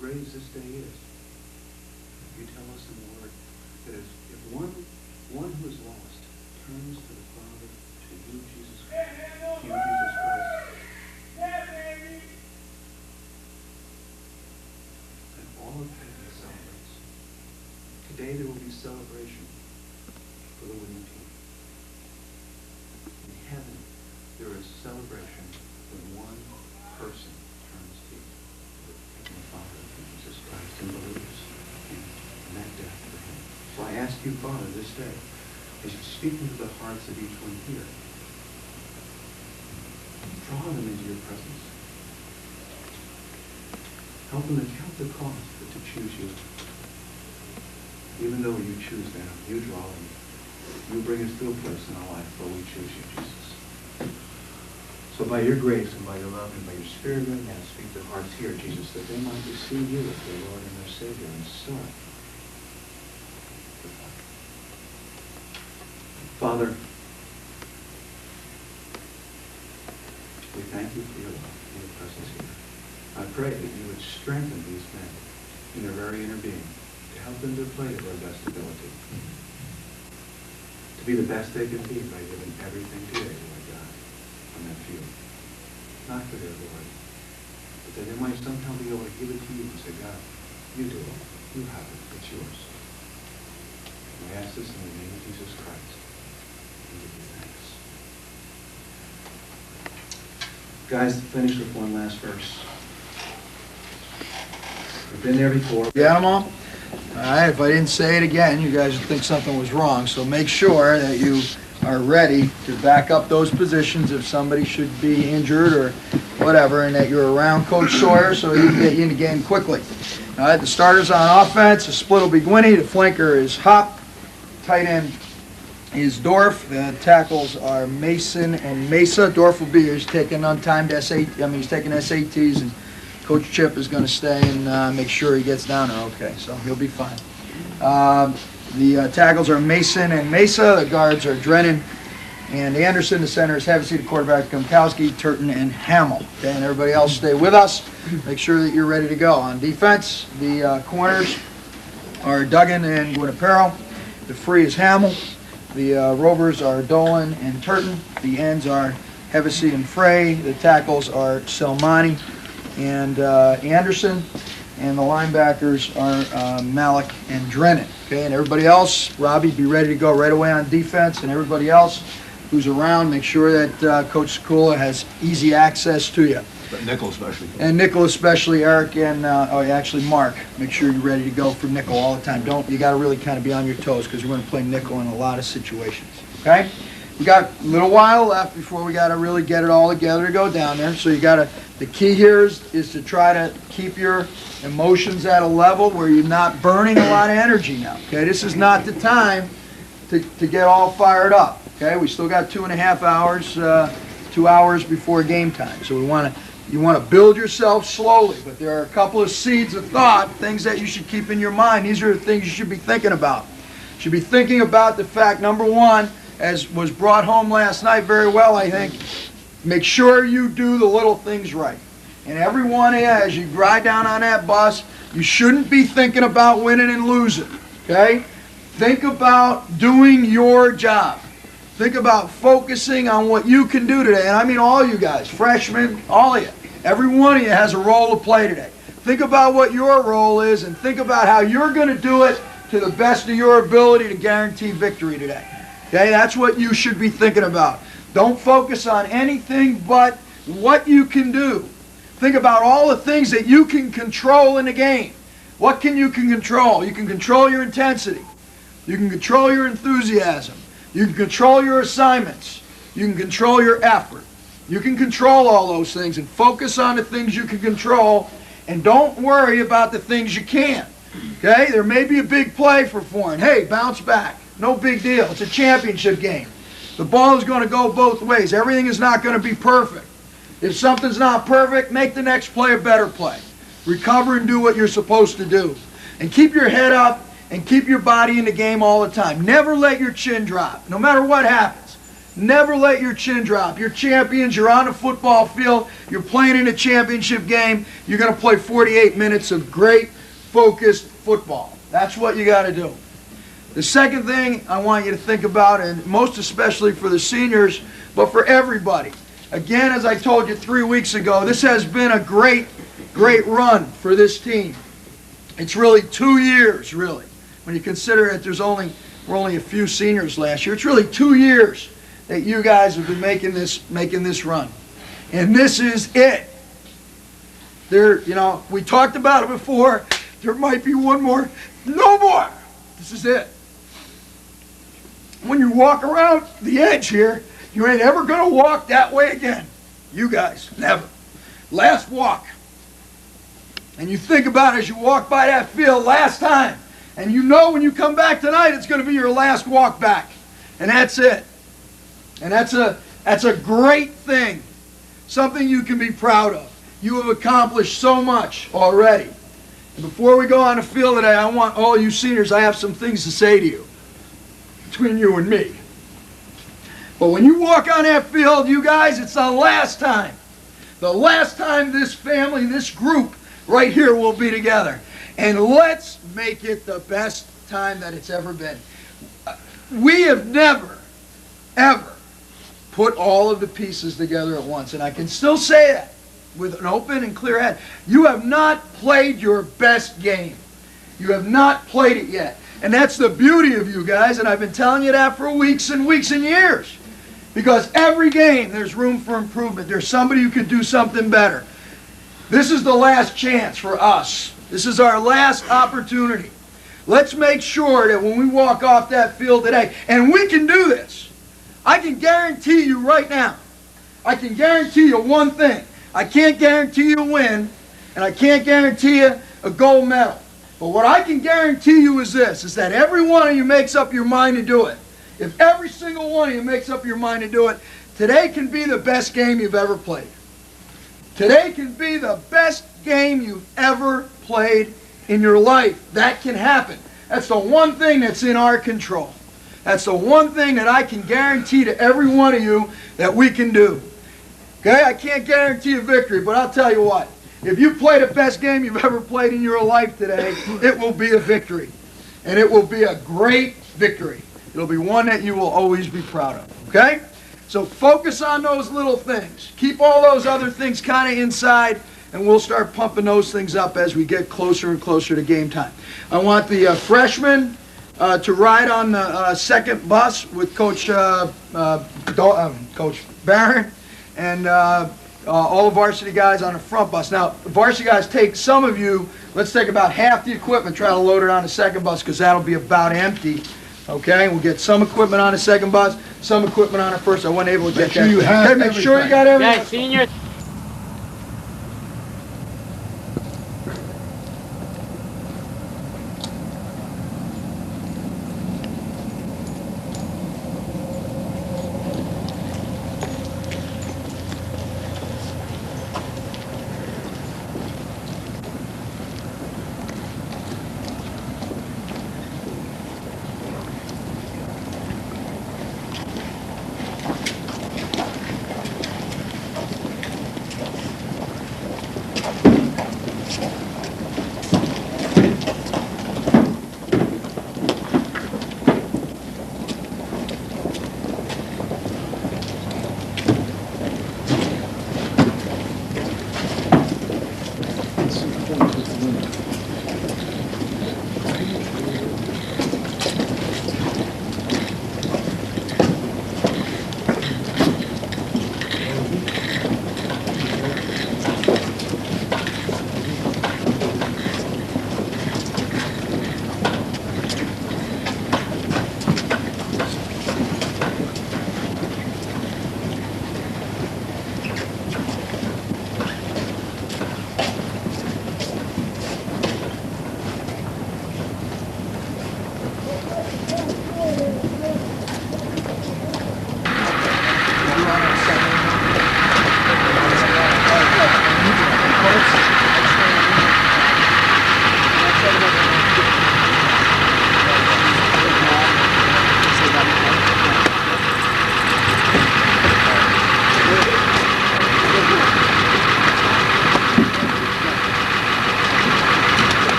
great as this day is, you tell us in the Word that if one who is lost turns to the Father, to you, Jesus Christ, then all of heaven celebrates. Today there will be celebration for the winning team. In heaven, there is celebration when one person turns to the Heavenly Father, Jesus Christ, and believes in that death for him. So I ask you, Father, this day, as you speak into the hearts of each one here, draw them into your presence. Help them to count the cost, but to choose you. Even though you choose them, you draw them. You bring us to a place in our life where we choose you, Jesus. So by your grace and by your love and by your Spirit right now, speak to hearts here, Jesus, that they might receive you as their Lord and their Savior and Son. Father, we thank you for your love and your presence here. I pray that you would strengthen these men in their very inner being to help them to play to their best ability. To be the best they can be by giving everything today, Lord God, on that field. Not for their glory, but that they might somehow be able to give it to you and say, God, you do it. You have it. It's yours. And we ask this in the name of Jesus Christ. We give you thanks. Guys, finish with one last verse. We've been there before. You got them all? All right, if I didn't say it again, you guys would think something was wrong. So make sure that you are ready to back up those positions if somebody should be injured or whatever, and that you're around Coach Sawyer so he can get you in the game quickly. All right, the starters on offense, the split will be Gwinney, the flanker is Hop, tight end is Dorf, the tackles are Mason and Mesa. Dorf will be he's taking untimed he's taking SATs, and Coach Chip is going to stay and make sure he gets down there okay, so he'll be fine. The tackles are Mason and Mesa. The guards are Drennan and Anderson. The center is Hevesy. The quarterback Gumkowski, Turton, and Hamill. Okay, and everybody else stay with us. Make sure that you're ready to go. On defense, the corners are Duggan and Guinapero. The free is Hamill. The rovers are Dolan and Turton. The ends are Hevesy and Frey. The tackles are Selmani and Anderson. And the linebackers are Malik and Drennan. Okay, and everybody else, Robbie, be ready to go right away on defense. And everybody else who's around, make sure that Coach Sekula has easy access to you. But nickel especially. And nickel especially, Eric, and actually Mark. Make sure you're ready to go for nickel all the time. You got to really kind of be on your toes because we're going to play nickel in a lot of situations. Okay? We got a little while left before we got to really get it all together to go down there. So you got to. The key here is to try to keep your emotions at a level where you're not burning a lot of energy now. Okay, this is not the time to get all fired up. Okay, we still got 2.5 hours, 2 hours before game time. So you want to build yourself slowly. But there are a couple of seeds of thought, things that you should keep in your mind. These are the things you should be thinking about. You should be thinking about the fact, number one, as was brought home last night very well, I think, make sure you do the little things right. And every one of you, as you ride down on that bus, you shouldn't be thinking about winning and losing, okay? Think about doing your job. Think about focusing on what you can do today. And I mean all you guys, freshmen, all of you. Every one of you has a role to play today. Think about what your role is and think about how you're going to do it to the best of your ability to guarantee victory today. Okay, that's what you should be thinking about. Don't focus on anything but what you can do. Think about all the things that you can control in the game. What can you control? You can control your intensity. You can control your enthusiasm. You can control your assignments. You can control your effort. You can control all those things and focus on the things you can control and don't worry about the things you can't. Okay? There may be a big play for Foran. Hey, bounce back. No big deal. It's a championship game. The ball is going to go both ways. Everything is not going to be perfect. If something's not perfect, make the next play a better play. Recover and do what you're supposed to do. And keep your head up and keep your body in the game all the time. Never let your chin drop, no matter what happens. Never let your chin drop. You're champions. You're on the football field. You're playing in a championship game. You're going to play 48 minutes of great, focused football. That's what you got to do. The second thing I want you to think about, and most especially for the seniors, but for everybody. Again, as I told you 3 weeks ago, this has been a great, great run for this team. It's really 2 years, really. When you consider that we're only a few seniors last year. It's really 2 years that you guys have been making this run. And this is it. We talked about it before. There might be one more. No more. This is it. When you walk around the edge here, you ain't ever going to walk that way again. You guys, never. Last walk. And you think about it as you walk by that field last time. And you know when you come back tonight, it's going to be your last walk back. And that's it. And that's a great thing. Something you can be proud of. You have accomplished so much already. And before we go on the field today, I want all you seniors, I have some things to say to you. Between you and me. But when you walk on that field, you guys, it's the last time. The last time this family, this group right here will be together. And let's make it the best time that it's ever been. We have never, ever put all of the pieces together at once. And I can still say that with an open and clear head. You have not played your best game. You have not played it yet. And that's the beauty of you guys. And I've been telling you that for weeks and weeks and years. Because every game there's room for improvement. There's somebody who could do something better. This is the last chance for us. This is our last opportunity. Let's make sure that when we walk off that field today, and we can do this, I can guarantee you right now, I can guarantee you one thing. I can't guarantee you a win, and I can't guarantee you a gold medal. But what I can guarantee you is this, is that every one of you makes up your mind to do it. If every single one of you makes up your mind to do it, today can be the best game you've ever played. Today can be the best game you've ever played in your life. That can happen. That's the one thing that's in our control. That's the one thing that I can guarantee to every one of you that we can do. Okay? I can't guarantee a victory, but I'll tell you what. If you play the best game you've ever played in your life today, it will be a victory. And it will be a great victory. It'll be one that you will always be proud of. Okay? So focus on those little things. Keep all those other things kind of inside, and we'll start pumping those things up as we get closer and closer to game time. I want the freshmen to ride on the second bus with Coach Barron, and all the varsity guys on the front bus. Now, varsity guys, some of you, let's take about half the equipment, try to load it on the second bus, because that'll be about empty. Okay, we'll get some equipment on the second bus, some equipment on the first. I wasn't able to get that. Okay, make sure you got everything. Yeah, senior.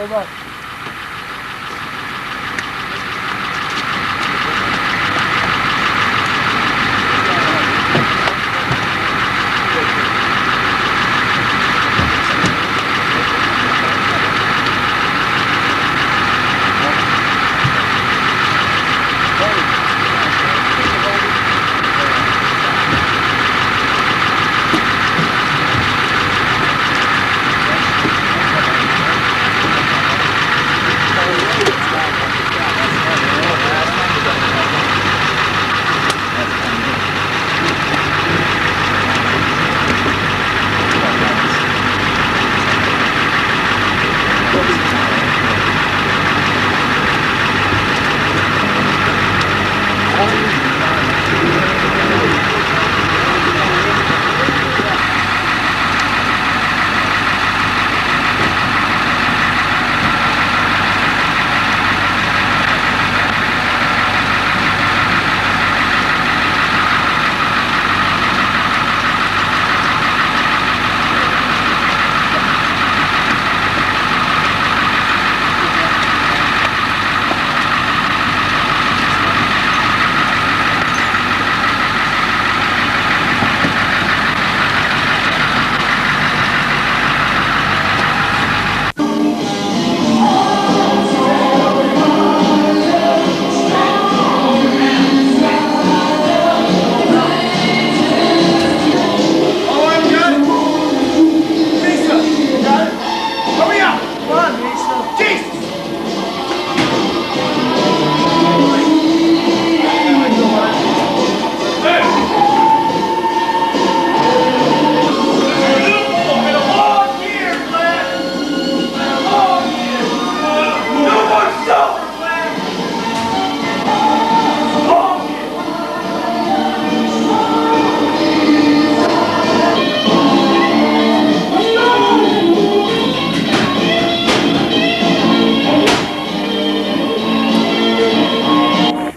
Good luck.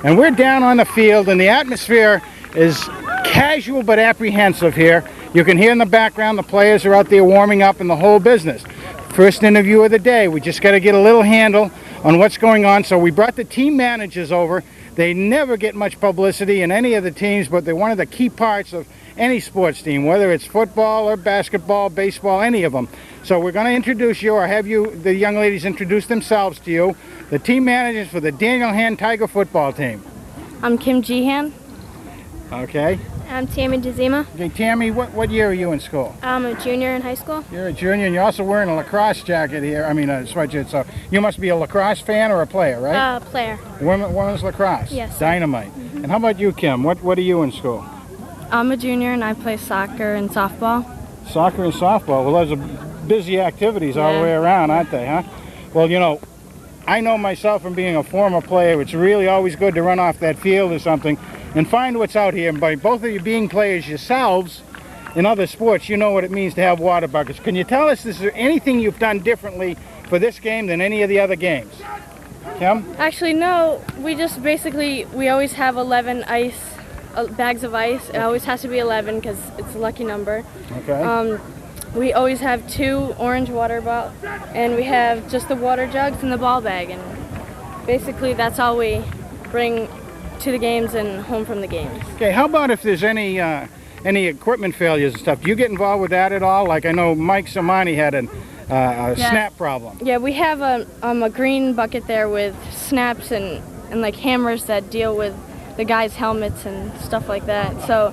And we're down on the field, and the atmosphere is casual but apprehensive here. You can hear in the background the players are out there warming up and the whole business. First interview of the day. We just got to get a little handle on what's going on. So we brought the team managers over. They never get much publicity in any of the teams, but they're one of the key parts of any sports team, whether it's football or basketball, baseball, any of them. So we're going to introduce you, or have you, the young ladies, introduce themselves to you. The team managers for the Daniel Hand Tiger football team. I'm Kim Gehan. Okay. I'm Tammy DeZima. Okay, Tammy, what year are you in school? I'm a junior in high school. You're a junior, and you're also wearing a lacrosse jacket here. I mean, a sweatshirt. So you must be a lacrosse fan or a player, right? Player. Women's lacrosse. Yes. Dynamite. Mm-hmm. And how about you, Kim? What are you in school? I'm a junior and I play soccer and softball. Soccer and softball. Well, those are busy activities all the way around, aren't they, huh? Well, you know, I know myself from being a former player, it's really always good to run off that field or something and find what's out here. And by both of you being players yourselves in other sports, you know what it means to have water buckets. Can you tell us, is there anything you've done differently for this game than any of the other games? Kim? Actually, no. We just basically, we always have 11 bags of ice. It always has to be 11 because it's a lucky number. Okay. We always have 2 orange water bottles, and we have just the water jugs and the ball bag, and basically that's all we bring to the games and home from the games. Okay, how about if there's any equipment failures and stuff? Do you get involved with that at all? Like I know Mike Samani had a snap problem. Yeah, we have a green bucket there with snaps and like hammers that deal with the guys' helmets and stuff like that. So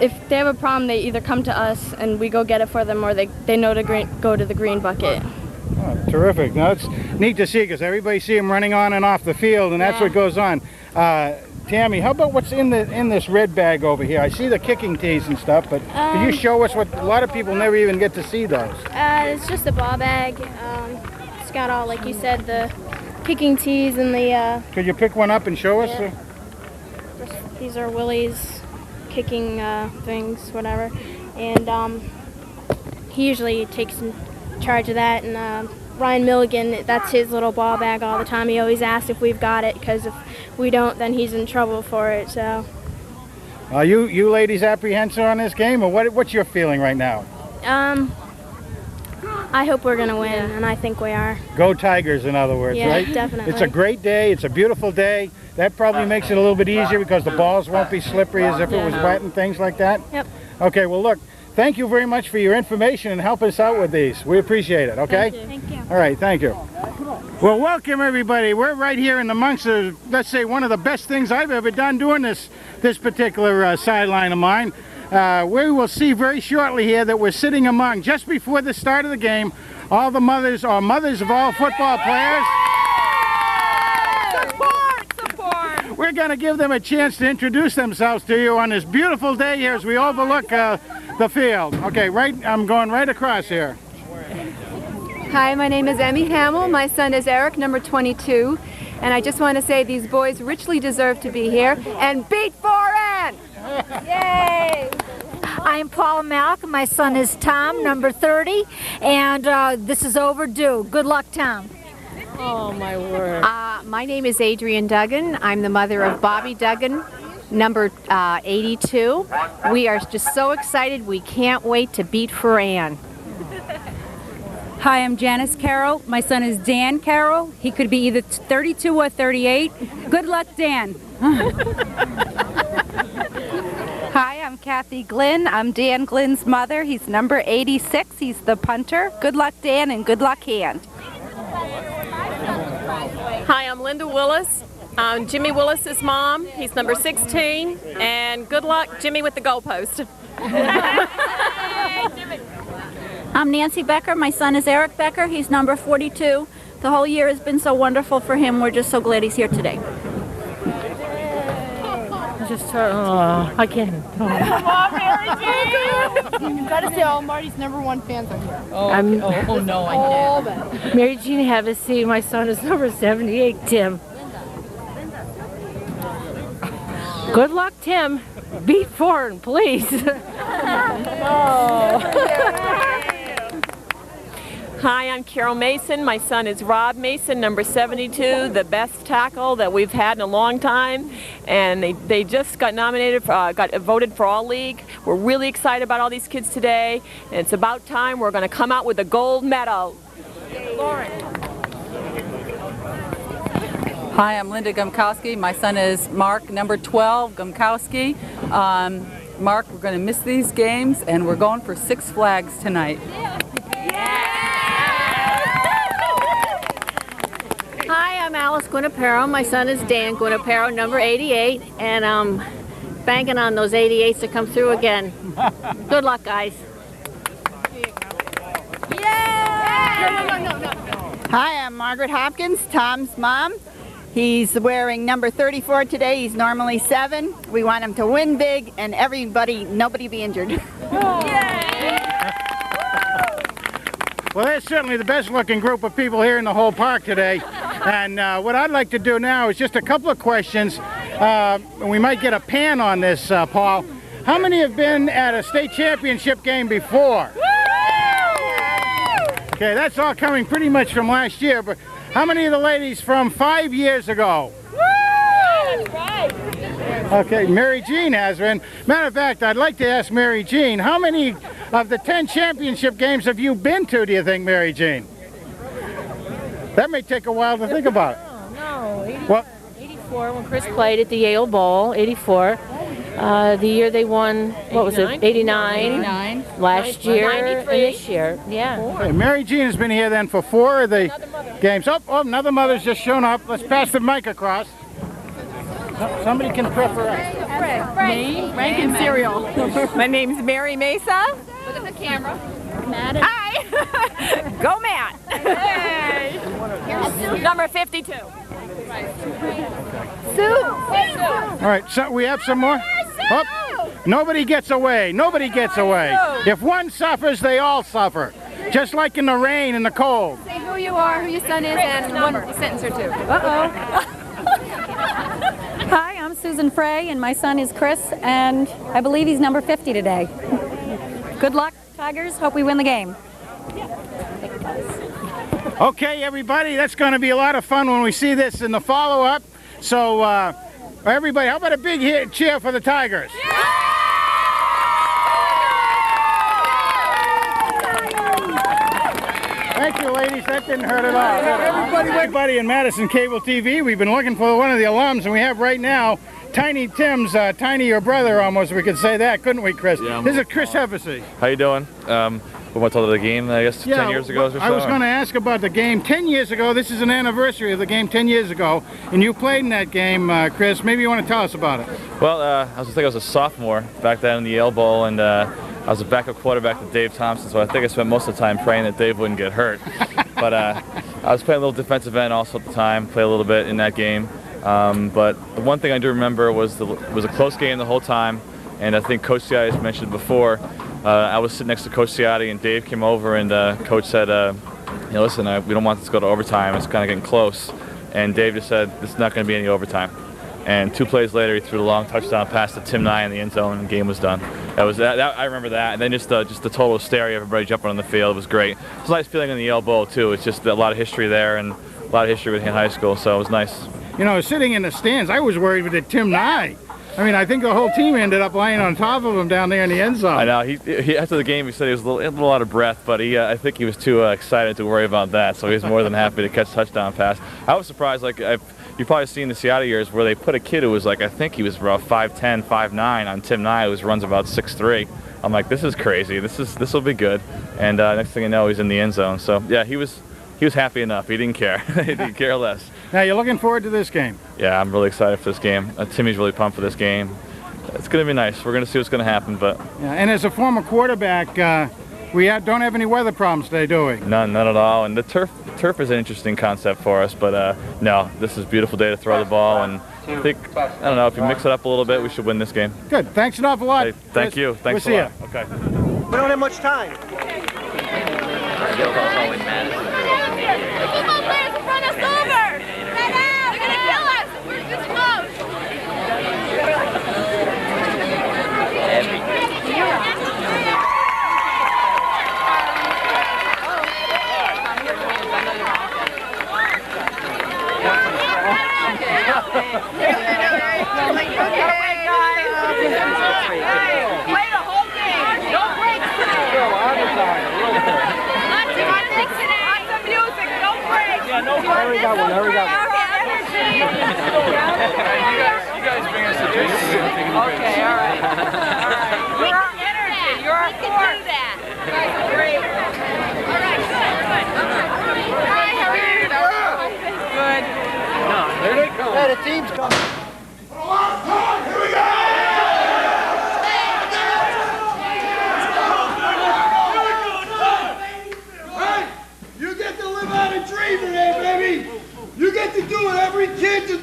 if they have a problem, they either come to us and we go get it for them, or they know to go to the green bucket. Oh, terrific. Now, it's neat to see because everybody see them running on and off the field, and that's what goes on. Tammy, how about what's in this red bag over here? I see the kicking tees and stuff, but can you show us what a lot of people never even get to see those? It's just a ball bag. It's got all, like you said, the kicking tees and the... Could you pick one up and show us? Yeah. These are Willie's kicking things, whatever, and he usually takes in charge of that. And Ryan Milligan, that's his little ball bag all the time. He always asks if we've got it, because if we don't, then he's in trouble for it. So, are you ladies apprehensive on this game, or what's your feeling right now? I hope we're going to win, and I think we are. Go Tigers, in other words, Yeah, right? definitely. It's a great day. It's a beautiful day. That probably makes it a little bit easier because the balls won't be slippery as if it was wet and things like that. Yep. Okay, well, look, thank you very much for your information and helping us out with these. We appreciate it, okay? Thank you. All right, thank you. Well, welcome everybody. We're right here in amongst, let's say, one of the best things I've ever done doing this particular sideline of mine. We will see very shortly here that we're sitting among, just before the start of the game, all the mothers or mothers of all football players. Support! We're going to give them a chance to introduce themselves to you on this beautiful day here as we overlook the field. Okay, I'm going right across here. Hi, my name is Emmy Hamill. My son is Eric, number 22. And I just want to say these boys richly deserve to be here and beat Foran! Yay! I'm Paula Malcolm. My son is Tom, number 30. And this is overdue. Good luck, Tom. Oh, my word. My name is Adrienne Duggan. I'm the mother of Bobby Duggan, number 82. We are just so excited. We can't wait to beat Foran. Hi, I'm Janice Carroll. My son is Dan Carroll. He could be either 32 or 38. Good luck, Dan. Hi, I'm Kathy Glynn. I'm Dan Glynn's mother. He's number 86. He's the punter. Good luck, Dan, and good luck, Hand. Hi, I'm Linda Willis. I'm Jimmy Willis's mom. He's number 16. And good luck, Jimmy, with the goalpost. I'm Nancy Becker. My son is Eric Becker. He's number 42. The whole year has been so wonderful for him. We're just so glad he's here today. I can't. Come on, Mary Jean! You gotta say all Marty's #1 fans are here. No, I can't. Mary Jean, have a seat. My son is number 78, Tim. Good luck, Tim. Beat Foran, please. Hi, I'm Carol Mason. My son is Rob Mason, number 72, the best tackle that we've had in a long time. And they just got nominated, got voted for All League. We're really excited about all these kids today. And it's about time we're going to come out with a gold medal. Lauren. Hi, I'm Linda Gumkowski. My son is Mark, number 12, Gumkowski. Mark, we're going to miss these games, and we're going for Six Flags tonight. Hi, I'm Alice Guinapero. My son is Dan Guinapero, number 88, and I'm banking on those 88s to come through again. Good luck, guys. Hi, I'm Margaret Hopkins, Tom's mom. He's wearing number 34 today. He's normally 7. We want him to win big and nobody be injured. Well, that's certainly the best looking group of people here in the whole park today. And what I'd like to do now is just a couple of questions. We might get a pan on this, Paul. How many have been at a state championship game before? Okay, that's all coming pretty much from last year, but how many of the ladies from 5 years ago? Okay, Mary Jean has been. Matter of fact, I'd like to ask Mary Jean, how many of the 10 championship games have you been to, do you think, Mary Jean? That may take a while to think about it. No, 84 when Chris played at the Yale Bowl, 84. The year they won, what was it, 89? Last year 93. And this year, yeah. Okay, Mary Jean has been here then for 4 of the games. Oh, another mother's just shown up. Let's pass the mic across. Somebody can prep her up. Frank and cereal. My name's Mary Mesa. Look at the camera. Hi! Go Matt! Hey. Number 52. Sue! All right, so we have some more. Oh, nobody gets away. Nobody gets away. If one suffers, they all suffer. Just like in the rain and the cold. Say who you are, who your son is, and one sentence or two. Hi, I'm Susan Frey, and my son is Chris, and I believe he's number 50 today. Good luck, Tigers. Hope we win the game. Okay, everybody, that's going to be a lot of fun when we see this in the follow-up. So, everybody, how about a big cheer for the Tigers? Thank you, ladies. That didn't hurt at all. Everybody in Madison Cable TV, we've been looking for one of the alums, and we have right now Tiny Tim's, Tiny your brother almost, we could say that, couldn't we, Chris? Yeah, this is Chris Hevesy. How you doing? We went to the game, I guess, 10 years ago or so? I was going to ask about the game 10 years ago. This is an anniversary of the game 10 years ago, and you played in that game, Chris. Maybe you want to tell us about it. Well, I was a sophomore back then in the Yale Bowl, and I was a backup quarterback to Dave Thompson, so I think I spent most of the time praying that Dave wouldn't get hurt. But I was playing a little defensive end also at the time, played a little bit in that game. But the one thing I do remember was it was a close game the whole time, and I think Coach Ciotti has mentioned before. I was sitting next to Coach Ciotti, and Dave came over, and Coach said, you know, listen, we don't want this to go to overtime. It's kind of getting close. And Dave just said, there's not going to be any overtime. And 2 plays later, he threw the long touchdown pass to Tim Nye in the end zone, and the game was done. I remember that. And then just the total hysteria, everybody jumping on the field, was great. It was a nice feeling in the Yale Bowl, too. It's just a lot of history there, and a lot of history within high school, so it was nice. You know, sitting in the stands, I was worried with Tim Nye. I mean, I think the whole team ended up lying on top of him down there in the end zone. I know. He after the game, he said he was a little out of breath, but I think he was too excited to worry about that, so he was more than happy to catch a touchdown pass. I was surprised, like, you've probably seen the Seattle years where they put a kid who was like, I think he was about 5'10", 5'9", on Tim Nye, who runs about 6'3". I'm like, this is crazy. This will be good. And next thing you know, he's in the end zone. So yeah, he was happy enough. He didn't care. He didn't care less. Now you're looking forward to this game. Yeah, I'm really excited for this game. Timmy's really pumped for this game. It's going to be nice. We're going to see what's going to happen. But yeah, and as a former quarterback, we don't have any weather problems today, do we? None at all. And the turf is an interesting concept for us. But no, this is a beautiful day to throw the ball. And I think, I don't know, if you mix it up a little bit, we should win this game. Good. Thanks an awful lot. Hey, thank you. Thanks we'll a lot. You. Okay. We don't have much time. We got one. You guys bring us a drink. Okay, all right. You're our energy. You're our force. You guys are great. All right, good. Hi, how are you? Good. No, here they come. Hey, the team's coming. Here we go. You get to live out a dream today, baby. You get to do what every kid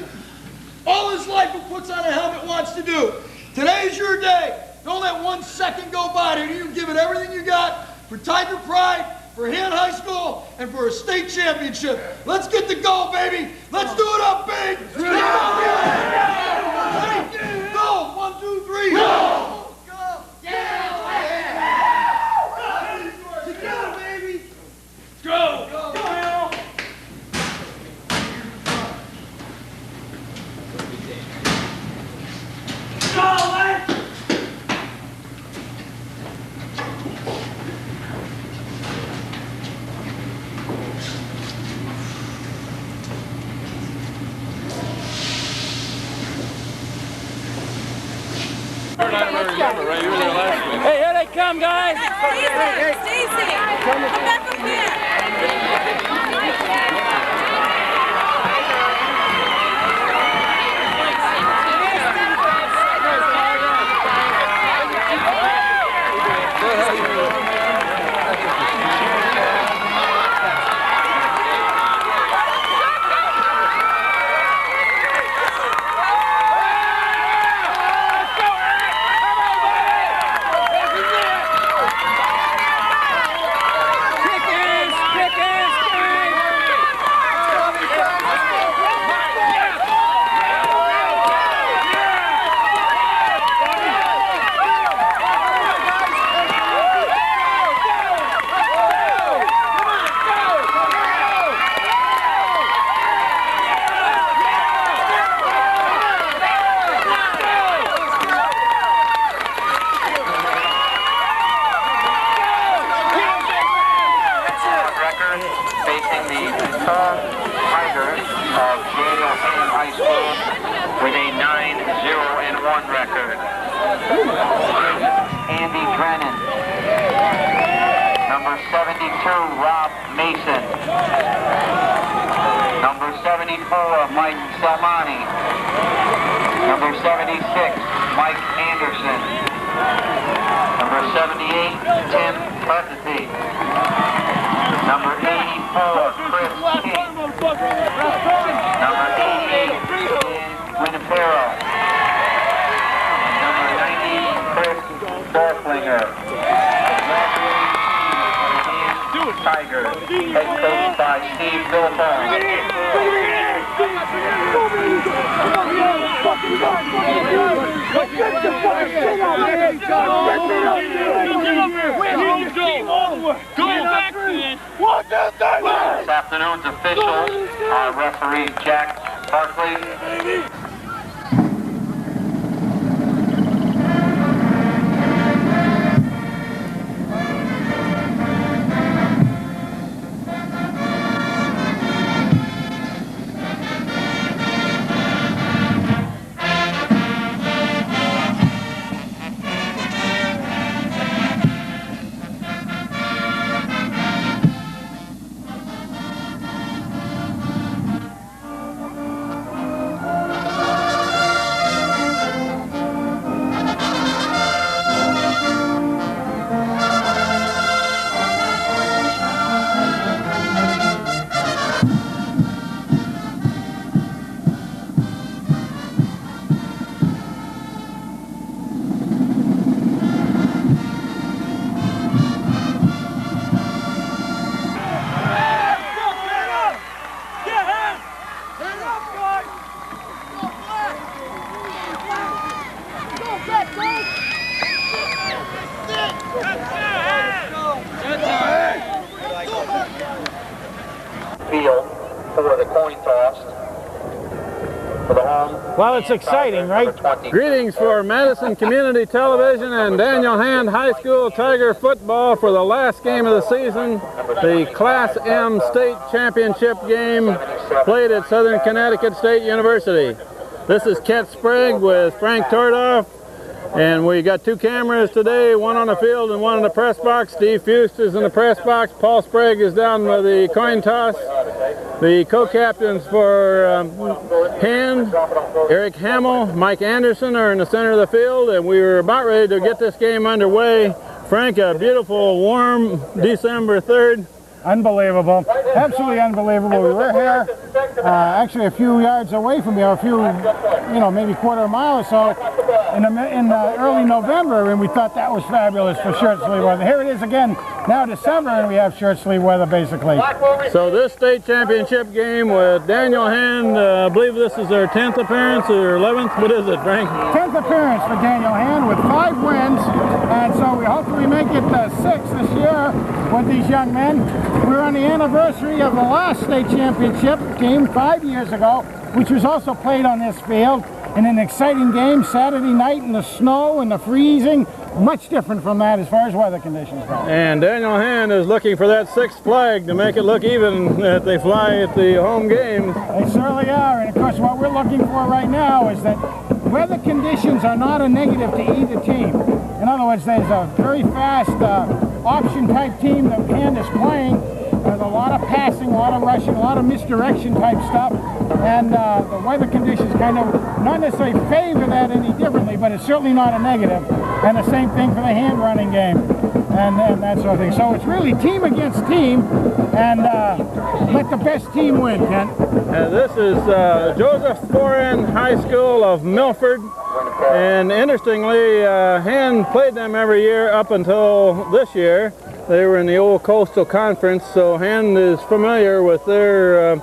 all his life who puts on a helmet wants to do. Today's your day. Don't let 1 second go by there. You give it everything you got for Tiger Pride, for Han High School, and for a state championship. Let's get the goal, baby. Let's do it up big. Ready? Go. 1, 2, 3. Go. Together, baby. Go. Hey, here they come, guys! Stacy! Come back up here! Tigers of Daniel Hand High School with a 9-0-1 record. Andy Drennan. Number 72, Rob Mason. Number 74, Mike Salmani. Number 76, Mike Anderson. Number 78, Tim Putney. Number 84, Chris King. Number 88, Dan Winifero. And number 90, Chris Dorflinger. Tiger, head coached by Steve Philippone. This afternoon's officials are referee Jack Barkley. Field for the coin toss for the home. Well, it's exciting, right? Greetings for Madison Community Television and Daniel Hand High School Tiger football for the last game of the season, the Class M State Championship game played at Southern Connecticut State University. This is Ket Sprague with Frank Tordoff, and we got two cameras today, one on the field and one in the press box. Steve Fust is in the press box. Paul Sprague is down with the coin toss. The co-captains for Hand, Eric Hamill, Mike Anderson are in the center of the field, and we were about ready to get this game underway. Frank, a beautiful, warm December 3rd. Unbelievable, absolutely unbelievable. We were here, actually a few yards away from here, maybe quarter of a mile or so, in early November, and we thought that was fabulous for short sleeve weather. Here it is again, now December, and we have short sleeve weather basically. So this state championship game with Daniel Hand, I believe this is their 10th appearance or 11th. What is it, Frank? 10th appearance for Daniel Hand with 5 wins, and so we hopefully make it 6 this year with these young men. We're on the anniversary of the last state championship game 5 years ago, which was also played on this field in an exciting game Saturday night in the snow and the freezing. Much different from that as far as weather conditions go. And Daniel Hand is looking for that 6th flag to make it look even that they fly at the home games. They certainly are, and of course what we're looking for right now is that weather conditions are not a negative to either team. In other words, there's a very fast option type team that Hand is playing. There's a lot of passing, a lot of rushing, a lot of misdirection type stuff, and the weather conditions kind of not necessarily favor that any differently, but it's certainly not a negative. And the same thing for the hand running game and that sort of thing. So it's really team against team, and let the best team win, Kent. This is Joseph Foran High School of Milford, and interestingly, Hand played them every year up until this year. They were in the old Coastal Conference, so Hand is familiar with their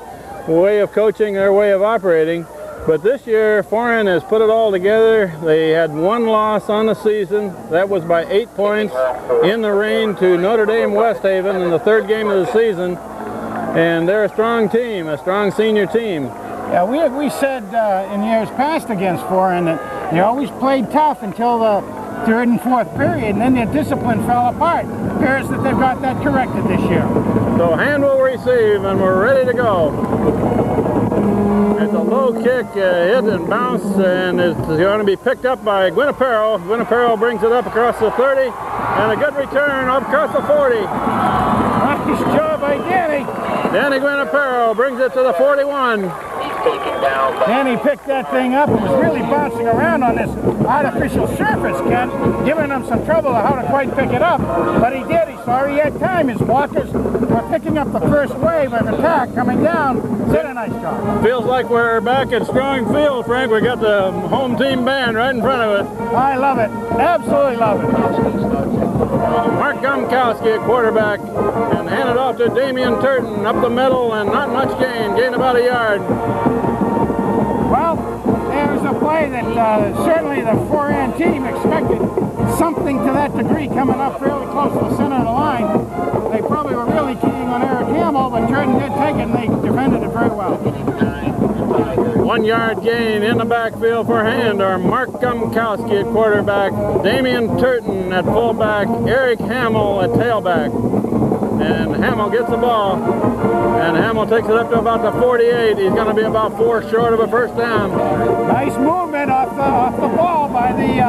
way of coaching, their way of operating. But this year, Foran has put it all together. They had 1 loss on the season. That was by 8 points in the rain to Notre Dame West Haven in the 3rd game of the season. And they're a strong team, a strong senior team. Yeah, we said in years past against Foran that they always played tough until the 3rd and 4th period, and then their discipline fell apart. It appears that they've got that corrected this year. So Hand will receive, and we're ready to go. It's a low kick, hit and bounce, and it's going to be picked up by Guinapero. Guinapero brings it up across the 30, and a good return up across the 40. Nice job by Danny. Danny Guinapero brings it to the 41. Danny picked that thing up and was really bouncing around on this artificial surface, Ken, giving him some trouble how to quite pick it up. But he did. He saw he had time. His blockers were picking up the first wave of attack coming down. Did a nice job. Feels like we're back at Strong Field, Frank. We got the home team band right in front of us. I love it. Absolutely love it. Mark Gumkowski at quarterback, and handed off to Damian Turton up the middle, and not much gain. Gain about a yard. Well, there's a play that certainly the Foran team expected something to that degree coming up fairly close to the center of the line. They probably were really keying on Eric Hamill, but Turton did take it and they defended it very well. 1 yard gain in the backfield for Hand are Mark Gumkowski at quarterback, Damian Turton at fullback, Eric Hamill at tailback. And Hamill gets the ball, and Hamill takes it up to about the 48. He's going to be about 4 short of a first down. Nice movement off the ball by the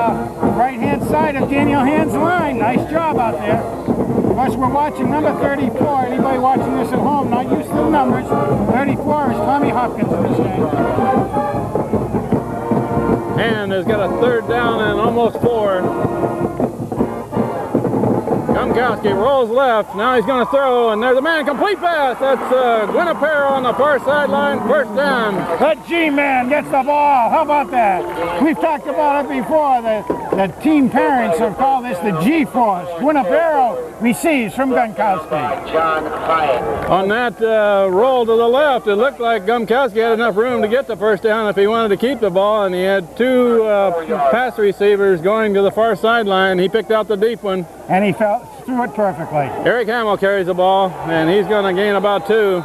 right-hand side of Daniel Hand's line. Nice job out there. Of course, we're watching number 34. Anybody watching this at home, not used to the numbers, 34 is Tommy Hopkins in this game. Hand has got a third down and almost 4. Gumkowski rolls left. Now he's going to throw, and there's a man complete pass. That's Guinapero on the far sideline. First down. The G-man gets the ball. How about that? We've talked about it before. The team parents have called this the G-force. Guinapero receives from Gumkowski. On that roll to the left, it looked like Gumkowski had enough room to get the first down if he wanted to keep the ball, and he had 2 pass receivers going to the far sideline. He picked out the deep one. And he threw it perfectly. Eric Hamill carries the ball, and he's going to gain about 2.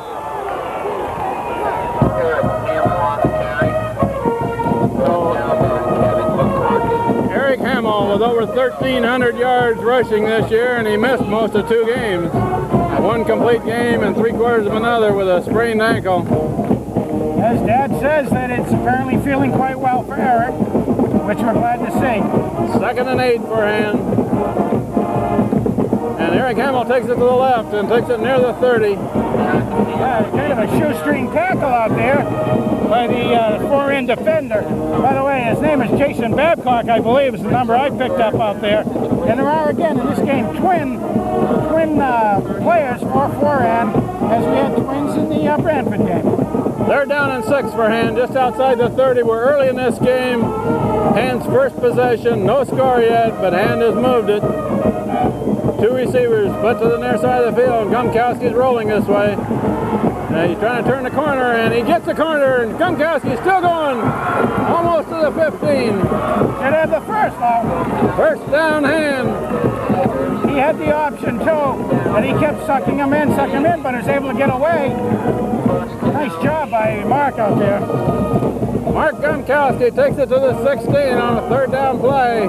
Eric Hamill with over 1,300 yards rushing this year, and he missed most of 2 games. 1 complete game and 3/4 of another with a sprained ankle. As Dad says that it's apparently feeling quite well for Eric, which we're glad to see. 2nd and 8 for Hand. And Eric Hamill takes it to the left and takes it near the 30. Yeah, kind of a shoestring tackle out there by the Foran defender. By the way, his name is Jason Babcock, I believe, is the number I picked up out there. And there are, again, in this game, twin players for Foran, as we had twins in the Brantford game. They're down in 6 for Hand, just outside the 30. We're early in this game. Hand's first possession, no score yet, but Hand has moved it. 2 receivers, split to the near side of the field. Gumkowski's rolling this way. He's trying to turn the corner, and he gets the corner, and Gumkowski's still going. Almost to the 15. Should have the first, though. First down, Hand. He had the option, too, and he kept sucking him in, but was able to get away. Nice job by Mark out there. Mark Gumkowski takes it to the 16 on a 3rd down play.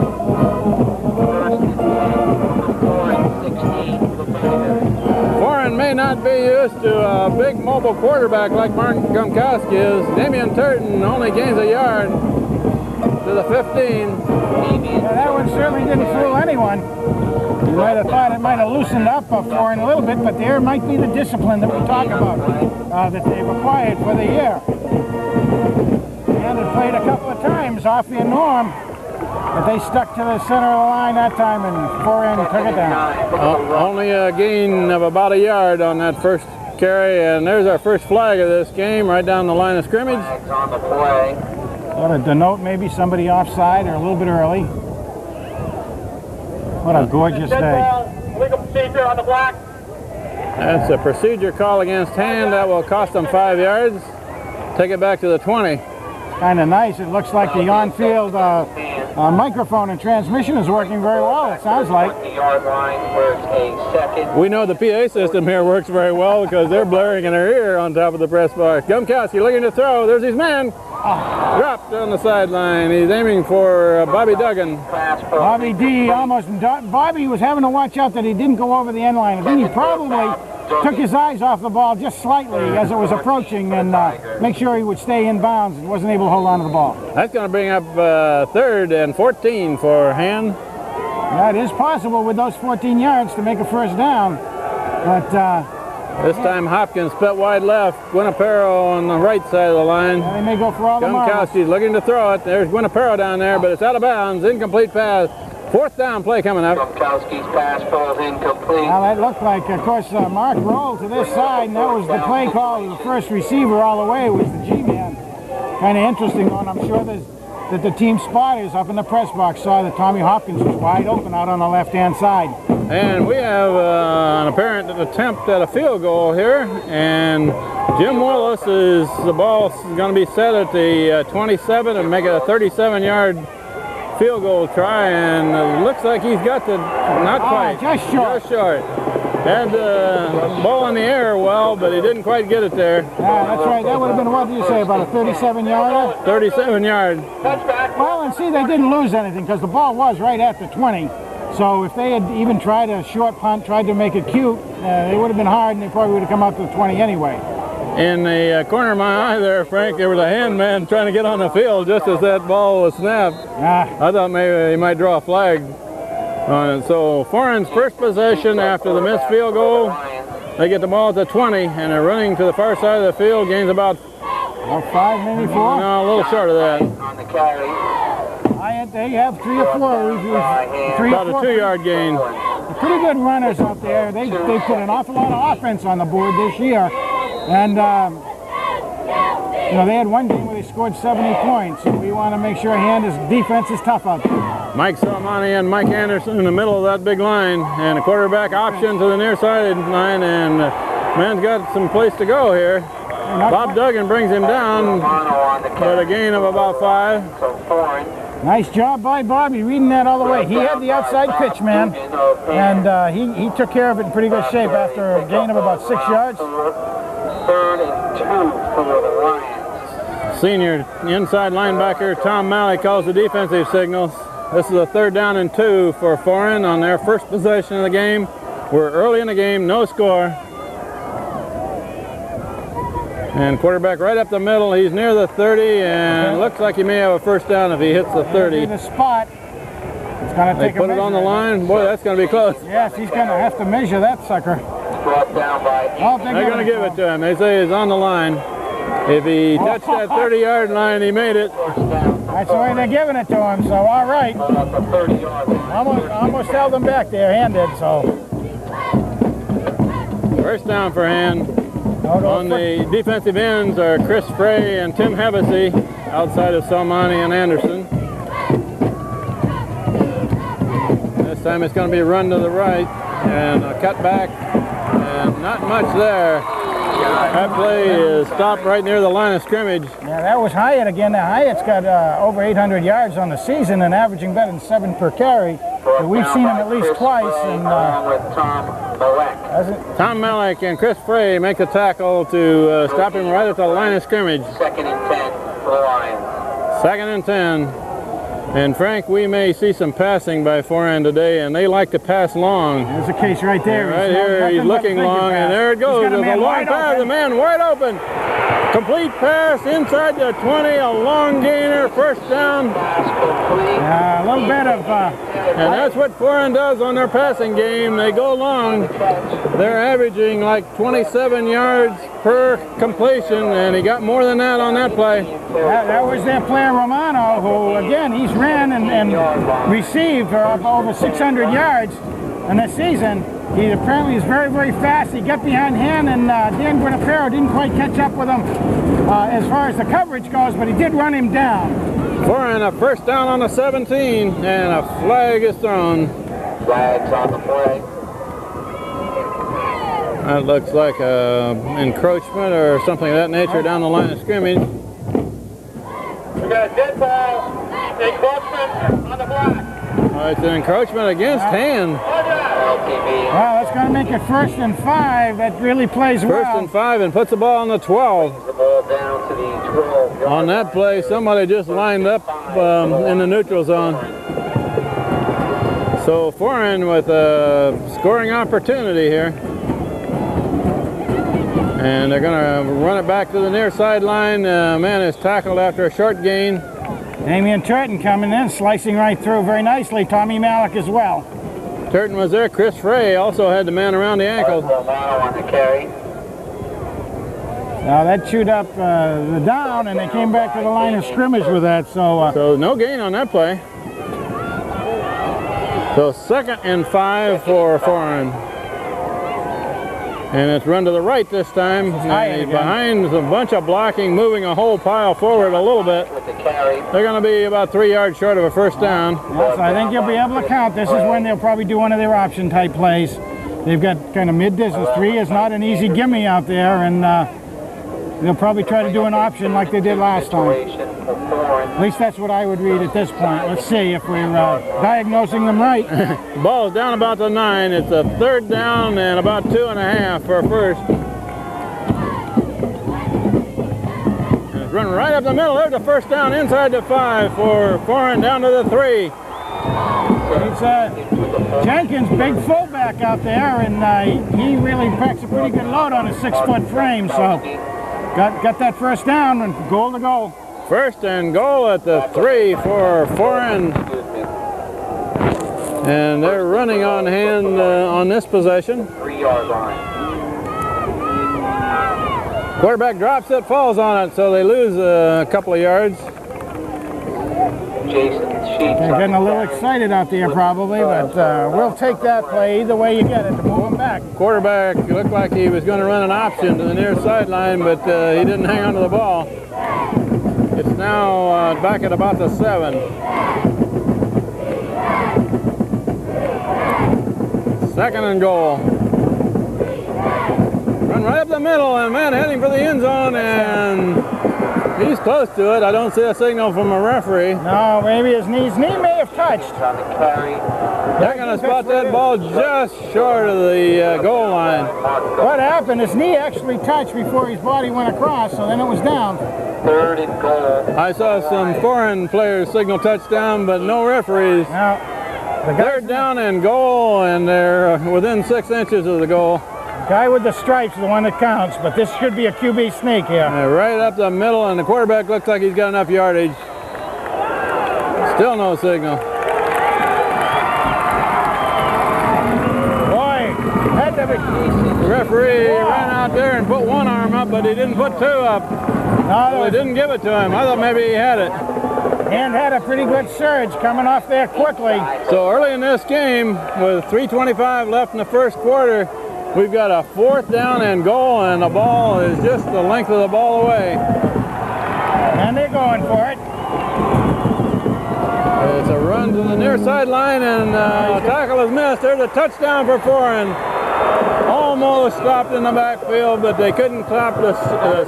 Foran may not be used to a big mobile quarterback like Mark Gumkowski is. Damian Turton only gains a yard to the 15. Yeah, that one certainly didn't fool anyone. You might have thought it might have loosened up Foran a little bit, but there might be the discipline that we talk about that they've acquired for the year. And it played a couple of times off the norm. But they stuck to the center of the line that time, and Foran took it down. Only a gain of about a yard on that first carry, and there's our first flag of this game, right down the line of scrimmage. Ought to denote maybe somebody offside or a little bit early. What a gorgeous day. Legal procedure on the block. That's a procedure call against Hand. That will cost them 5 yards. Take it back to the 20. Kind of nice. It looks like the on-field microphone and transmission is working very well, it sounds like. We know the PA system here works very well because they're blaring in our ear on top of the press box. Gumkowski looking to throw. There's his man. Dropped on the sideline. He's aiming for Bobby Duggan. Bobby D almost. Bobby was having to watch out that he didn't go over the end line. I think he probably took his eyes off the ball just slightly as it was approaching and make sure he would stay in bounds and wasn't able to hold on to the ball. That's going to bring up 3rd and 14 for Hand. Yeah, it is possible with those 14 yards to make a first down, but this time Hopkins split wide left, Guinapero on the right side of the line. They may go for all the marbles. Gumkowski's looking to throw it. There's Guinapero down there, but it's out of bounds. Incomplete pass. 4th down play coming up. Gumkowski's pass falls incomplete. Well, that looked like, of course, Mark rolled to this side, and that was the play call. The first receiver all the way was the G-man. Kind of interesting one. I'm sure that the team spotters up in the press box saw that Tommy Hopkins was wide open out on the left-hand side. And we have an apparent attempt at a field goal here, and Jim Willis the ball's going to be set at the 27 and make it a 37-yard field goal try, and it looks like he's got the, not quite, just short. Had the ball in the air well, but he didn't quite get it there. Yeah, that's right. That would have been, what do you say, about a 37-yarder? 37-yard. Well, and see, they didn't lose anything because the ball was right at the 20. So if they had even tried a short punt, tried to make it cute, it would have been hard, and they probably would have come out to the 20 anyway. In the corner of my eye there, Frank, there was a hand man trying to get on the field just as that ball was snapped. I thought maybe he might draw a flag on it. So Foran's first possession after the missed field goal, they get the ball at the 20, and they're running to the far side of the field, gains about 5, maybe 4? No, a little short of that. On the carry. They have 3 or 4. About a 2-yard gain. Pretty good runners out there. They put an awful lot of offense on the board this year. And, you know, they had one game where they scored 70 points. So we want to make sure Hand's defense is tough out there. Mike Salamani and Mike Anderson in the middle of that big line. And a quarterback option to the near side line. And man's got some place to go here. Bob Duggan brings him down with a gain of about 5. Nice job by Bobby reading that all the way. He had the outside pitch, man, and he took care of it in pretty good shape after a gain of about 6 yards. 3rd and 2 for the Lions. Senior inside linebacker Tom Malley calls the defensive signals. This is a 3rd down and 2 for Foran on their first possession of the game. We're early in the game, no score. And quarterback right up the middle. He's near the 30, and looks like he may have a first down if he hits the 30. The spot. It's going to take they put it on the line. Boy, that's going to be close. Yes, he's going to have to measure that sucker. Brought down by they're going to give it to him. They say he's on the line. If he touched that 30-yard line, he made it. That's the way they're giving it to him, so all right. Almost held him back there, Hand did, so. First down for Hand. On the defensive ends are Chris Frey and Tim Hevesy, outside of Salmani and Anderson. This time it's going to be a run to the right and a cut back, and not much there. That play is stopped right near the line of scrimmage. Yeah, that was Hyatt again. Now, Hyatt's got over 800 yards on the season and averaging better than 7 per carry. But we've seen him at least twice. And Tom Malek and Chris Frey make the tackle to stop him right at the line of scrimmage. 2nd and 10 for the Lions. 2nd and 10. And Frank, we may see some passing by Foran today, and they like to pass long. There's a case right there. Right here, he's looking long, and there it goes. There's a long pass, the man wide open. Complete pass inside the 20, a long gainer, first down. A little bit of... and that's what Foran does on their passing game. They go long. They're averaging like 27 yards per completion, and he got more than that on that play. That was their player Romano, who, again, he's ran and received for over 600 yards in this season. He apparently is very, very fast. He got behind Hand, and Dan Guinapero didn't quite catch up with him as far as the coverage goes, but he did run him down. Foran, a first down on the 17, and a flag is thrown. Flags on the play. That looks like encroachment or something of that nature down the line of scrimmage. We got a dead ball, encroachment on the block. It's an encroachment against Hand. Well, that's going to make it 1st and 5. That really plays well. 1st and 5, and puts the ball on the 12. The ball down to the 12. On that play, somebody just lined up in the neutral zone. So Foran with a scoring opportunity here. And they're going to run it back to the near sideline. Man is tackled after a short gain. Damian Turton coming in, slicing right through very nicely. Tommy Malik as well. Turton was there. Chris Frey also had the man around the ankle. On the carry. Now that chewed up the down, and they came back to the line of scrimmage with that. So no gain on that play. So 2nd and 5 for Foran. And it's run to the right this time. And behind a bunch of blocking, moving a whole pile forward a little bit. They're going to be about 3 yards short of a first down. Yes, I think you'll be able to count. This is when they'll probably do one of their option type plays. They've got kind of mid-distance. 3 is not an easy gimme out there, and they'll probably try to do an option like they did last time. At least that's what I would read at this point. Let's see if we're diagnosing them right. Ball's down about the 9. It's a 3rd down and about 2.5 for a first. And it's running right up the middle. There's the first down inside the 5 for Foran down to the 3. It's Jenkins, big fullback out there, and he really packs a pretty good load on a 6-foot frame. So got that first down and goal to go. 1st and goal at the 3 for Foran. And they're running on hand on this possession. 3-yard line. Quarterback drops it, falls on it, so they lose a couple of yards. They're getting a little excited out there probably, but we'll take that play either way you get it to move them back. Quarterback looked like he was going to run an option to the near sideline, but he didn't hang on to the ball. It's now back at about the 7. 2nd and goal. Run right up the middle, and man heading for the end zone, and he's close to it. I don't see a signal from a referee. No, maybe his knee may have touched. They're going to spot that ball just short of the goal line. What happened? His knee actually touched before his body went across, so then it was down. 3rd and goal. I saw some foreign players signal touchdown, but no referees. No. They're down and goal, and they're within 6 inches of the goal. The guy with the stripes is the one that counts, but this should be a QB sneak here. Right up the middle, and the quarterback looks like he's got enough yardage. Still no signal. The referee ran out there and put one arm up, but he didn't put 2 up. No, they didn't give it to him. I thought maybe he had it. And had a pretty good surge coming off there quickly. So early in this game, with 3:25 left in the first quarter, we've got a 4th down and goal, and the ball is just the length of the ball away. And they're going for it. It's a run to the near sideline, and tackle is missed. There's a touchdown for Foran. Almost stopped in the backfield, but they couldn't stop the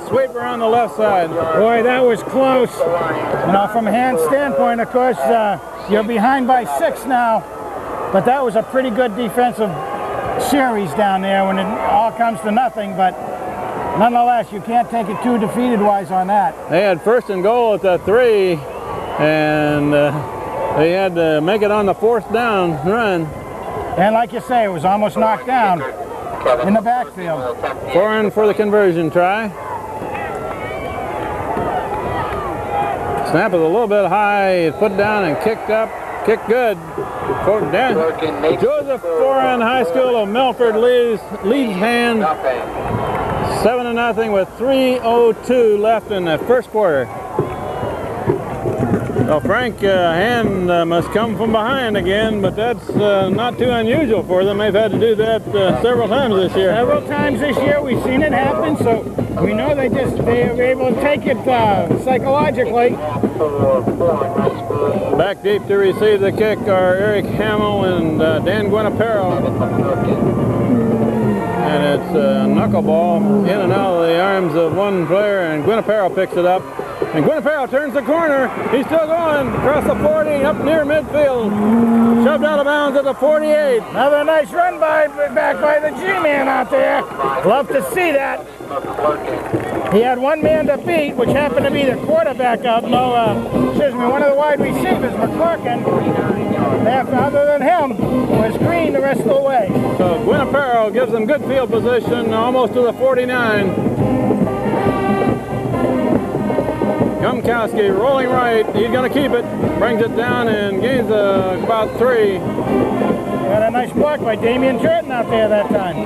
sweeper on the left side. Boy, that was close. You know, from a hand standpoint, of course, you're behind by 6 now, but that was a pretty good defensive series down there when it all comes to nothing, but nonetheless, you can't take it too defeated-wise on that. They had 1st and goal at the 3, and they had to make it on the 4th down run. And like you say, it was almost knocked down in the backfield. Foran for the conversion try. Snap is a little bit high, put down and kicked up. Kick good. Joseph Foran High School of Milford leads hand 7-0 with 3:02 left in the first quarter. Well, Frank Hand must come from behind again, but that's not too unusual for them. They've had to do that several times this year. Several times this year we've seen it happen, so we know they are able to take it psychologically. Back deep to receive the kick are Eric Hamill and Dan Guinapero. And it's a knuckleball in and out of the arms of one player, and Guinapero picks it up. And Guinapero turns the corner. He's still going across the 40, up near midfield. Shoved out of bounds at the 48. Another nice run back by the G-man out there. Love to see that. He had one man to beat, which happened to be the quarterback out. One of the wide receivers, McClurkin. left other than him was green the rest of the way. So Guinapero gives them good field position, almost to the 49. Gumkowski rolling right, he's going to keep it, brings it down and gains about 3. Got a nice block by Damian Jordan out there that time.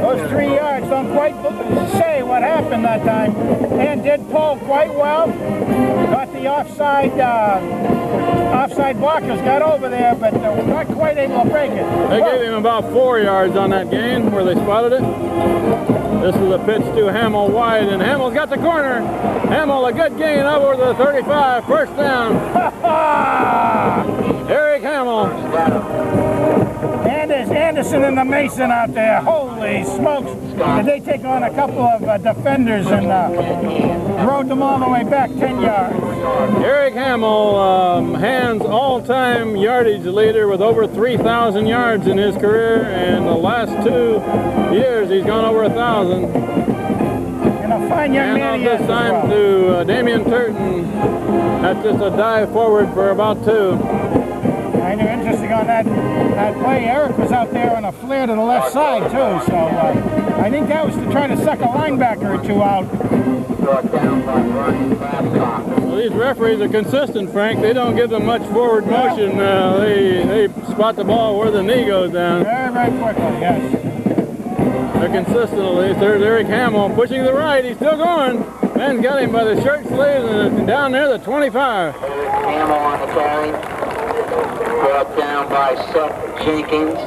Those 3 yards don't quite say what happened that time. And did pull quite well. Got the offside blockers, got over there, but not quite able to break it. They gave him about 4 yards on that gain where they spotted it. This is a pitch to Hamill wide, and Hamill's got the corner. Hamill, a good gain over the 35, first down. Eric Hamill. And there's Anderson and the Mason out there. Holy smokes. Did they take on a couple of defenders and rode them all the way back 10 yards. Eric Hamill, Hand's all-time yardage leader with over 3,000 yards in his career, and the last 2 years he's gone over 1,000. And a fine young man he is this time to Damian Turton. That's just a dive forward for about 2. Kind of interesting on that play. Eric was out there on a flare to the left side too, so I think that was to try to suck a linebacker or 2 out. Well, these referees are consistent, Frank. They don't give them much forward motion. They spot the ball where the knee goes down. Very, very quickly, yes. They're consistent at least. There's Eric Hamill pushing the right. He's still going. Man's got him by the shirt sleeves and down there the 25. Hamill on the carry. Brought down by Seth Jenkins.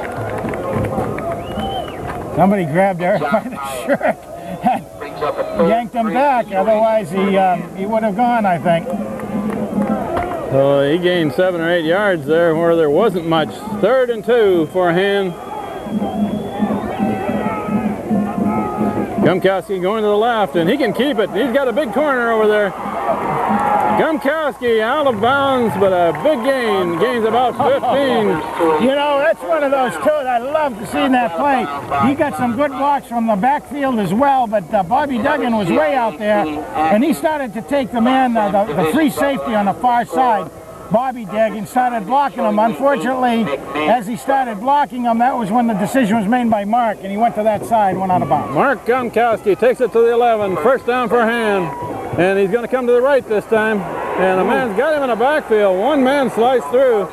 Somebody grabbed Eric by the shirt and yanked him back. Otherwise, he would have gone, I think. So he gained 7 or 8 yards there where there wasn't much. 3rd and 2 for Hand. Gumkowski going to the left, and he can keep it. He's got a big corner over there. Gumkowski out of bounds, but a big gain. Gains about 15. You know, that's one of those two that I love to see in that play. He got some good blocks from the backfield as well, but Bobby Duggan was way out there, and he started to take the man, the free safety on the far side. Bobby did and started blocking him. Unfortunately, as he started blocking him, that was when the decision was made by Mark, and he went to that side, went out of bounds. Mark Gumkowski takes it to the 11, first down for Hand, and he's going to come to the right this time, and the man's got him in the backfield. One man sliced through.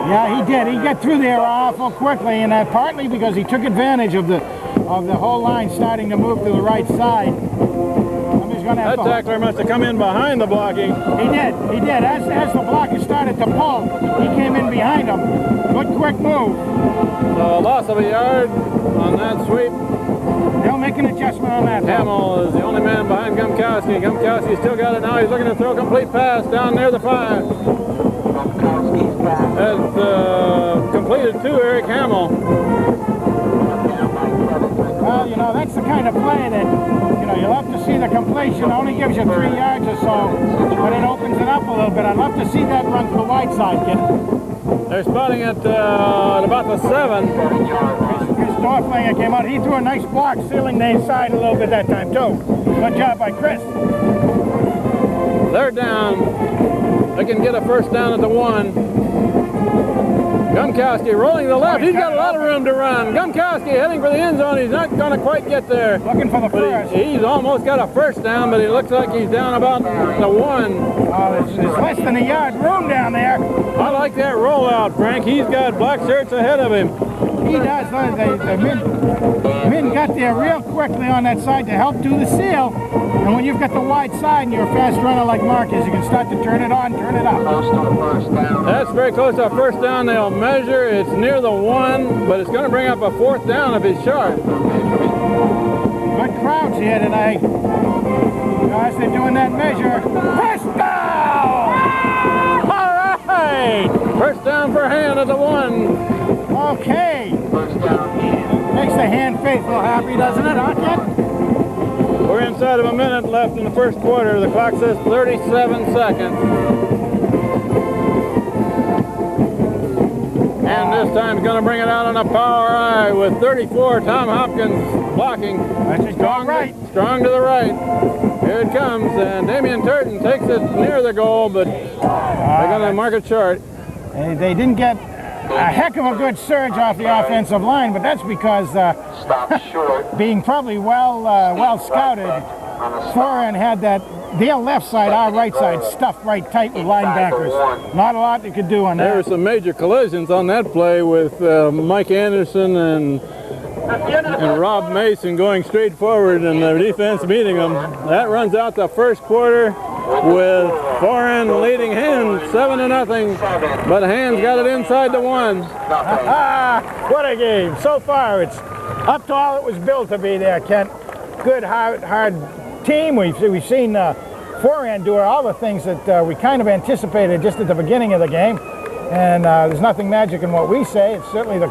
Yeah, he did. He got through there awful quickly, and partly because he took advantage of the whole line starting to move to the right side. That tackler must have come in behind the blocking. He did. As the blocker started to pull, he came in behind him. Good quick move. So a loss of a yard on that sweep. They'll make an adjustment on that. Hamill is the only man behind Gumkowski. Gumkowski still got it now. He's looking to throw a complete pass down near the 5. That's completed to Eric Hamill. Well, you know, that's the kind of play that, you know, you love to see the completion. Only gives you 3 yards or so, but it opens it up a little bit. I'd love to see that run to the wide side, kid. They're spotting it at about the 7. Chris Dorflinger came out. He threw a nice block, sealing the inside a little bit that time, too. Good job by Chris. They're down. They can get a first down at the 1. Gumkowski rolling to the left. He's got a lot of room to run. Gumkowski heading for the end zone. He's not going to quite get there. Looking for the first. He's almost got a first down, but he looks like he's down about the 1. Oh, there's less than a yard room down there. I like that rollout, Frank. He's got black shirts ahead of him. He does. The men got there real quickly on that side to help do the seal. And when you've got the wide side and you're a fast runner like Mark is, you can start to turn it on, turn it up. That's very close to a first down. They'll measure. It's near the 1, but it's going to bring up a 4th down if he's sharp. Good crowds here tonight. As they're doing that measure. First down! All right! First down for Hand at the 1. Okay. Makes the Hand faithful happy, doesn't it, huh, kid? We're inside of a minute left in the first quarter. The clock says 37 seconds. And this time is going to bring it out on a power eye with 34, Tom Hopkins blocking. Strong, strong to the right. Here it comes, and Damian Turton takes it near the goal, but they're going to mark it short. They didn't get a heck of a good surge off the offensive line, but that's because being probably well scouted, Foran had their left side, our right side, stuffed right tight with linebackers. Not a lot they could do on that. There were some major collisions on that play with Mike Anderson and Rob Mason going straight forward and the defense meeting them. That runs out the first quarter with Foran leading Hand 7-0, but Hand's got it inside the 1. What a game. So far, it's up to all it was built to be there, Kent. Good, hard team. We've seen Foran do all the things that we kind of anticipated just at the beginning of the game, and there's nothing magic in what we say. It's certainly the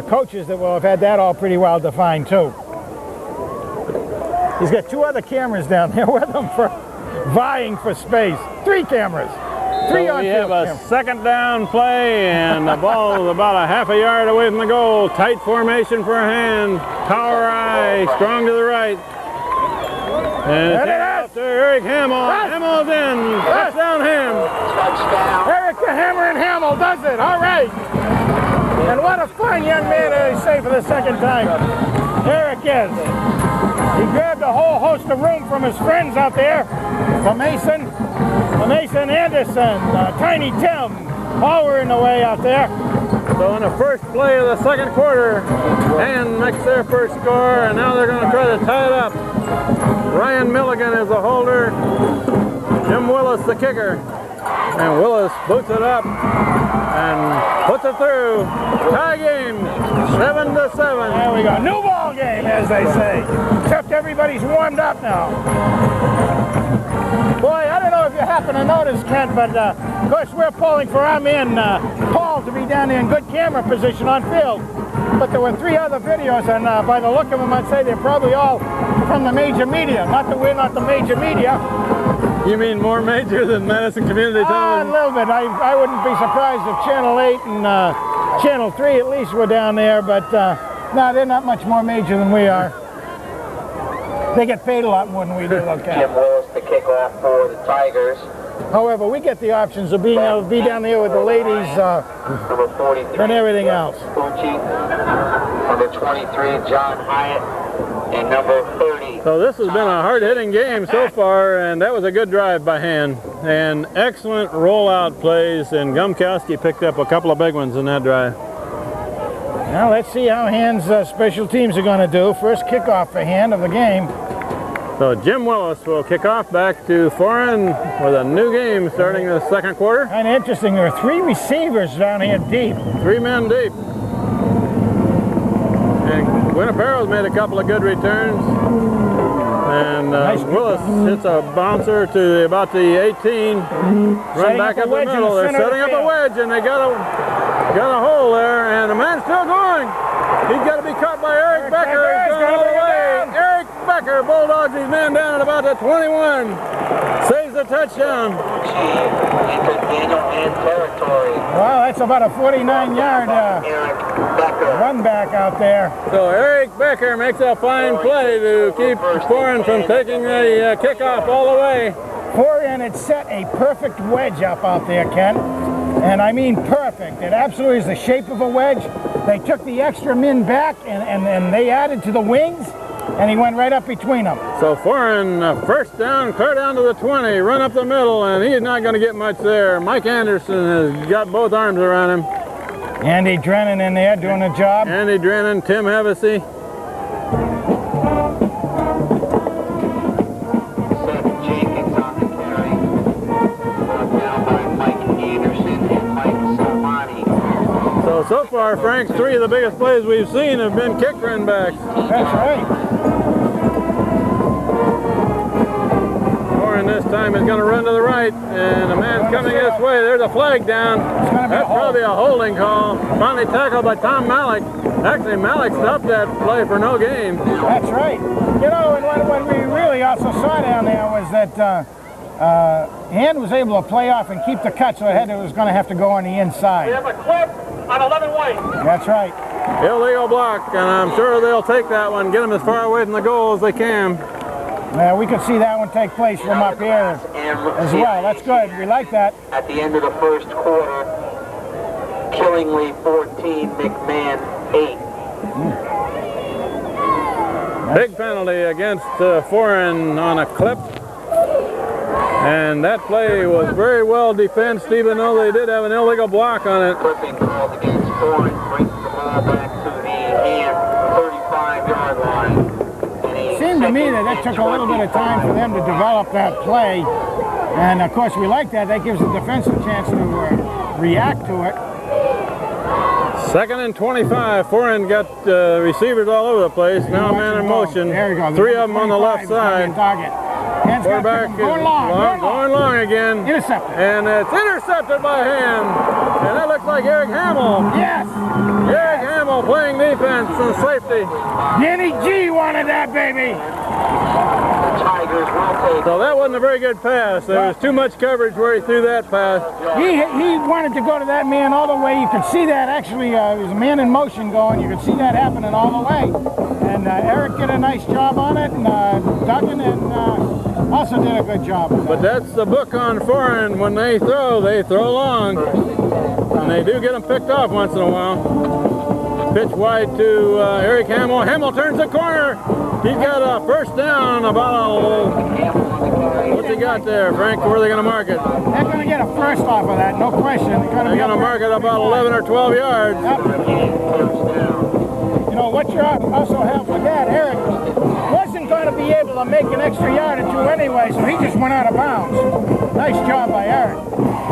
coaches that will have had that all pretty well defined too. He's got 2 other cameras down there with him for vying for space. 3 cameras. 3 so we have a second down play, and the ball is about a half a yard away from the goal. Tight formation for Hand. Power eye, strong to the right. And it's out to Eric Hamill. Hamill's in. Touchdown, Ham. Eric the Hammer and Hamill does it. All right. And what a fine young man, to say for the second time. Eric is. He grabbed a whole host of room from his friends out there. From Mason Anderson, Tiny Tim. All were in the way out there. So in the first play of the second quarter, Hand makes their first score, and now they're going to try to tie it up. Ryan Milligan is the holder, Jim Willis the kicker, and Willis boots it up and puts it through. Tie game, 7-7. There we go. New ball game, as they say. Except everybody's warmed up now. Boy, I don't know if you happen to notice, Kent, but of course we're pulling for our man Paul to be down there in good camera position on field. But there were 3 other videos, and by the look of them, I'd say they're probably all from the major media. Not that we're not the major media. You mean more major than Madison Community Television? A little bit. I wouldn't be surprised if Channel 8 and Channel 3 at least were down there, but no, they're not much more major than we are. They get paid a lot more than we do, okay? Jim Willis to kick off for the Tigers. However, we get the options of being able to be down there with the ladies number 43, and everything else. Pucci, number 23, John Hyatt, and number 30. So this has been a hard-hitting game so far, and that was a good drive by Hand. And excellent rollout plays, and Gumkowski picked up a couple of big ones in that drive. Now let's see how Hand's special teams are going to do. First kickoff for Hand of the game. So Jim Willis will kick off back to Foran with a new game starting the second quarter. Kind of interesting. There are 3 receivers down here deep. 3 men deep. And Guinapero's made a couple of good returns. And Willis hits a bouncer to about the 18. Run back up the middle. They're setting up a wedge, and they got a hole there, and the man's still going. He's got to be caught by Eric Becker. He's going all the way. Eric Becker bulldogs his man down at about the 21. Saves the touchdown. Into Daniel Hand territory. Wow, that's about a 49-yard run back out there. So Eric Becker makes a fine play to keep Foran from taking the kickoff all the way. Foran had set a perfect wedge up out there, Ken. And I mean perfect. It absolutely is the shape of a wedge. They took the extra men back and they added to the wings, and he went right up between them. So Foran, first down, clear down to the 20, run up the middle, and he's not going to get much there. Mike Anderson has got both arms around him. Andy Drennan in there doing a job. Andy Drennan, Tim Hevesy. So far, Frank, 3 of the biggest plays we've seen have been kick run backs. That's right. Foran this time is going to run to the right, and a man coming this way. There's a flag down. That's probably a holding call. Finally tackled by Tom Malik. Actually, Malik stopped that play for no gain. That's right. You know, and what we really also saw down there was that Hand was able to play off and keep the cut, so it was going to have to go on the inside. We have a clip on 11 white. That's right. Illegal block, and I'm sure they'll take that one, get them as far away from the goal as they can. Yeah, we could see that one take place from up here as well. That's good. We like that. At the end of the first quarter, Killingly 14, McMahon 8. Big penalty against Foran on a clip. And that play was very well defensed, even though they did have an illegal block on it. Clipping called against Foran, brings the ball back to the hand 35-yard line. It seemed to me that it took a little bit of time for them to develop that play. And of course we like that. That gives the defense a chance to react to it. 2nd and 25. Foran got receivers all over the place. Now man in motion. There you go. 3 of them on the left side. Quarterback is going long again. Intercepted. And it's intercepted by Hand. And that looks like Eric Hamill. Yes. Eric Hamill playing defense and safety. Danny G wanted that, baby. So that wasn't a very good pass. There was too much coverage where he threw that pass. He wanted to go to that man all the way. You could see that actually. There was a man in motion going. You could see that happening all the way. And Eric did a nice job on it, and Duggan and also did a good job. But that's the book on Foran. When they throw long. And they do get them picked off once in a while. Pitch wide to Eric Hamill. Hamill turns the corner. He's got a first down about what's he got there, Frank? Where are they going to mark it? They're going to get a first off of that, no question. They're going to mark it about 11 or 12 yards. Yep. You know, what you also have with that, Eric wasn't going to be able to make an extra yard or two anyway, so he just went out of bounds. Nice job by Eric.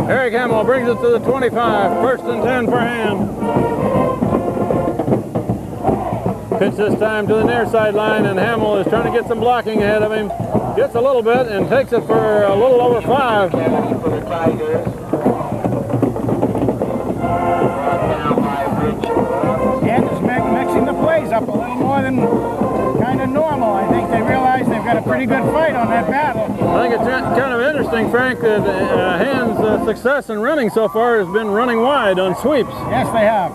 Eric Hamill brings it to the 25. 1st and 10 for Hand. Pitch this time to the near sideline, and Hamill is trying to get some blocking ahead of him. Gets a little bit and takes it for a little over 5. And is mixing the plays up a little more than kind of normal. I think they realize they've got a pretty good fight on that battle. I think it's kind of interesting, Frank, that Hand's success in running so far has been running wide on sweeps. Yes, they have.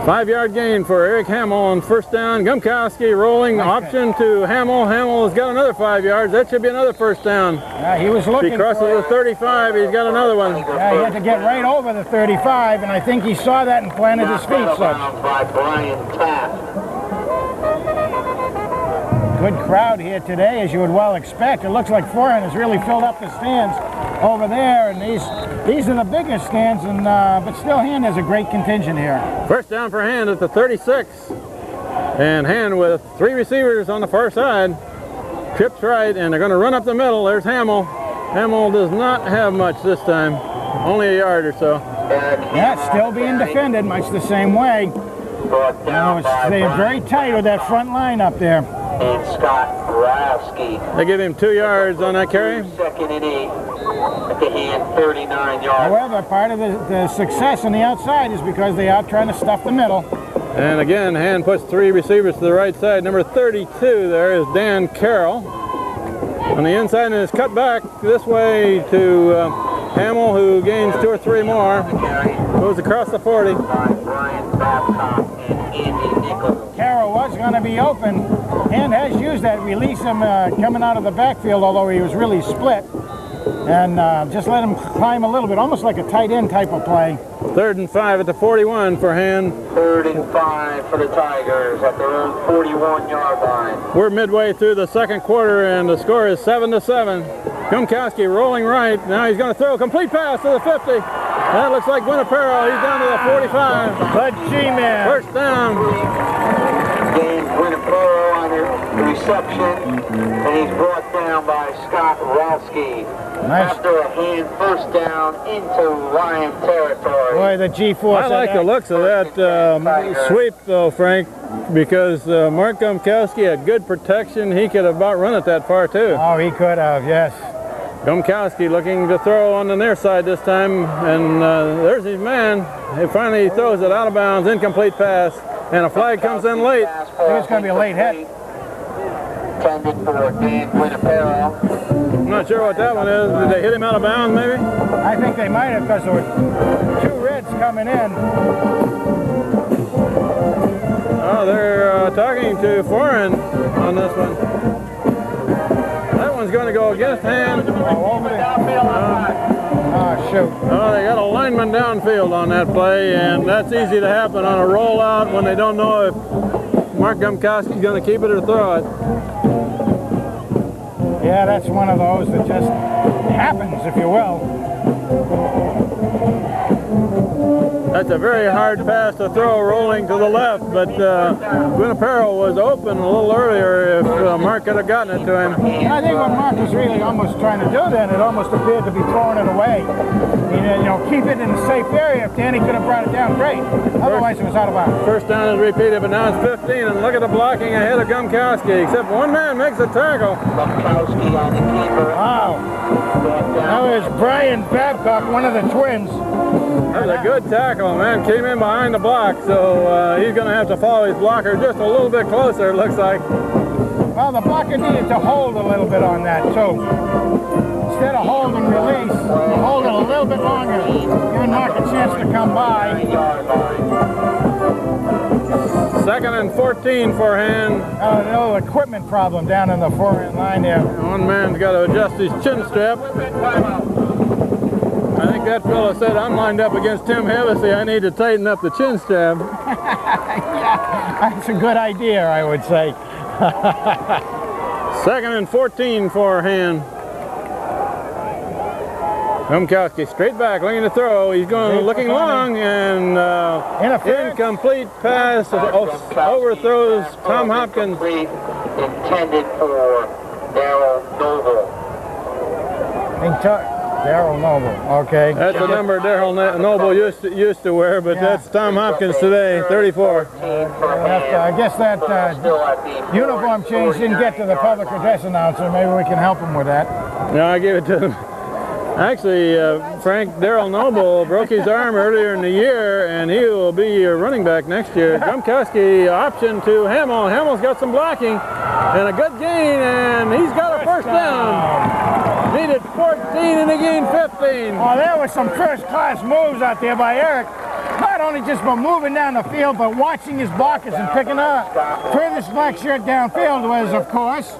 5-yard gain for Eric Hamill on first down. Gumkowski rolling option to Hamill. Hamill has got another 5 yards. That should be another first down. Yeah, he was looking. He crosses the 35. He's got another one. Yeah, he had to get right over the 35, and I think he saw that and planted his feet. Good crowd here today, as you would well expect. It looks like Foran has really filled up the stands over there, and these are the biggest stands, and but still Hand has a great contingent here. First down for Hand at the 36, and Hand with 3 receivers on the far side. Trips right, and they're going to run up the middle. There's Hamill. Hamill does not have much this time, only a yard or so. Yeah, still being defended much the same way. They're very tight with that front line up there. And Scott Rowski. They give him 2 yards on that carry. 2nd and 8 at the Hand 39 yards. However, part of the success on the outside is because they are trying to stuff the middle. And again, Hand puts 3 receivers to the right side. Number 32 there is Dan Carroll. On the inside, and is cut back this way to Hamill, who gains 2 or 3 more. Goes across the 40. Carroll was going to be open. Hand has used that, release him coming out of the backfield, although he was really split. And just let him climb a little bit, almost like a tight end type of play. 3rd and 5 at the 41 for Hand. 3rd and 5 for the Tigers at their own 41-yard line. We're midway through the 2nd quarter, and the score is 7-7. Gumkowski rolling right. Now he's going to throw a complete pass to the 50. That looks like Winapero. He's down to the 45. But G-Man. First down. Gains Winapero on the reception, and he's brought down by Scott Rowski. Nice. After a Hand first down into Lion territory. Boy, the G-force. I like the looks of that sweep, though, Frank, because Mark Gumkowski had good protection. He could have about run it that far, too. Oh, he could have, yes. Gumkowski looking to throw on the near side this time, and there's his man. He finally throws it out of bounds, incomplete pass, and a flag comes in late. I think it's going to be a late hit. intended for Dan Winapero. I'm not sure what that one is. Did they hit him out of bounds, maybe? I think they might have, because there were 2 reds coming in. Oh, they're talking to Foran on this one. That one's going to go against hand. Oh, shoot. Oh, they got a lineman downfield on that play, and that's easy to happen on a rollout when they don't know if Mark Gumkowski's going to keep it or throw it. Yeah, that's one of those that just happens, if you will. That's a very hard pass to throw rolling to the left, but Winapero was open a little earlier if Mark could have gotten it to him. I think what Mark was really almost trying to do then, it almost appeared to be throwing it away. You know, keep it in a safe area. If Danny could have brought it down, great. Otherwise, it was out of bounds. First down is repeated, but now it's 15, and look at the blocking ahead of Gumkowski, except one man makes a tackle. Wow. That was Brian Babcock, one of the twins. That was a good tackle, man. Came in behind the block, so he's going to have to follow his blocker just a little bit closer, it looks like. Well, the blocker needed to hold a little bit on that, too. Instead of hold and release, hold it a little bit longer, giving Mark a chance to come by. 2nd and 14 for hand. A little equipment problem down in the forehand line there. One man's got to adjust his chin strap. I think that fellow said, I'm lined up against Tim Hevesy. I need to tighten up the chin strap. Yeah, that's a good idea, I would say. 2nd and 14 for hand. Gumkowski straight back, looking to throw. He's going looking long, and incomplete pass overthrows Tom Hopkins. Intended for Darryl Noble. Darryl Noble, okay. That's the number Darryl Noble used to wear, but that's Tom Hopkins today, 34. I guess that uniform change didn't get to the public address announcer. Maybe we can help him with that. No, I gave it to him. Actually, Frank, Darryl Noble broke his arm earlier in the year, and he will be your running back next year. Gumkowski option to Hamill. Hamill's got some blocking and a good gain, and he's got a first down. Needed 14 and he gained 15. Oh, there was some first-class moves out there by Eric. Not only just by moving down the field, but watching his blockers and picking up. Furthest black shirt downfield was, of course,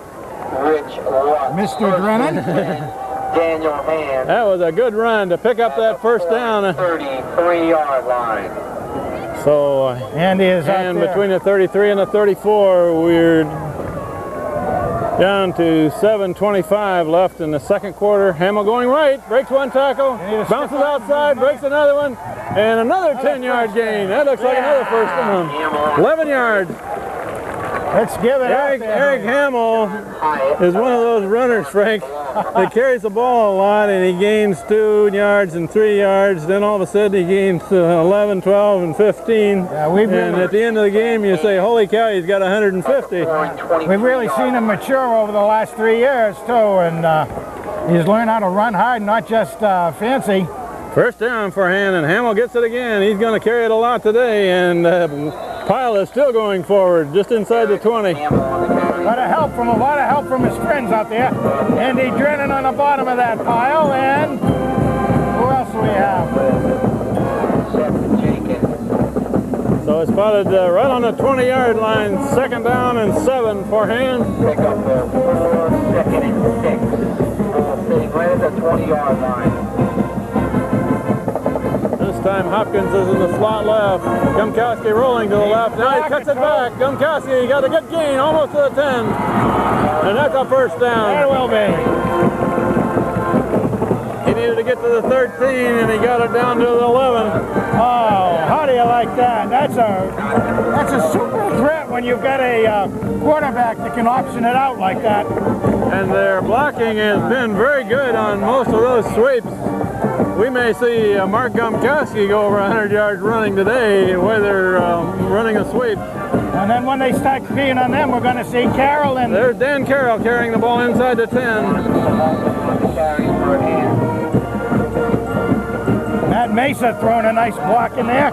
Mr. Drennan. Daniel Hand. That was a good run to pick up that first down. 33-yard line. So, and between the 33 and the 34, we're down to 7:25 left in the second quarter. Hamill going right, breaks one tackle, bounces outside, breaks another one, and another 10-yard gain. That looks like another first down. 11 yards. Let's give it Eric Hamill is one of those runners, Frank, that carries the ball a lot, and he gains 2 yards and 3 yards. Then all of a sudden he gains 11, 12, and 15. And at the end of the game, you say, holy cow, he's got 150. We've really seen him mature over the last 3 years, too, and he's learned how to run hard, not just fancy. First down for Hand, and Hamill gets it again. He's going to carry it a lot today, and Pyle is still going forward, just inside the 20. A lot of help from his friends out there. Andy Drennan on the bottom of that pile, and who else do we have? So it's spotted right on the 20-yard line. 2nd down and 7 for Hand. Pick up the 4, 2nd and 6. Sitting right at the 20-yard line. This time Hopkins is in the slot left. Gumkowski rolling to the left. Now he cuts it back. Gumkowski got a good gain, almost to the 10. And that's a first down. That will be. He needed to get to the 13, and he got it down to the 11. Oh, how do you like that? That's a super threat when you've got a quarterback that can option it out like that. And their blocking has been very good on most of those sweeps. We may see Mark Gumkowski go over 100 yards running today, whether running a sweep. And then when they start being on them, we're going to see Carroll. And there's Dan Carroll carrying the ball inside the 10. Matt Mesa throwing a nice block in there.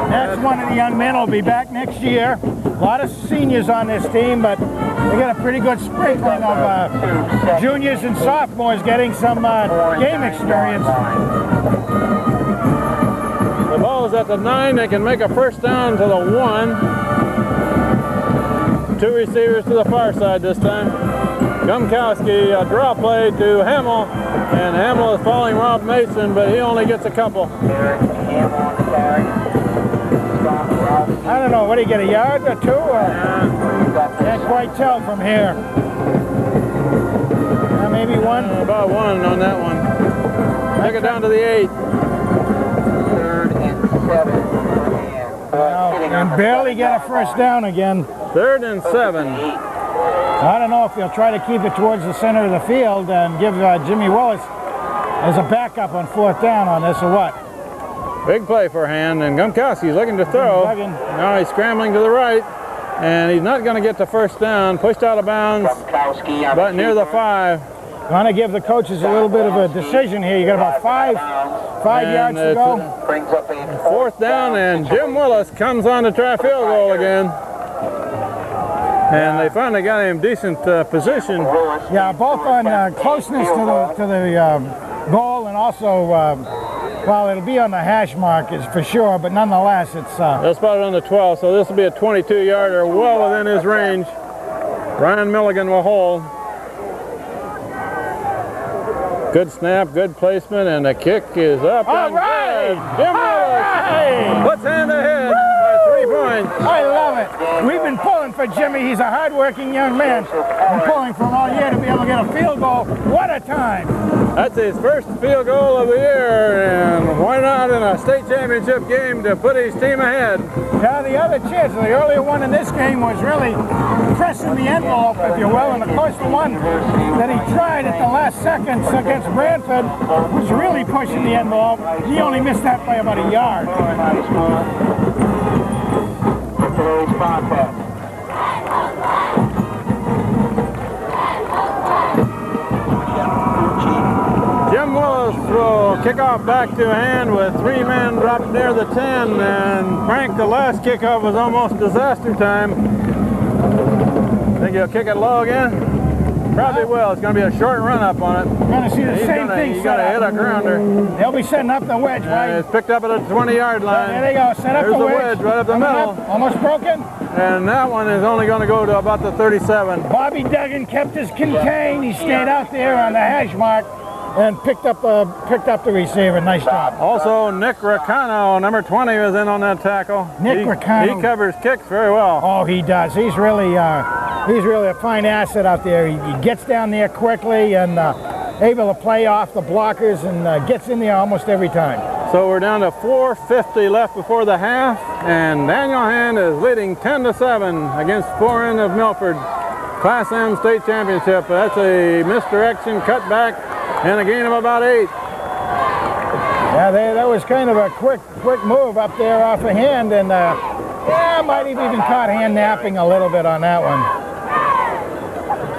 That's one of the young men will be back next year. A lot of seniors on this team, but they got a pretty good sprinkling of juniors and sophomores getting some game experience. The ball is at the 9. They can make a first down to the 1. 2 receivers to the far side this time. Gumkowski, a draw play to Hamill, and Hamill is following Rob Mason, but he only gets a couple. I don't know, what do you get, a yard or 2? Or? Can't quite tell from here. Maybe 1? About 1 on that one. Take it down to the 8. 3rd and 7. And barely get a first down again. 3rd and 7. I don't know if they'll try to keep it towards the center of the field and give Jimmy Willis as a backup on 4th down on this or what. Big play for Hand, and Gumkowski's looking to throw. Now he's scrambling to the right, and he's not going to get the first down. Pushed out of bounds, but near the 5. Want to give the coaches a little bit of a decision here. You got about 5 yards to go. 4th down, and Jim Willis comes on to try field goal again. And they finally got him decent position. Yeah, both on closeness to the goal, and also, well, it'll be on the hash mark is for sure, but nonetheless, it's... They'll spot it on the 12, so this will be a 22-yarder, well within his range. Ryan Milligan will hold. Good snap, good placement, and the kick is up. All right! Jim Willis puts Hand ahead by 3 points. I love it. We've been pulling for Jimmy. He's a hard-working young man. Been pulling for him all year to be able to get a field goal. What a time! That's his first field goal of the year, and why not in a state championship game to put his team ahead? Yeah, the other chance, the earlier one in this game was really pressing the envelope, if you will, and of course the one that he tried at the last seconds against Branford was really pushing the envelope. He only missed that by about a yard. Jim Willis will kick off back to Hand with 3 men dropped near the 10, and Frank, the last kickoff was almost disaster time. Think he'll kick it low again? Probably will. It's going to be a short run up on it. You're going to see the same thing. He's going to hit a grounder. They'll be setting up the wedge, right? It's picked up at the 20-yard line. There they go. Set up There's the wedge right up the middle. Almost broken. And that one is only going to go to about the 37. Bobby Duggan kept his contained. He stayed out there on the hash mark and picked up the receiver. Nice job. Also, Nick Ricano, number 20, was in on that tackle. Ricano. He covers kicks very well. Oh, he does. He's really a fine asset out there. He gets down there quickly and able to play off the blockers and gets in there almost every time. So we're down to 4:50 left before the half, and Daniel Hand is leading 10-7 against Foran of Milford. Class M state championship. That's a misdirection, cutback, and a gain of about 8. Yeah, that was kind of a quick move up there off of Hand, and yeah, might have even caught Hand napping a little bit on that one.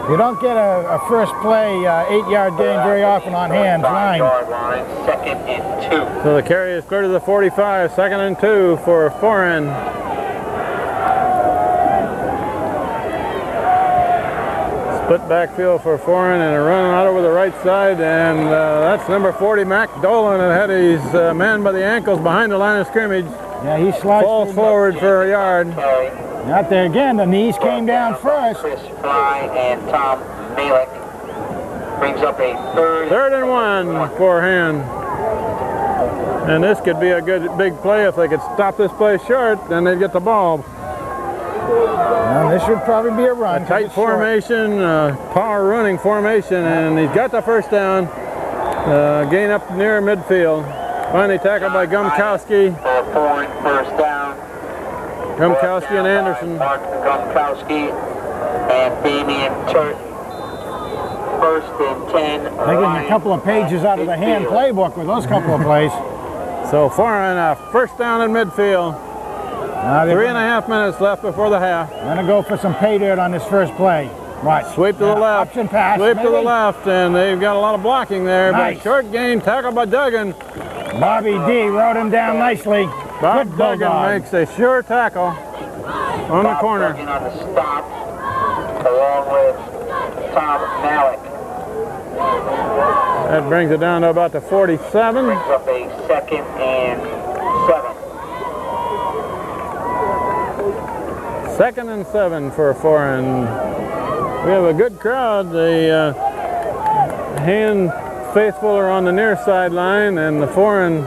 You don't get a first play 8-yard gain very often on Hand's line. 2nd and 2. So the carry is clear to the 45, 2nd and 2 for Foran. Split backfield for Foran and a run out over the right side, and that's number 40, Mac Dolan, that had his man by the ankles behind the line of scrimmage. Yeah, he sliced. Falls forward for a yard. Out there again, the knees came down first. Chris Fry and Tom Malik brings up a 3rd and 1 for Hand. And this could be a good big play if they could stop this play short, then they'd get the ball. Well, this should probably be a run. A tight formation, power running formation, and he's got the first down. Gain up near midfield. Finally tackled by Gumkowski. First down. Gumkowski and Anderson. Mark Gumkowski and Damian Turk. 1st and 10. Taking a couple of pages out of the Hand playbook with those couple of plays. So Foran, first down in midfield. 3.5 minutes left before the half. Gonna go for some pay dirt on this first play. Right. Sweep to the left. Option pass. Sweep to the left, and they've got a lot of blocking there. Nice. But short gain, tackled by Duggan. Bobby D wrote him down nicely. Bob Good Duggan bulldog. makes a sure tackle on the corner. Bob Duggan on the stop, along with Tom Malik. That brings it down to about the 47. Brings up a 2nd and 7. 2nd and 7 for Foran. We have a good crowd. The Hand faithful are on the near sideline, and the Foran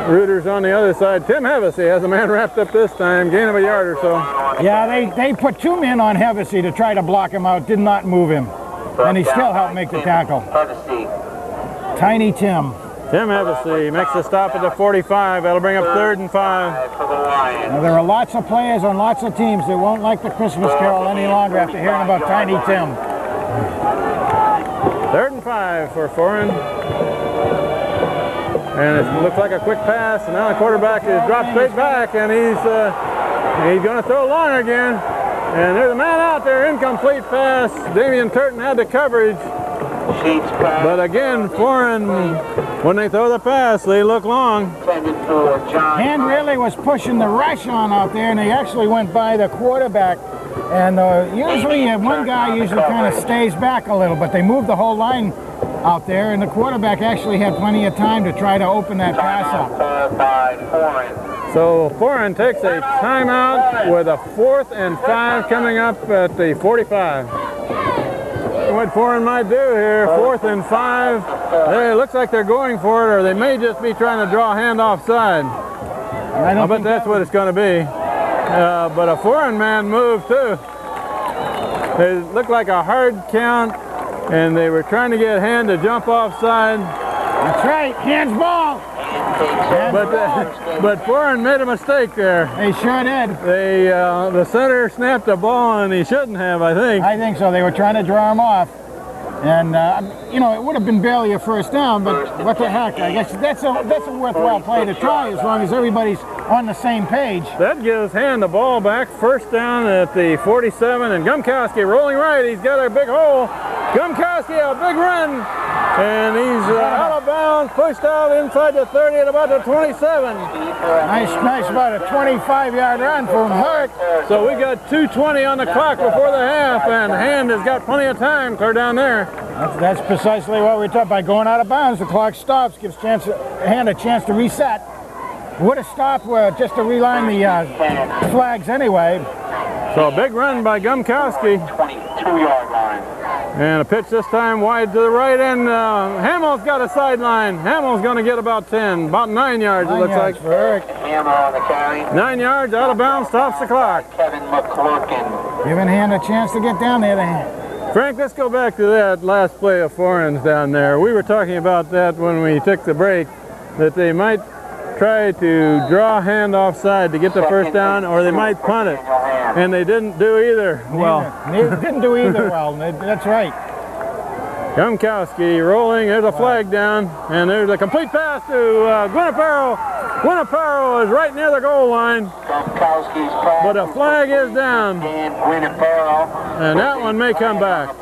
rooters on the other side. Tim Hevesy has a man wrapped up this time, gain of a yard or so. Yeah, they put 2 men on Hevesy to try to block him out, did not move him. And he still helped make the tackle. Tiny Tim. Tim Hevesy makes the stop at the 45. That'll bring up 3rd and 5. Now, there are lots of players on lots of teams that won't like the Christmas Carol any longer after hearing about Tiny Tim. 3rd and 5 for Foran. And it looks like a quick pass, and now the quarterback is dropped straight back, and he's going to throw long again. And there's a man out there, incomplete pass. Damian Turton had the coverage. But again, Foran, when they throw the pass, they look long. Hand really was pushing the rush on out there, and they actually went by the quarterback. And usually one guy usually kind of stays back a little, but they moved the whole line out there, and the quarterback actually had plenty of time to try to open that pass up. So Foran takes a timeout with a 4th and 5 coming up at the 45. What Foran might do here, 4th and 5. It looks like they're going for it, or they may just be trying to draw a hand offside. I bet that's what it's going to be. But a Foran man moved too. It looked like a hard count, and they were trying to get Hand to jump offside. That's right, Hand's ball. But Foran made a mistake there. They sure did. The center snapped the ball, and he shouldn't have, I think. I think so. They were trying to draw him off. And, you know, it would have been barely a first down, but what the heck. I guess that's a worthwhile play to try as long as everybody's on the same page. That gives Hand the ball back. First down at the 47, and Gumkowski rolling right. He's got a big hole. Gumkowski, a big run. And he's out of bounds, pushed out inside the 30 at about the 27. Nice, about a 25-yard run from Hurt. So we got 2:20 on the clock before the half, and Hand has got plenty of time clear down there. That's precisely what we're talking. By going out of bounds, the clock stops, gives Hand a chance to reset. Would have stopped just to reline the flags anyway. So a big run by Gumkowski. 22-yard line. And a pitch this time wide to the right end. Hamill's got a sideline. Hamill's going to get about 10, about 9 yards it looks like. For Eric. Hammer on the carry. 9 yards, out of bounds, stops the clock. Kevin McClurkin. Giving Hand a chance to get down there. Frank, let's go back to that last play of Foran's down there. We were talking about that when we took the break, that they might try to draw Hand offside to get the first down, or they might punt it. And they didn't do either well. They didn't do either well. That's right. Gumkowski rolling. There's a flag down, and there's a complete pass to Guinaparo. Guinaparo is right near the goal line, but a flag is down, and that one may come back.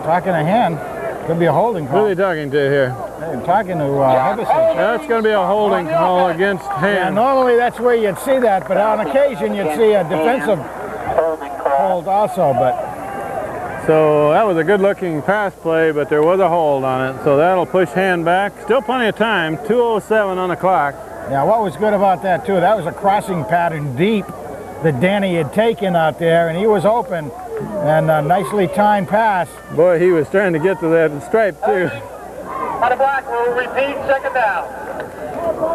Talking to Hand. Could be a holding call. Who are they talking to here? I'm talking to Hevesy. That's going to be a holding call against Hand. Yeah, normally that's where you'd see that, but on occasion you'd see a defensive hold also. But so that was a good-looking pass play, but there was a hold on it, so that'll push Hand back. Still plenty of time. 2:07 on the clock. Yeah, what was good about that too? That was a crossing pattern deep that Danny had taken out there, and he was open. And a nicely timed pass. Boy, he was trying to get to that stripe, too. On the block, we'll repeat, 2nd down.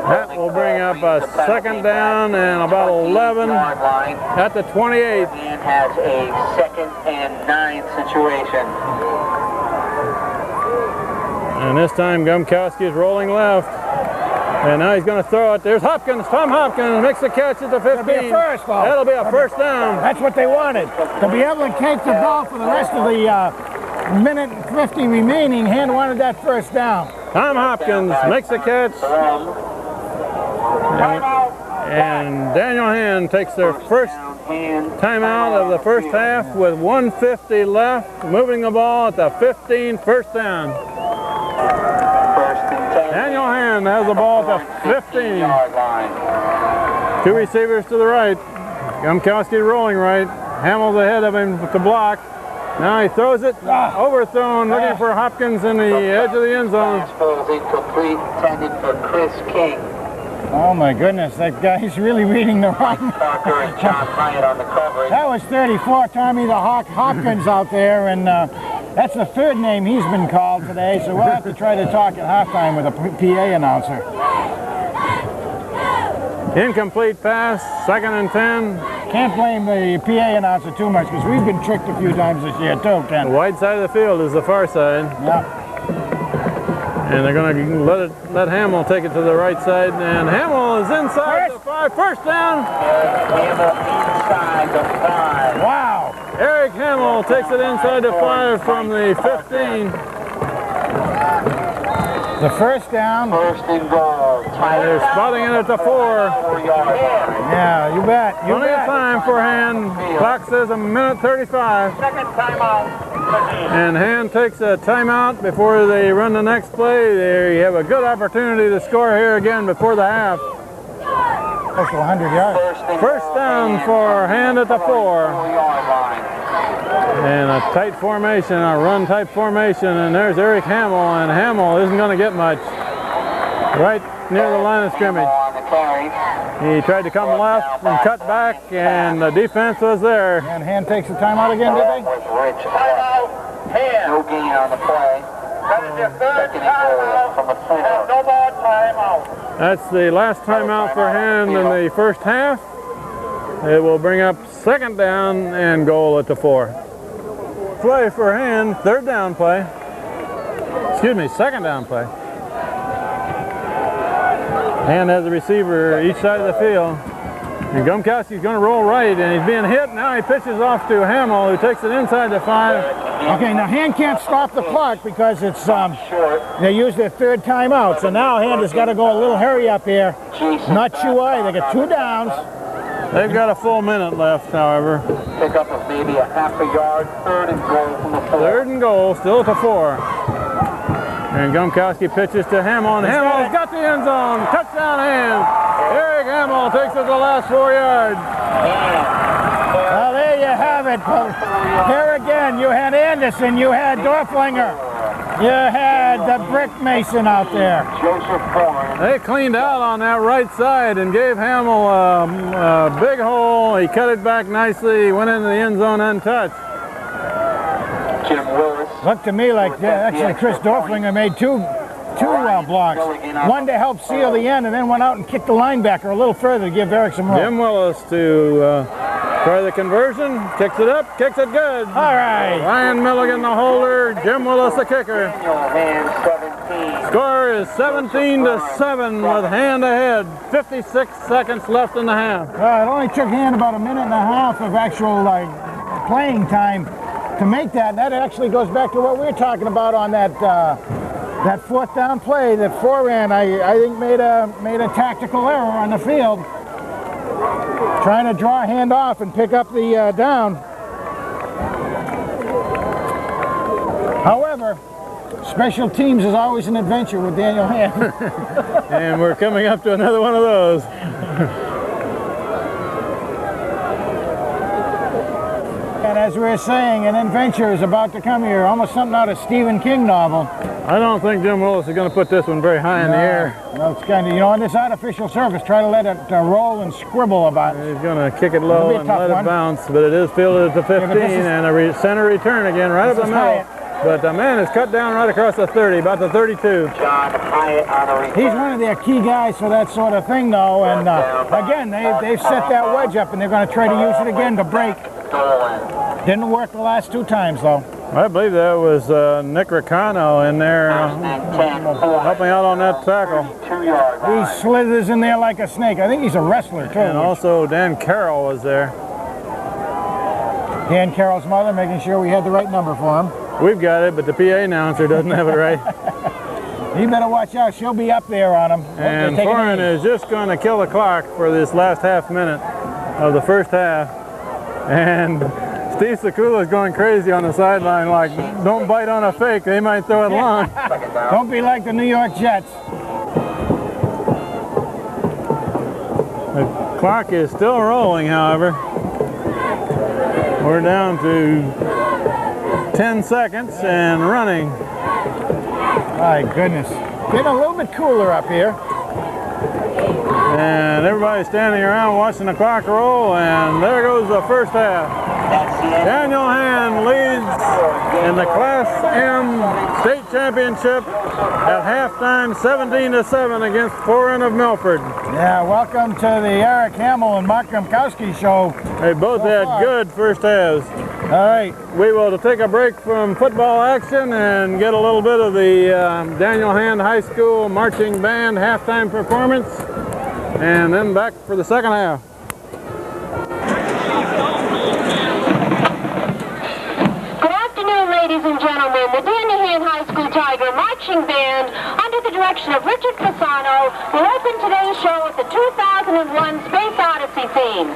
That will bring up a 2nd down and about 11 at the 28. And has a 2nd and 9 situation. And this time, Gumkowski is rolling left. And now he's going to throw it. There's Hopkins. Tom Hopkins makes the catch at the 15. That'll be a first, though. That'll be a first down. That's what they wanted. To be able to take the ball for the rest of the minute 50 remaining, Hand wanted that first down. Tom Hopkins makes the catch. And Daniel Hand takes their first timeout of the first half with 1:50 left. Moving the ball at the 15, first down. Daniel Hand Hand has the ball at the 15. 2 receivers to the right. Gumkowski rolling right. Hamill's ahead of him to block. Now he throws it, overthrown, looking for Hopkins in the edge of the end zone. Fastball's incomplete, intended for Chris King. Oh my goodness, that guy's really reading the wrong. Parker and John Hyatt on the coverage. That was 34, Tommy the Hawk Hopkins out there, and that's the third name he's been called today, so we'll have to try to talk at halftime with a PA announcer. Incomplete pass, 2nd and 10. Can't blame the PA announcer too much because we've been tricked a few times this year too, Ken. The wide side of the field is the far side. Yeah. And they're going to let Hamill take it to the right side, and Hamill is inside the 5. First down. Inside the 5. Wow. Eric Hamill takes it inside the 5 from the 15. The first down. First and goal. They're spotting it at the 4. Yeah, you bet. Plenty of time for Hand. Clock says 1:35. Second timeout. And Hand takes a timeout before they run the next play. They have a good opportunity to score here again before the half. Close to 100 yards. First down for Hand at the 4. And a tight formation, a run-type formation, and there's Eric Hamill, and Hamill isn't going to get much. Right near the line of scrimmage. He tried to come left and cut back, and the defense was there. And Hand takes the timeout again, did they? No gain on the play. That is your third timeout from the 4. No more timeout. That's the last timeout for Hand in the first half. It will bring up 2nd down and goal at the 4. Play for Hand, 3rd down play. Excuse me, 2nd down play. Hand has a receiver each side of the field. And Gumkowski's going to roll right, and he's being hit. Now he pitches off to Hamill, who takes it inside the 5. Okay, now Hand can't stop the clock because it's they used their 3rd timeout. So now Hand has got to go a little hurry up here. Not Chuai. They got 2 downs. They've got a full minute left, however. Pick up of maybe a half a yard. 3rd and goal from the 4. 3rd and goal, still at the 4. And Gumkowski pitches to Hamill, and Hamill's got the end zone. Touchdown Hand. Eric Hamill takes it the last 4 yards. Well, there you have it. Here again, you had Anderson, you had Dorflinger, you had the Brick Mason out there. Joseph Foran. They cleaned out on that right side and gave Hamill a big hole. He cut it back nicely, went into the end zone untouched. Jim Willis. Looked to me like actually Chris Dorflinger made two blocks. One to help seal the end, and then went out and kicked the linebacker a little further to give Eric some room. Jim Willis to try the conversion, kicks it up, kicks it good. All right. Ryan Milligan the holder, Jim Willis the kicker. Score is 17-7 with Hand ahead. 56 seconds left in the half. Well, it only took Hand about a minute and a half of actual playing time to make that. And that actually goes back to what we were talking about on that 4th down play that Foran, I think, made a tactical error on the field, trying to draw Hand off and pick up the down. However, special teams is always an adventure with Daniel Hand. And we're coming up to another one of those. And as we were saying, an adventure is about to come here, almost something out of Stephen King novel. I don't think Jim Willis is going to put this one very high in the air. No, it's kind of, on this artificial surface, try to let it roll and scribble about it. He's going to kick it low and let it bounce, but it is fielded at the 15, and a center return again, right up the middle. But the man is cut down right across the 30, about the 32. He's one of their key guys for that sort of thing, though. And again, they've set that wedge up, and they're going to try to use it again to break. Didn't work the last 2 times, though. I believe that was Nick Ricano in there helping out on that tackle. He slithers in there like a snake. I think he's a wrestler, too. And also Dan Carroll was there. Dan Carroll's mother, making sure we had the right number for him. We've got it, but the PA announcer doesn't have it right. You better watch out. She'll be up there on him. And Foran is just going to kill the clock for this last half minute of the first half. And Steve Sekula is going crazy on the sideline like, don't bite on a fake. They might throw it long. Don't be like the New York Jets. Clock is still rolling, however. We're down to 10 seconds and running. My goodness. Getting a little bit cooler up here. And everybody's standing around watching the clock roll, and there goes the first half. Daniel Hand leads in the Class M State Championship at halftime 17-7 against Foran of Milford. Yeah, welcome to the Eric Hamill and Mark Gromkowski show. They both had good first halves. All right. We will take a break from football action and get a little bit of the Daniel Hand High School Marching Band halftime performance, and then back for the second half. Ladies and gentlemen, the Daniel Hand High School Tiger Marching Band, under the direction of Richard Fasano, will open today's show with the 2001 Space Odyssey theme.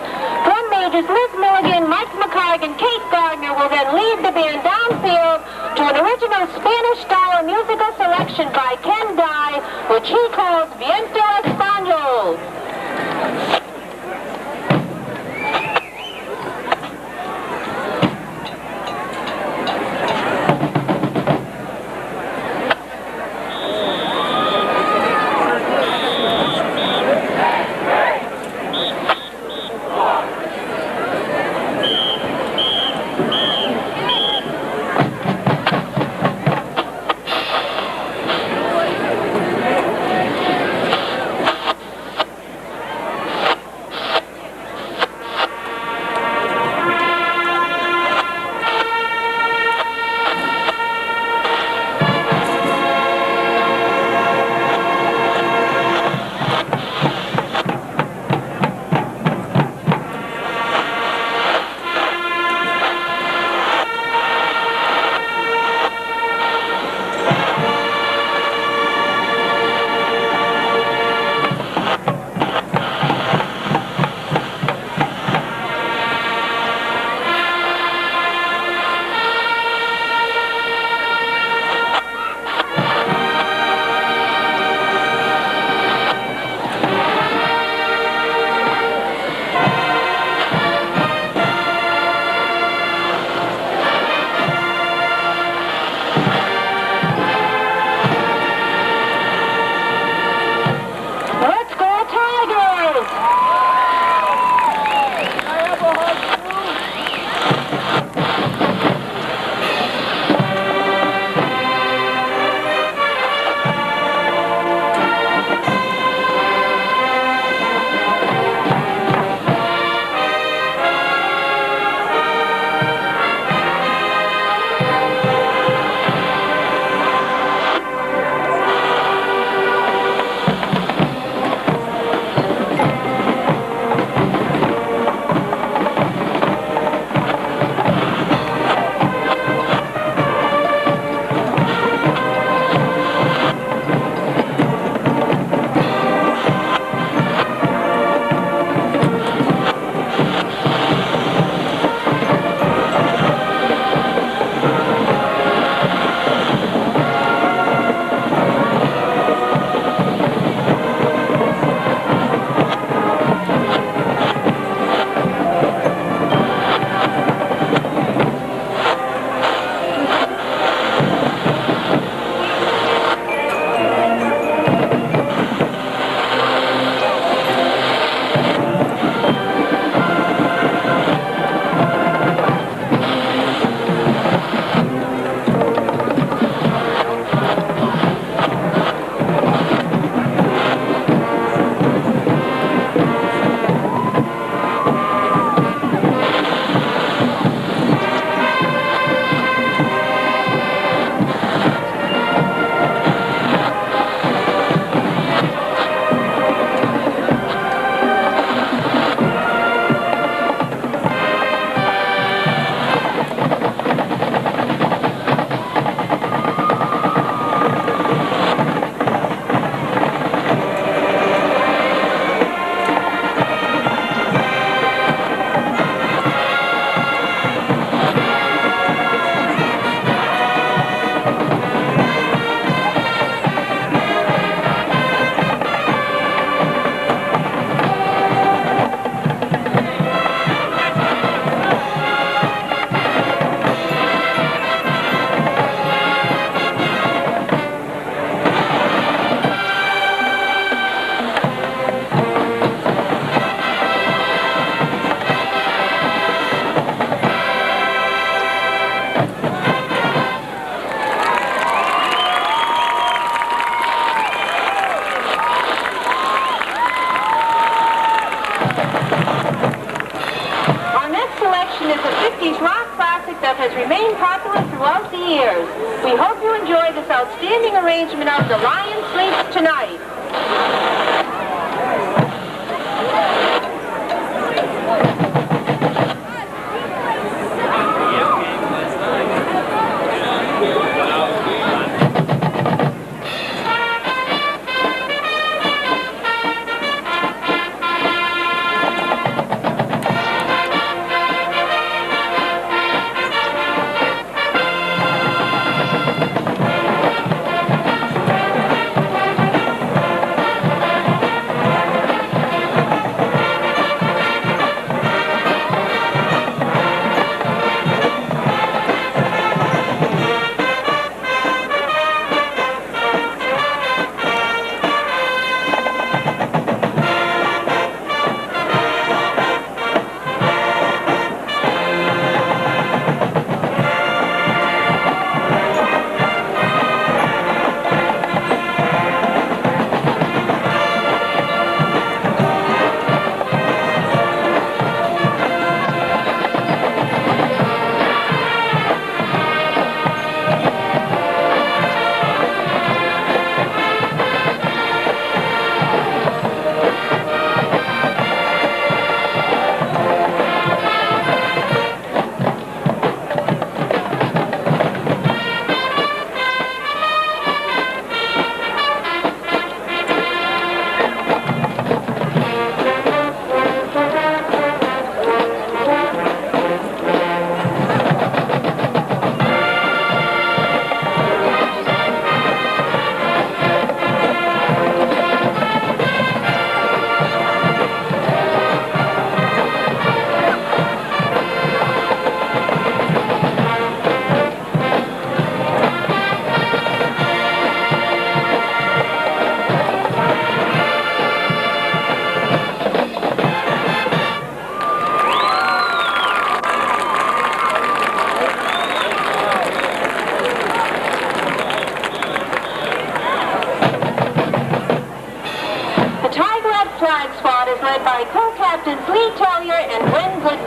Drum majors Liz Milligan, Mike McCarg, and Kate Gardner will then lead the band downfield to an original Spanish-style musical selection by Ken Dye, which he calls Viento Español. 50s rock classic that has remained popular throughout the years. We hope you enjoy this outstanding arrangement of The Lion Sleeps Tonight.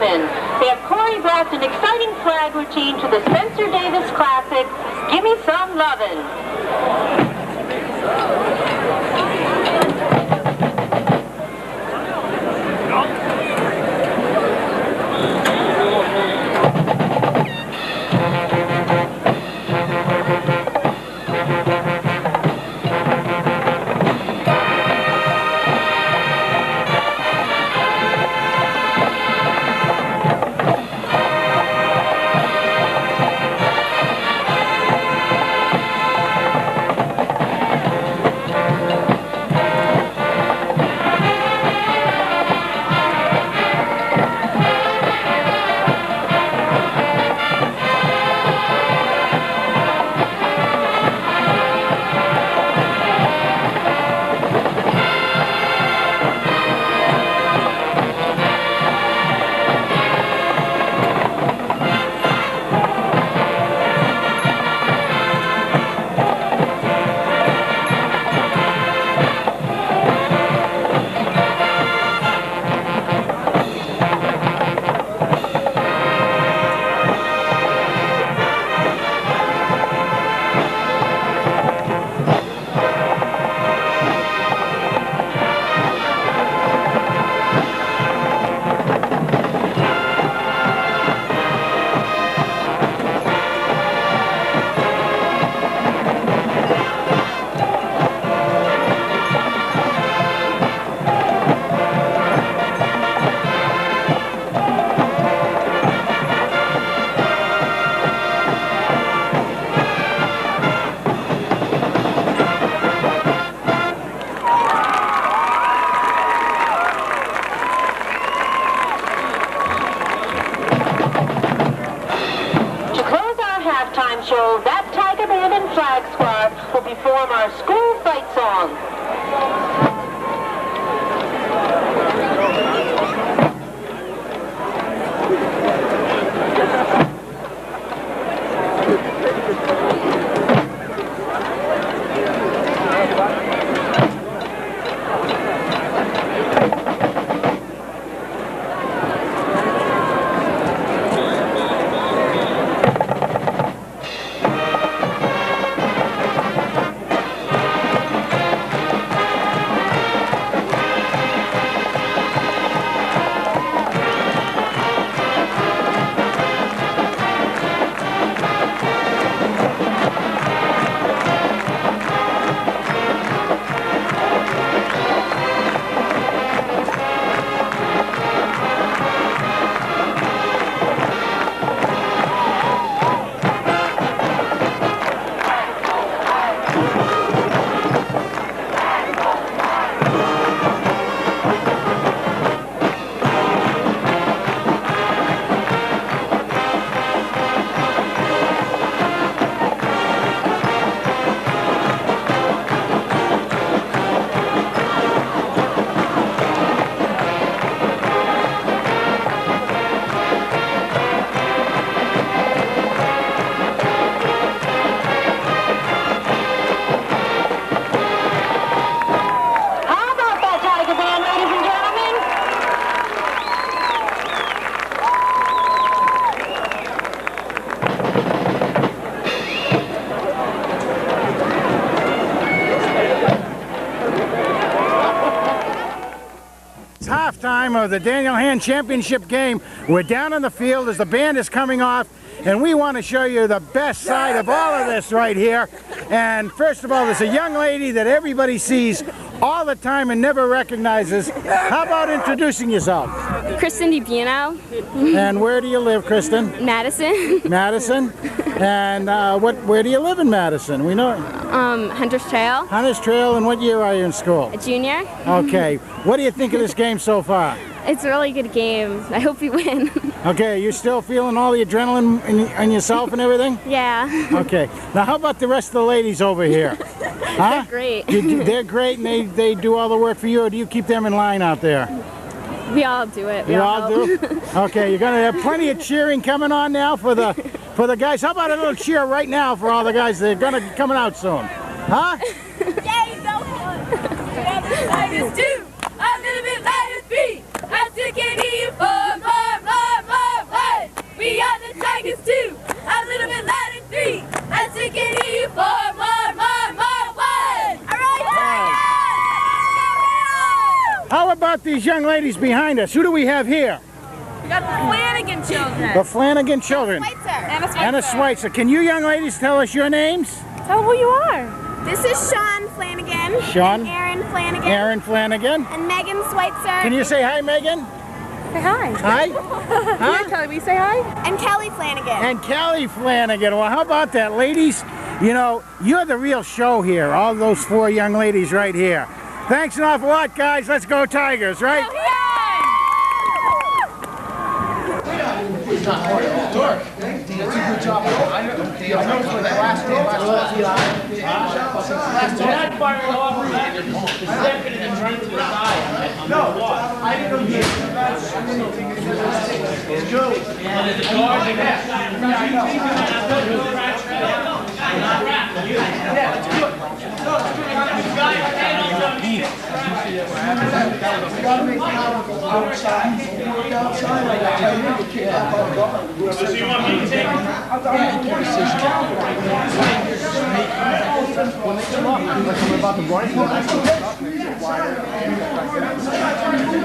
They have choreographed an exciting flag routine to the Spencer Davis classic, Gimme Some Lovin'. Show, that Tiger Band and Flag Squad will perform our school fight song. It's halftime of the Daniel Hand Championship game. We're down on the field as the band is coming off, and we want to show you the best side of all of this right here. And first of all, there's a young lady that everybody sees all the time and never recognizes. How about introducing yourself? Kristen DiPiano. And where do you live, Kristen? Madison. Madison. And where do you live in Madison? We know. Hunter's Trail. Hunter's Trail. And what year are you in school? A junior. Okay. What do you think of this game so far? It's a really good game. I hope we win. Okay, you still feeling all the adrenaline in yourself and everything? Yeah. Okay. Now, how about the rest of the ladies over here? Huh? They're great. They're great, and they do all the work for you, or do you keep them in line out there? We all do it. You all do? Okay, you're going to have plenty of cheering coming on now for the guys. How about a little cheer right now for all the guys that are going to be coming out soon? Huh? Tigers 2, a little bit lighter 3. I still can't hear you 4, 4, 4, 4, 4, 1. We are the Tigers 2, a little bit lighter 3. I still can't hear you 4, 4, 4, 4, 1. All right, Tigers! How about these young ladies behind us? Who do we have here? We got the Flanagan children. The Flanagan children. Anna Schweitzer. Can you young ladies tell us your names? Tell who you are. This is Sean Flanagan. Sean. And Aaron Flanagan. Aaron Flanagan. And Megan Schweitzer. Can you say hi, Megan? Say hi. Hi? Huh? Kelly, will you say hi? And Kelly Flanagan. And Kelly Flanagan. Well, how about that, ladies? You know, you're the real show here. All those 4 young ladies right here. Thanks an awful lot, guys. Let's go Tigers, right? It's not hard at all. Dork. That's a good job. I know for the last game, That fired off the second and trying to the side. No, I didn't know you did that. It's good. And the guard, So you want me to take it? When they come up, like I'm about to run,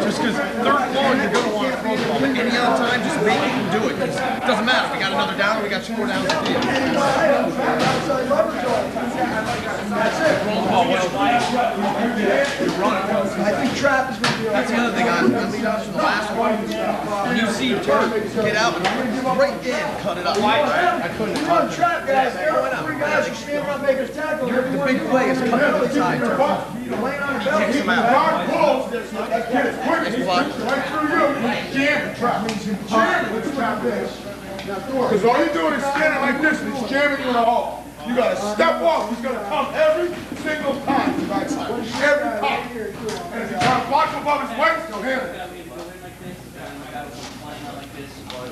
just because third quarter you're going to want to throw the ball, but any other time, just make it do it. It doesn't matter. We got another down, we got 2 more downs to field. That's it. Roll the ball well. I think trap is going to be. That's the other thing on lead outs from the last one. When you see Turk get out right in, cut it up. I couldn't have cut it. Trap guys, there are 3 guys who stand around Baker's tackle. The big play is cutting it inside. He kicks him out. Because all you're doing is standing like this and he's jamming you in the hole. You got to step off. He's going to come every single time. Every time. And if you try to block above his weight, he'll handle it.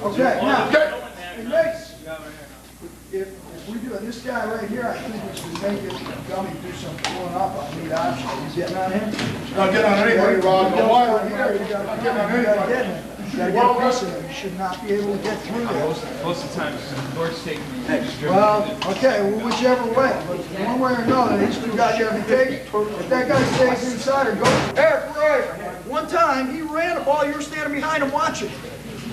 Okay, now, it makes, if we do it, this guy right here, I think we should make it dummy do some pulling up on lead option. You getting on him? Not getting on anybody, Rob. No wire here. You got to get on anybody. You got to get a piece of him. You should not be able to get through there. Most of the time, George's taking the well, okay, well, whichever way. But one way or another, these 2 guys have to take. If that guy stays inside or goes, Eric, right. One time, he ran the ball. You were standing behind him watching.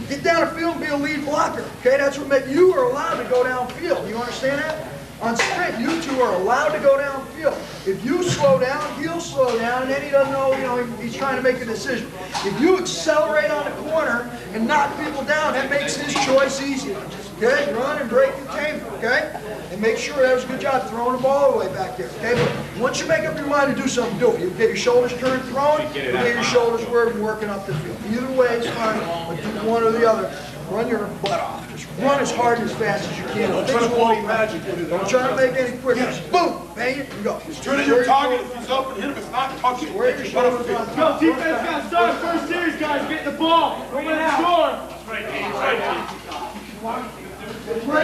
Get down the field and be a lead blocker. Okay, that's what makes you are allowed to go downfield. You understand that? On sprint, you 2 are allowed to go downfield. If you slow down, he'll slow down, and then he doesn't know, he's trying to make a decision. If you accelerate on the corner and knock people down, that makes his choice easier. Okay, run and break containment, okay? And make sure that was a good job throwing the ball all the way back there, okay? But once you make up your mind to do something, do it. You get your shoulders turned throwing, you get your shoulders working up the field. Either way is fine, but do one or the other. Run your butt off. Just run as hard and as fast as you can. Don't try to pull any magic. Don't try to make any quicker. Boom! Bang it and go. Turn to your target. If he's up and hit him, it's not touching. Where your shoulders on top. Go, defense got to start first series, guys. Get the ball. Don't let it score. Spray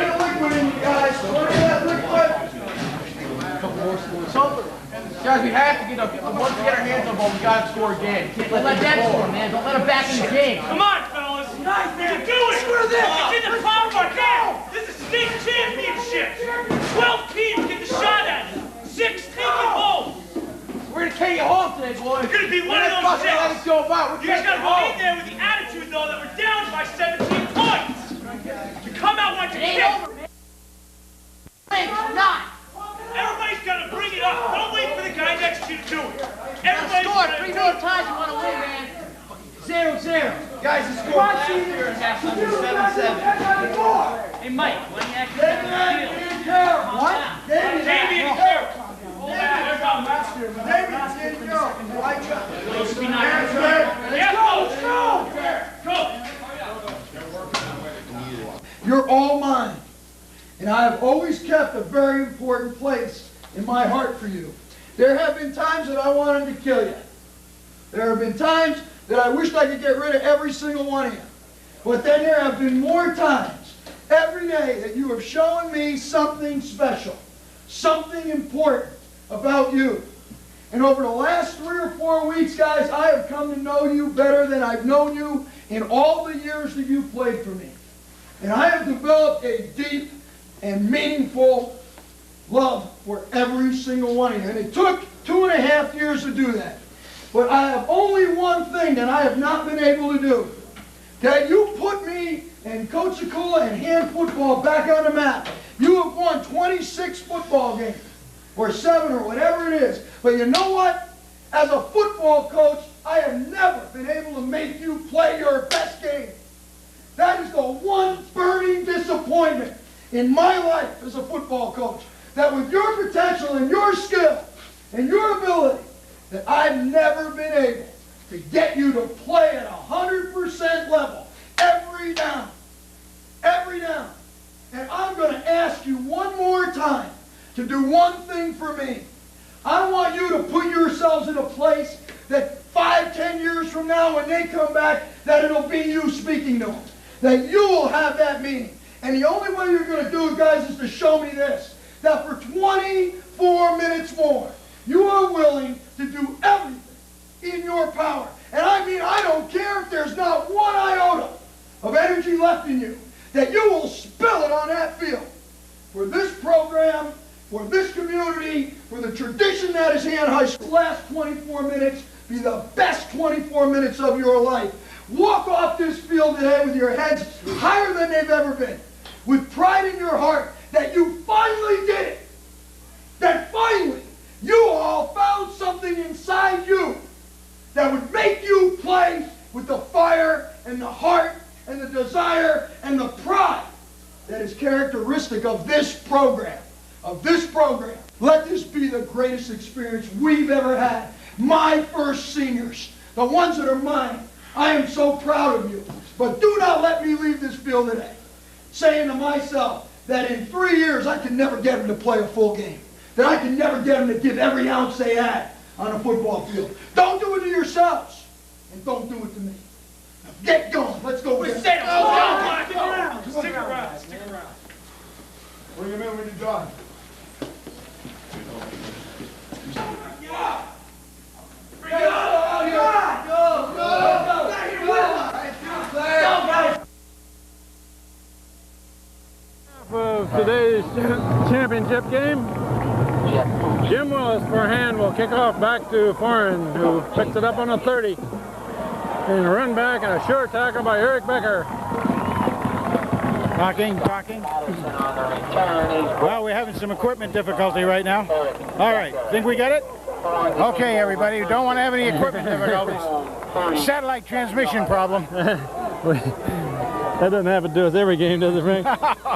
the liquid in you guys. Spray that liquid. Guys, we have to get up. Once we get our hands on the ball, we got to score again. Can't let them score, man. Don't let them back in the game. Come on, fellas. Nice, man. Do it. Screw this. It's in the power of our game. This is state championship. 12 teams get the shot at it. 6 take it home. We're going to carry you home today, boys. You're going to be one of those 6. is so about. You guys gotta go in there with the attitude, though, that we're down by 17 points. You come out like a kid. Everybody's gotta bring it up. Don't wait for the guy next to you to do it. Everybody's Score 3 more times you want to win, man. 0-0. Guys, the score last year at halftime was 7-7. Hey, Mike, when you actually get on the field. What? Davey and Carol. You're all mine, and I have always kept a very important place in my heart for you. There have been times that I wanted to kill you. There have been times that I wished I could get rid of every single one of you. But then there have been more times every day that you have shown me something special, something important about you. And over the last 3 or 4 weeks, guys, I have come to know you better than I've known you in all the years that you've played for me. And I have developed a deep and meaningful love for every single one of you. And it took 2.5 years to do that. But I have only one thing that I have not been able to do. Okay, you put me and Coach Akula and hand football back on the map. You have won 26 football games, or 7 or whatever it is. But you know what? As a football coach, I have never been able to make you play your best game. That is the one burning disappointment in my life as a football coach. That with your potential and your skill and your ability, that I've never been able to get you to play at 100% level every down. Every down. And I'm going to ask you one more time to do one thing for me. I want you to put yourselves in a place that 5, 10 years from now when they come back, that it'll be you speaking to them. That you will have that meaning. And the only way you're going to do it, guys, is to show me this. That for 24 minutes more, you are willing to do everything in your power. And I mean, I don't care if there's not one iota of energy left in you, that you will spill it on that field. For this program, for this community, for the tradition that is Hand High School. Last 24 minutes be the best 24 minutes of your life. Walk off this field today with your heads higher than they've ever been, with pride in your heart that you finally did it. That finally you all found something inside you that would make you play with the fire and the heart and the desire and the pride that is characteristic of this program. Let this be the greatest experience we've ever had. My first seniors, the ones that are mine. I am so proud of you. But do not let me leave this field today saying to myself that in 3 years I can never get them to play a full game. That I can never get them to give every ounce they had on a football field. Don't do it to yourselves, and don't do it to me. Now get going. Let's go. Stick around. Stick around. Bring him in when you're done. Bring it up. Go. Of today's championship game, Jim Willis for Hand will kick off back to Foran, who picks it up on a 30. And a run back and a sure tackle by Eric Becker. Talking. Well, we're having some equipment difficulty right now. All right, think we get it? Okay, everybody, you don't want to have any equipment difficulties. Satellite transmission problem. That doesn't have to do with every game, does it, Frank?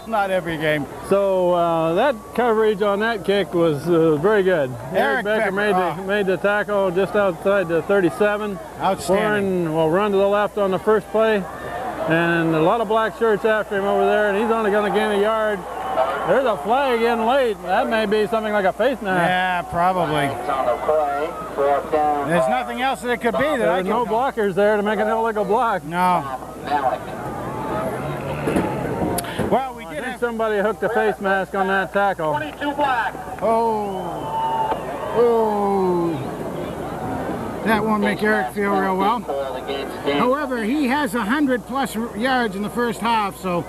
Not every game. So that coverage on that kick was very good. Eric Becker made the tackle just outside the 37. Outstanding. Foran will run to the left on the first play. And a lot of black shirts after him over there, and he's only going to gain a yard. There's a flag in late. That may be something like a face mask. Yeah, probably. There's nothing else that it could be that I can... There's no blockers there to make an illegal block. No. Well, we did have somebody hooked a face mask on that tackle. 22 black. Oh. That won't make Eric feel real well. However, he has 100+ yards in the first half, so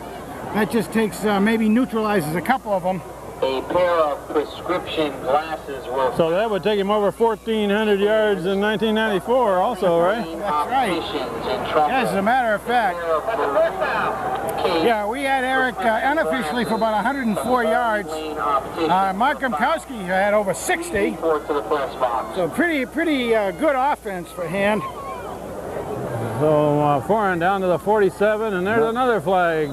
that just takes, maybe neutralizes a couple of them. A pair of prescription glasses will... So that would take him over 1,400 yards in 1994 also, right? That's right. As a matter of fact, yeah, we had Eric unofficially for about 104 yards. Mark Gumkowski had over 60. So pretty good offense for Hand. So Foran down to the 47, and there's another flag.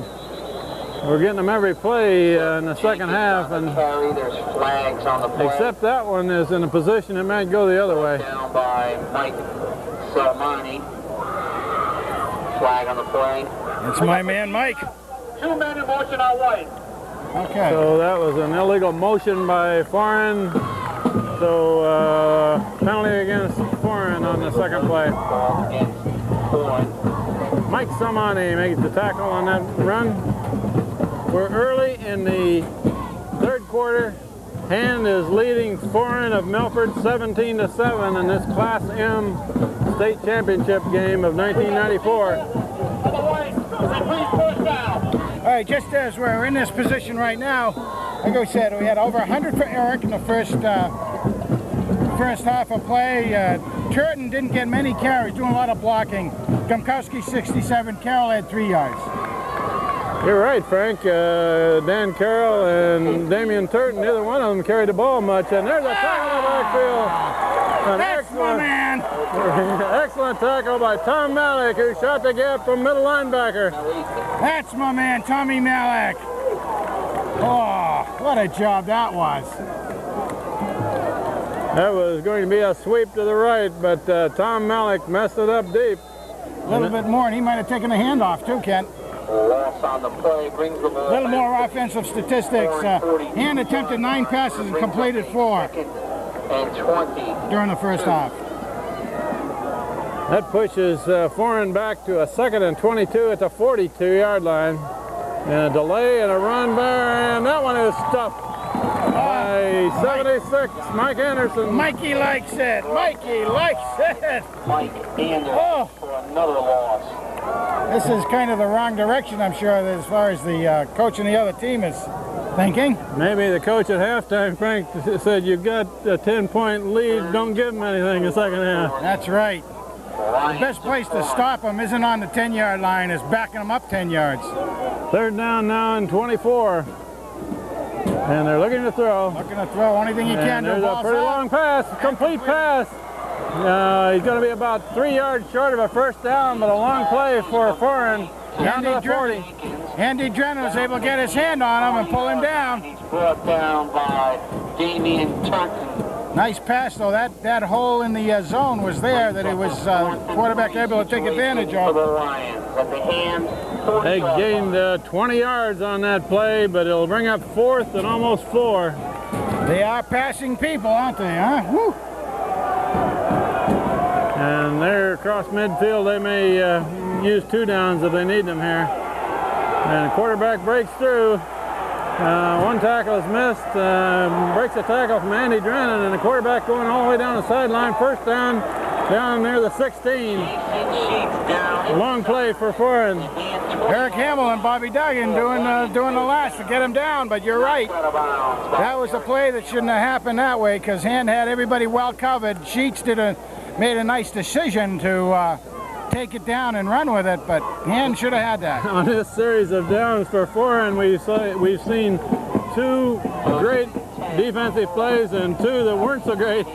We're getting them every play in the second half, and except that one is in a position it might go the other way. Down by Mike Salmani. Flag on the play. It's my man Mike. 2 men in motion on white. Okay. So that was an illegal motion by Foran. So penalty against Foran on the second play. Mike Salmani makes the tackle on that run. We're early in the third quarter. Hand is leading Foran of Milford 17-7 in this Class M state championship game of 1994. All right, just as we're in this position right now, like I said, we had over 100 for Eric in the first half of play. Turton didn't get many carries, doing a lot of blocking. Gumkowski 67, Carroll had 3 yards. You're right, Frank. Dan Carroll and Damian Turton, neither one of them carried the ball much. And there's a tackle in the backfield. That's my man. Excellent tackle by Tom Malik, who shot the gap from middle linebacker. That's my man, Tommy Malik. Oh, what a job that was. That was going to be a sweep to the right, but Tom Malik messed it up deep. A little bit more, and he might have taken a handoff too, Kent. Loss on the play brings the ball. A little more offensive statistics. Hand attempted 9 passes and completed 4 and 20 during the first half. That pushes Foran back to a 2nd and 22 at the 42-yard line. And a delay and a run there, and that one is stuffed by 76, Mike Anderson. Mikey likes it. Mikey likes it. Mike Anderson for another loss. This is kind of the wrong direction, I'm sure, as far as the coach and the other team is thinking. Maybe the coach at halftime, Frank, said you've got a 10-point lead, don't give them anything in the second half. That's right. The best place to stop them isn't on the 10-yard line, is backing them up 10 yards. Third down now and 24. And they're looking to throw. Looking to throw, only thing you can do. There's a pretty long pass, complete pass. He's going to be about 3 yards short of a first down, but a long play for Foran down to the 40. Andy Drennan was able to get his hand on him and pull him down. He's brought down by Damian Turton. Nice pass, though. That hole in the zone was there that it was quarterback able to take advantage of. They gained 20 yards on that play, but it'll bring up 4th and almost 4. They are passing people, aren't they, huh? Woo. And they're across midfield. They may use 2 downs if they need them here. And the quarterback breaks through. One tackle is missed. Breaks a tackle from Andy Drennan, and the quarterback going all the way down the sideline. First down, down near the 16. A long play for Foran. Eric Hamill and Bobby Duggan doing the last to get him down, but you're right. That was a play that shouldn't have happened that way, because Hand had everybody well covered. Sheets made a nice decision to take it down and run with it, but Hand should have had that. On this series of downs for Foran, we've seen 2 great defensive plays and 2 that weren't so great.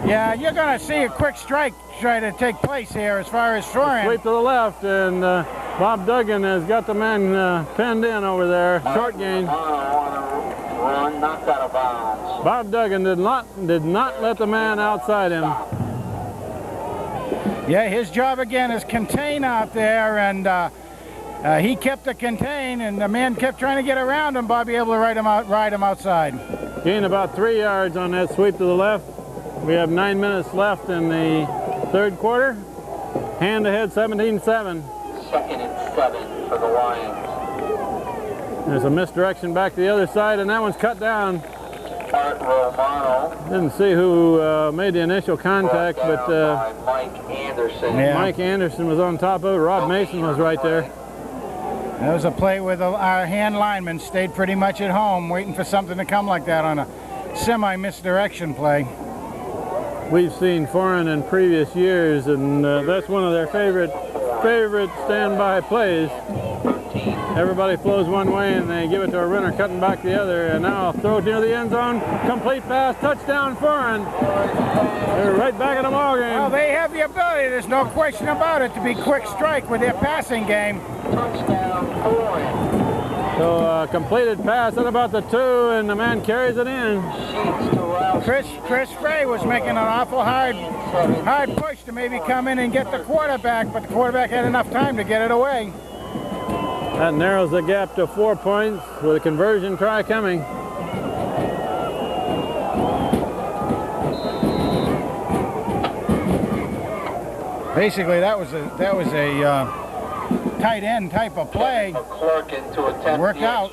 Yeah, you're going to see a quick strike try to take place here as far as Foran. Sweep to the left, and Bob Duggan has got the man pinned in over there. Short gain. Run, knocked out of bounds. Bob Duggan did not let the man outside him. Yeah, his job again is contain out there, and he kept the contain, and the man kept trying to get around him. Bobby able to ride him outside. Gained about 3 yards on that sweep to the left. We have 9 minutes left in the third quarter. Hand ahead, 17-7. 2nd and 7 for the Lions. There's a misdirection back to the other side, and that one's cut down. Art Romano. Didn't see who made the initial contact, but Mike Anderson. Mike Anderson was on top of it. Rob Mason was right there. That was a play with our hand lineman stayed pretty much at home, waiting for something to come like that on a semi-misdirection play. We've seen Foran in previous years, and that's one of their favorite standby plays. Everybody flows one way and they give it to a runner cutting back the other, and now throw it near the end zone, complete pass, touchdown Foran. They're right back in the ball game. Well, they have the ability, there's no question about it, to be quick strike with their passing game. So completed pass at about the 2, and the man carries it in. Chris Frey was making an awful hard push to maybe come in and get the quarterback, but the quarterback had enough time to get it away. That narrows the gap to 4 points with a conversion try coming. Basically, that was a tight end type of play. Worked out.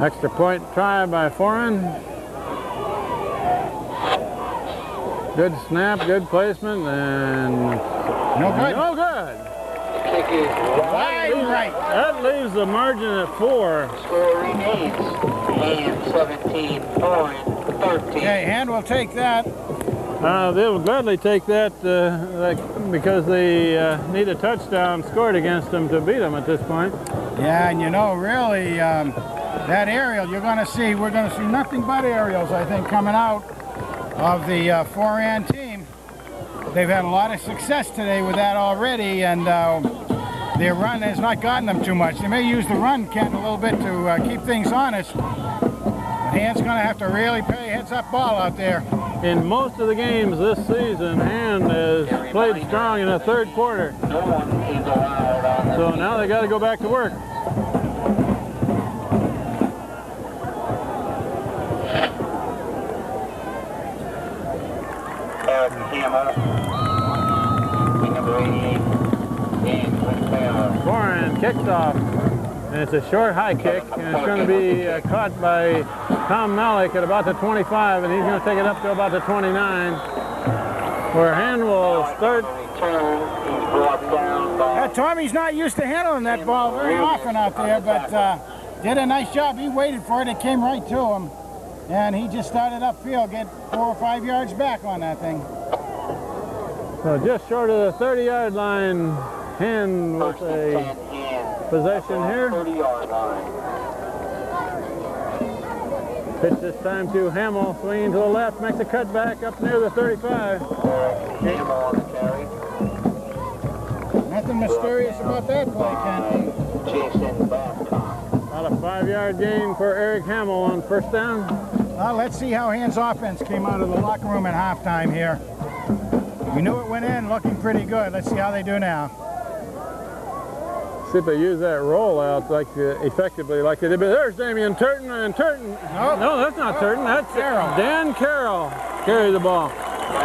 Extra point try by Foran. Good snap, good placement, and no good. No good. Kick is wide right. That leaves the margin at 4. Score remains and 17, Foran 13. Okay, Hand will take that. They will gladly take that because they need a touchdown scored against them to beat them at this point. Yeah, and you know, really, that aerial, we're going to see nothing but aerials, I think, coming out of the Foran team. They've had a lot of success today with that already, and their run has not gotten them too much. They may use the run, Kent, a little bit to keep things honest. Hand's going to have to really play heads-up ball out there. In most of the games this season, Hand has played strong in the third quarter. So now they got to go back to work. Foran kicks off, and it's a short high kick, and it's going to be caught by Tom Malik at about the 25, and he's going to take it up to about the 29, where Hand will start. Tommy's not used to handling that ball very often out there, but did a nice job. He waited for it. It came right to him, and he just started upfield, get 4 or 5 yards back on that thing. So just short of the 30-yard line, Hand with a possession here. Pitch this time to Hamill, swinging to the left, makes a cutback up near the 35. Nothing mysterious about that play, Ken. About a 5-yard gain for Eric Hamill on first down. Well, let's see how Hand's offense came out of the locker room at halftime here. We knew it went in, looking pretty good. Let's see how they do now. See if they use that rollout like effectively like they did. But there's Damian Turton, and Turton. Nope. No, that's not Turton. That's Carroll. Dan Carroll carried the ball.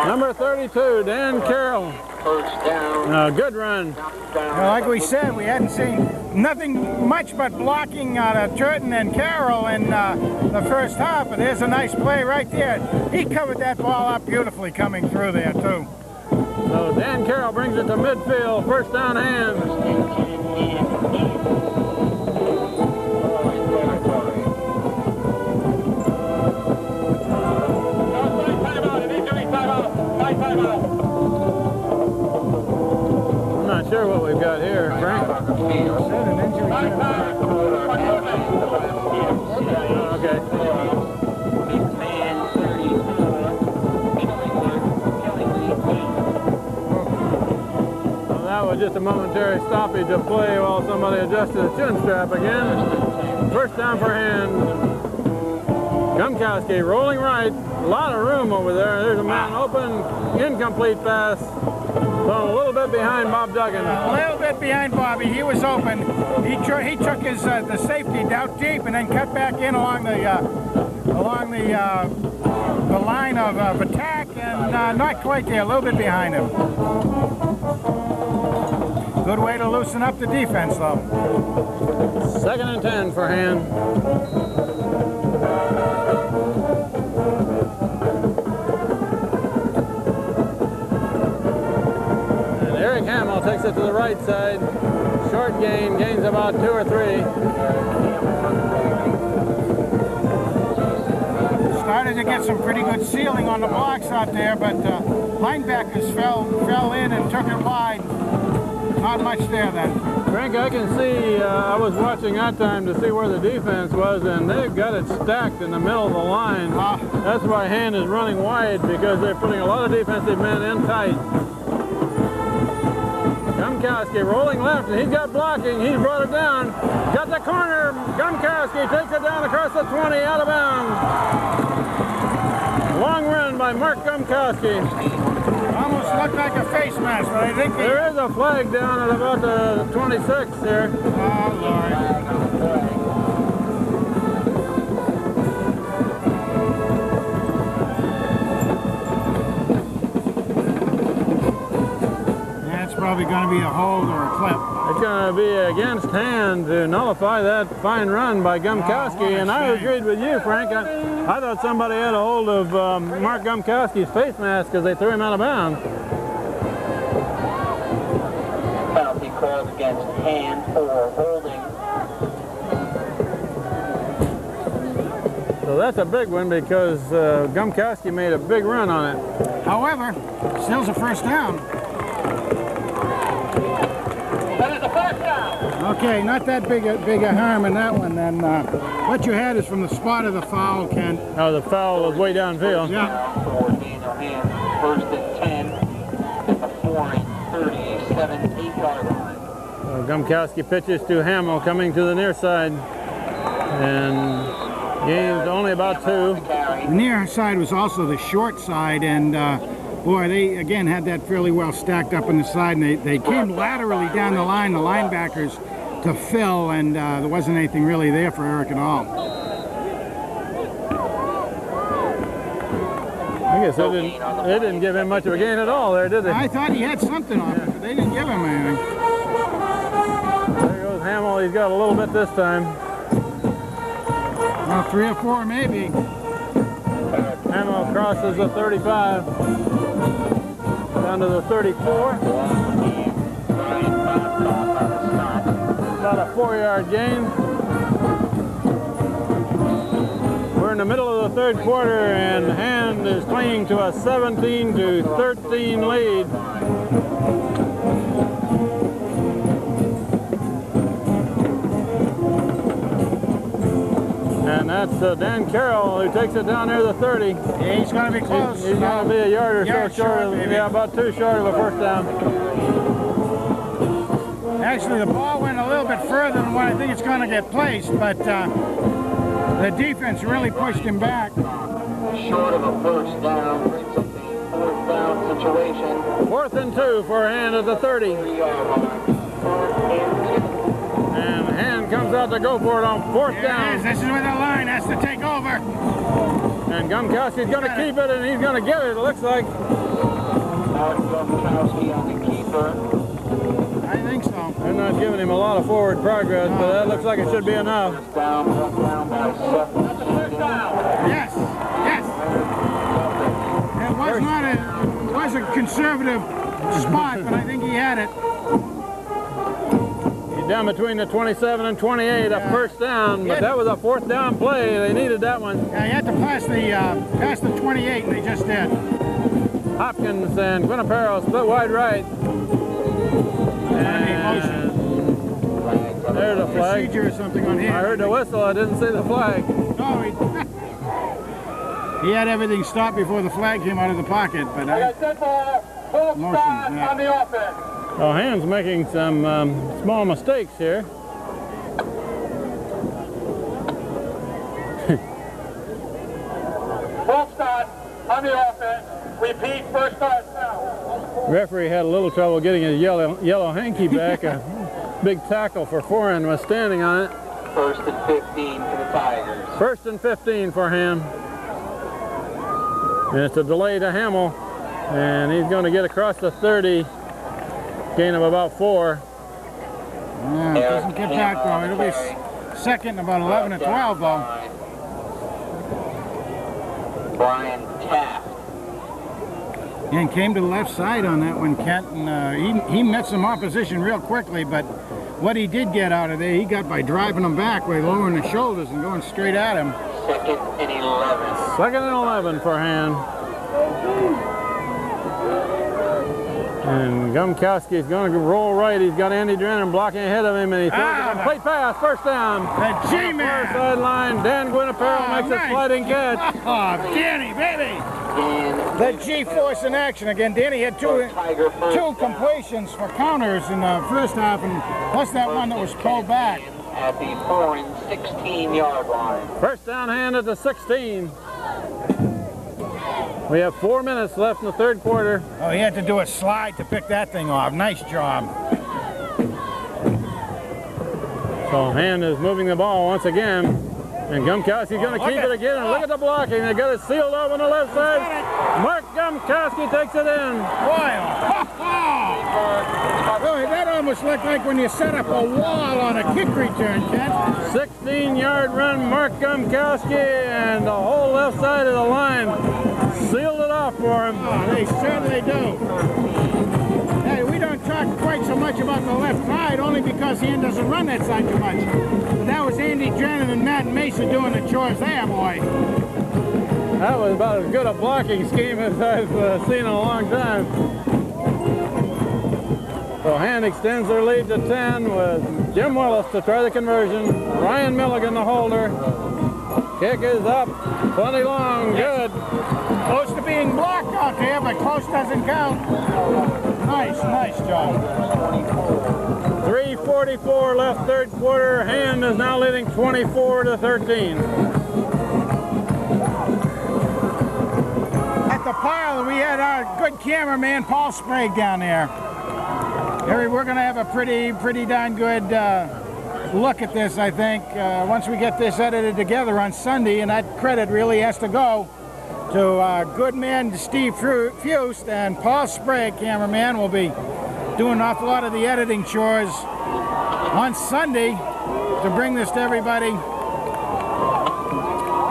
Number 32, Dan Carroll. First down. Good run. Well, like we said, we hadn't seen nothing much but blocking out of Turton and Carroll in the first half, but there's a nice play right there. He covered that ball up beautifully coming through there, too. So Dan Carroll brings it to midfield, first down Hand. I'm not sure what we've got here, Frank. Okay. That was just a momentary stoppage of play while somebody adjusted the chin strap again. First down for Hand. Gumkowski rolling right. A lot of room over there. There's a man open. Incomplete pass. So a little bit behind Bob Duggan. A little bit behind Bobby. He was open. He took his the safety out deep and then cut back in along the line of attack, and not quite there. A little bit behind him. Good way to loosen up the defense, though. 2nd and 10 for Hand. And Eric Hamill takes it to the right side. Short gain, gains about 2 or 3. Started to get some pretty good ceiling on the blocks out there, but linebackers fell in and took it wide. Not much there then. Frank, I can see, I was watching that time to see where the defense was, and they've got it stacked in the middle of the line. That's why Hand is running wide, because they're putting a lot of defensive men in tight. Gumkowski rolling left, and he's got blocking. He's brought it down. Got the corner. Gumkowski takes it down across the 20, out of bounds. Long run by Mark Gumkowski. Almost looked like a face mask, but I think there is a flag down at about the 26 there. Oh, Lord. That's probably going to be a hold or a clip. It's going to be against Hand to nullify that fine run by Gumkowski, and I agreed with you, Frank. I thought somebody had a hold of Mark Gumkowski's face mask because they threw him out of bounds. Penalty called against Hand for holding. So that's a big one because Gumkowski made a big run on it. However, still's a first down. That is a first down. Okay, not that big a harm in that one then. What you had is from the spot of the foul, Kent. Oh, the foul was way downfield. Yeah. For Daniel Hand, first and 10 at the Foran 37, 8-yard line. So Gumkowski pitches to Hamill coming to the near side, and gains only about 2. The near side was also the short side, and boy, they again had that fairly well stacked up on the side, and they came laterally down the line, the linebackers, to fill, and there wasn't anything really there for Eric at all. I guess they didn't give him much of a gain at all there, did they? I thought he had something on it, but they didn't give him anything. There goes Hamill. He's got a little bit this time. Well, 3 or 4 maybe. Hamill crosses the 35 down to the 34. About a 4-yard gain. We're in the middle of the third quarter, and Hand is clinging to a 17-13 lead. And that's Dan Carroll who takes it down near the 30. Yeah, he's going to be close. He's going to be a yard or so short. Yeah, about 2 short of a first down. Actually, the ball went a little bit further than what I think it's going to get placed, but the defense really pushed him back. Short of a first down, brings up the 4th down situation. 4th and 2 for Hand at the 30. And Hand comes out to go for it on 4th down. This is where the line has to take over. And Gumkowski's going to keep it, and he's going to get it, it looks like. Gumkowski on the keeper. I think so. They're not giving him a lot of forward progress, but that looks like it should be enough. Down by 7. Yes, yes. It was a conservative spot, but I think he had it. He's down between the 27 and 28, a first down, but that was a 4th down play. They needed that one. Yeah, you had to pass the 28, and they just did. Hopkins and Quinaparo split wide right. And there's a flag. Procedure or something on here. I heard the whistle, I didn't see the flag. No, he had everything stopped before the flag came out of the pocket, but motion. On the offense. Well, Hand's making some small mistakes here. Full start on the offense. Repeat, first start now. Referee had a little trouble getting his yellow hanky back. A big tackle for Foran was standing on it. 1st and 15 for the Tigers. 1st and 15 for Hand. And it's a delay to Hamill. And he's going to get across the 30. Gain of about 4. Yeah, it doesn't get back though. It'll be second, about 11 to 12 though. Brian Taft. And came to the left side on that one, Kent, and he met some opposition real quickly, but what he did get out of there, he got by driving him back by lowering the shoulders and going straight at him. Second and 11. Second and 11 for Hand. And Gumkowski's going to roll right. He's got Andy Drennan blocking ahead of him, and he throws a complete pass. First down. The G-Man. Far sideline. Dan Guinapero makes a sliding catch. Oh, Danny, baby. The G-force in action again. Danny had two completions for counters in the first half, and plus that one that was pulled back. At the Foran 16-yard line. First down, Hand at the 16. We have 4 minutes left in the third quarter. Oh, he had to do a slide to pick that thing off. Nice job. So Hand is moving the ball once again. And Gumkowski's going to keep it again. And look at the blocking. They got it sealed up on the left side. Mark Gumkowski takes it in. Really, that almost looked like when you set up a wall on a kick return, Ken. 16-yard run, Mark Gumkowski, and the whole left side of the line sealed it off for him. Oh, they certainly do. Hey, we don't talk quite so much about the left side, only because Ian doesn't run that side too much. But that was Andy Drennan and Matt Mesa doing the chores there, boy. That was about as good a blocking scheme as I've seen in a long time. So Hand extends their lead to 10 with Jim Willis to try the conversion. Ryan Milligan, the holder. Kick is up, plenty long, good. Close to being blocked out there, but close doesn't count. Nice job. 3:44 left third quarter. Hand is now leading 24-13. At the pile, we had our good cameraman Paul Sprague down there. We're going to have a pretty darn good look at this, I think, once we get this edited together on Sunday, and that credit really has to go to good man Steve Fust, and Paul Sprague, cameraman, will be doing an awful lot of the editing chores on Sunday to bring this to everybody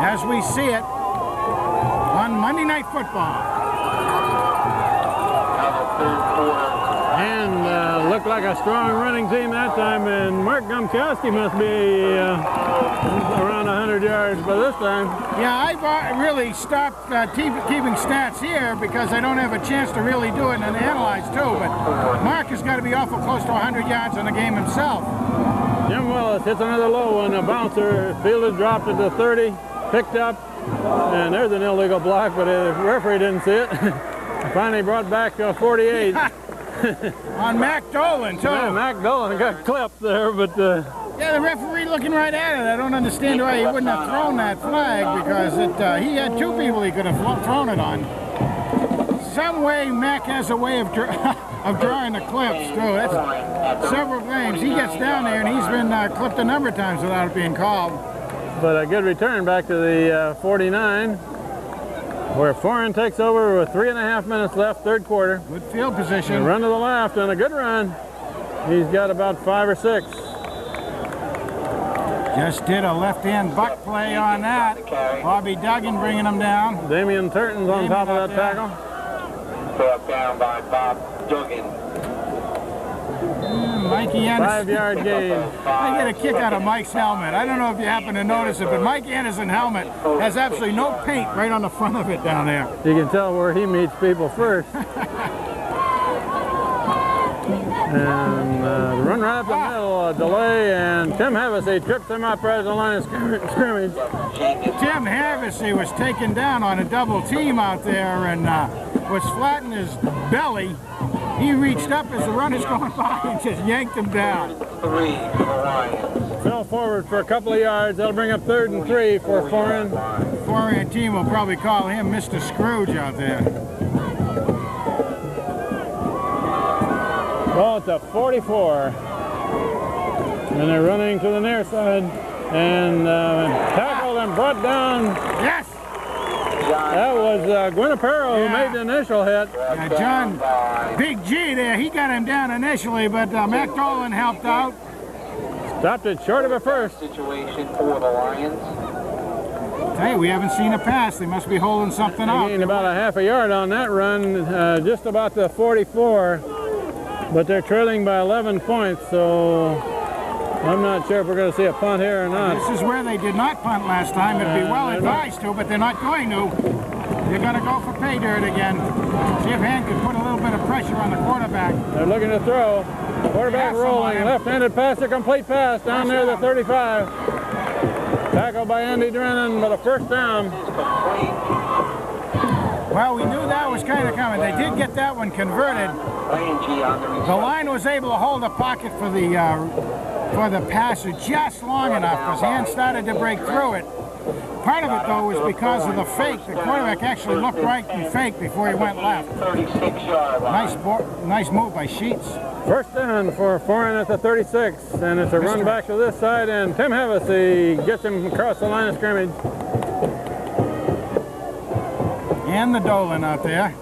as we see it on Monday Night Football. And looked like a strong running team that time, and Mark Gumkowski must be around 100 yards by this time. Yeah, I've really stopped keeping stats here because I don't have a chance to really do it and analyze too, but Mark has got to be awful close to 100 yards in the game himself. Jim Willis hits another low one, a bouncer, fielded, dropped it to 30, picked up, and there's an illegal block, but the referee didn't see it. Finally brought back 48. On Mac Dolan, too. Yeah, Mac Dolan got clipped there, but... yeah, the referee looking right at it. I don't understand why he wouldn't have thrown that flag, because he had two people he could have thrown it on. Some way Mac has a way of drawing the clips, too. That's several games. He gets down there, and he's been clipped a number of times without it being called. But a good return back to the 49. Where Foran takes over with 3.5 minutes left, third quarter. Good field position. A run to the left and a good run. He's got about 5 or 6. Just did a left-hand buck play on that. Bobby Duggan bringing him down. Damian Turton's on top of that tackle. Brought down by Bob Duggan. Mikey Anderson. 5-yard gain. I get a kick out of Mike's helmet. I don't know if you happen to notice it, but Mike Anderson's helmet has absolutely no paint right on the front of it down there. You can tell where he meets people first. And the run right up the middle, a delay, and Tim Hevesy trips him up right at the line of scrimmage. Tim Hevesy was taken down on a double team out there and was flattening his belly. He reached up as the runner's going by and just yanked him down. Fell forward for a couple of yards. That'll bring up 3rd and 3 for Foran. Foran team will probably call him Mr. Scrooge out there. Ball at the 44. And they're running to the near side. And tackled and brought down. Yes! That was Guinapero who made the initial hit. John, Big G there, he got him down initially, but Mac Dolan helped out. Stopped it short of a first. Situation for the Lions. Hey, we haven't seen a pass. They must be holding something They out. gained about a half a yard on that run, just about the 44. But they're trailing by 11 points, so I'm not sure if we're going to see a punt here or not. This is where they did not punt last time. It'd be well advised to, but they're not going to. They're going to go for pay dirt again. See if Hand can put a little bit of pressure on the quarterback. They're looking to throw. Quarterback rolling. Left-handed pass, a complete pass down near the 35. Tackled by Andy Drennan, but a first down. Well, we knew that was kind of coming. They did get that one converted. The line was able to hold the pocket for the passer just long enough because Hand started to break through it. Part of it, though, was because of the fake. The quarterback actually looked right and fake before he went left. Nice move by Sheets. First down for Foran at the 36, and it's a run back to this side, and Tim Hevesy gets him across the line of scrimmage. And the Dolan out there.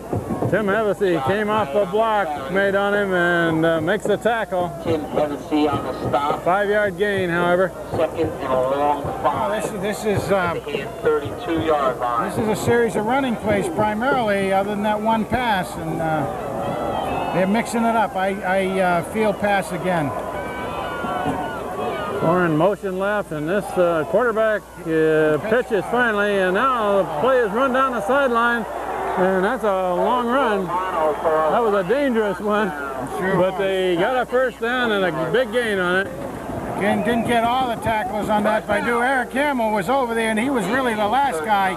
Tim Hevesy came off the block made on him and makes the tackle. Tim Hevesy on the stop. 5-yard gain, however. Second and a long 5. This is 32-yard line. This is a series of running plays primarily, other than that one pass, and they're mixing it up. I feel pass again. Foran motion left, and this quarterback pitches finally, and now the play is run down the sideline, and that's a long run. That was a dangerous one, but they got a first down and a big gain on it. Again, didn't get all the tackles on that by Eric Hamill was over there, and he was really the last guy.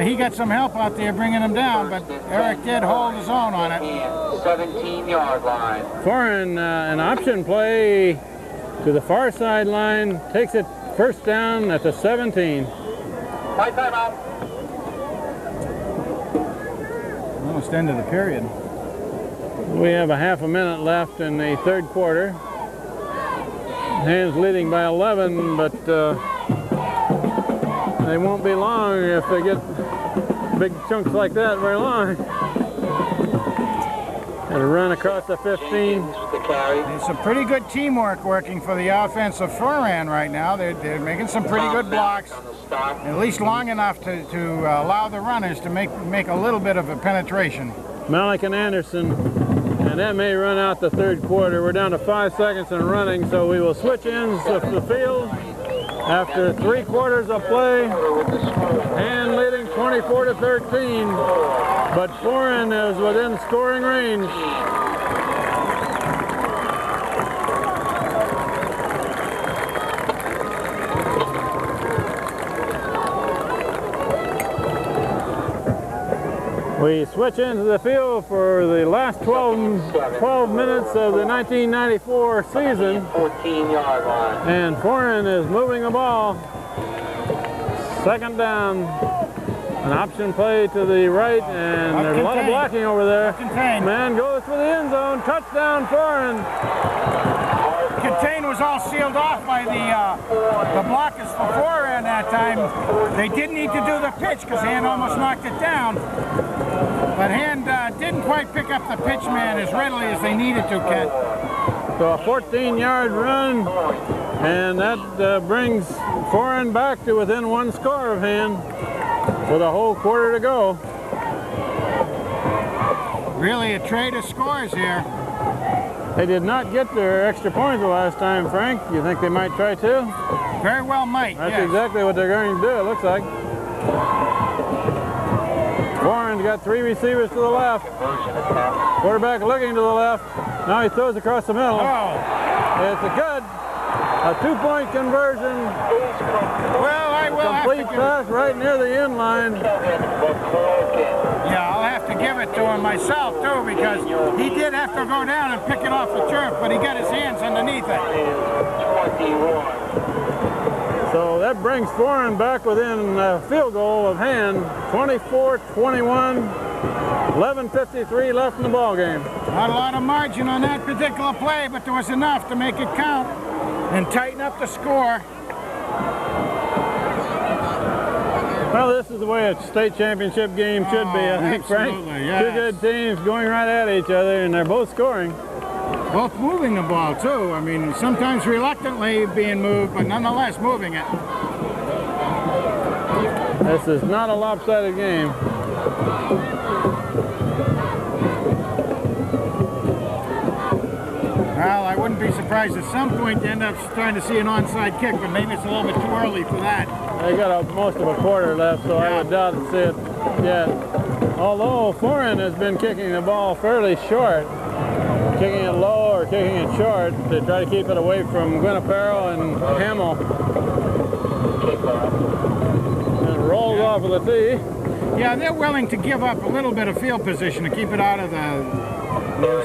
He got some help out there bringing him down, but Eric did hold his own on it. 17-yard line. Foran, an option play to the far sideline, takes it first down at the 17. High timeout. Almost end of the period. We have a half a minute left in the third quarter. Hands leading by 11, but they won't be long if they get big chunks like that very long. Got a run across the 15. It's some pretty good teamwork working for the offense of Foran right now. They're making some pretty good blocks, at least long enough to allow the runners to make a little bit of a penetration. Malik and Anderson, and that may run out the third quarter. We're down to 5 seconds and running, so we will switch ends of the field after 3 quarters of play. Hand leading 24-13, but Foran is within scoring range. We switch into the field for the last 12 minutes of the 1994 season. 14-yard line. And Foran is moving the ball. Second down. An option play to the right, and there's a lot of blocking over there. Man goes for the end zone. Touchdown, Foran. Contain was all sealed off by the blockers for Foran that time. They didn't need to do the pitch because Hand almost knocked it down. But Hand didn't quite pick up the pitch man as readily as they needed to, Ken. So a 14-yard run, and that brings Foran back to within 1 score of Hand with a whole quarter to go. Really a trade of scores here. They did not get their extra points the last time, Frank. You think they might try to? Very well might, That's exactly what they're going to do, it looks like. Foran's got 3 receivers to the left. Quarterback looking to the left. Now he throws across the middle. It's a good. A 2-point conversion. Well, I will complete have to give pass right near the end line. Yeah, I'll have to give it to him myself, too, because he did have to go down and pick it off the turf, but he got his hands underneath it. So that brings Foran back within a field goal of Hand. 24-21, 11:53 left in the ball game. Not a lot of margin on that particular play, but there was enough to make it count and tighten up the score. Well, this is the way a state championship game should be, I think, Frank. Yes. 2 good teams going right at each other, and they're both scoring. Both moving the ball, too. I mean, sometimes reluctantly being moved, but nonetheless moving it. This is not a lopsided game. Well, I wouldn't be surprised at some point to end up trying to see an onside kick, but maybe it's a little bit too early for that. They got most of a quarter left, so I would doubt to see it yet. Although Foran has been kicking the ball fairly short, kicking it low or kicking it short to try to keep it away from Guinapero and Hamill. And it rolls off of the tee. Yeah, they're willing to give up a little bit of field position to keep it out of the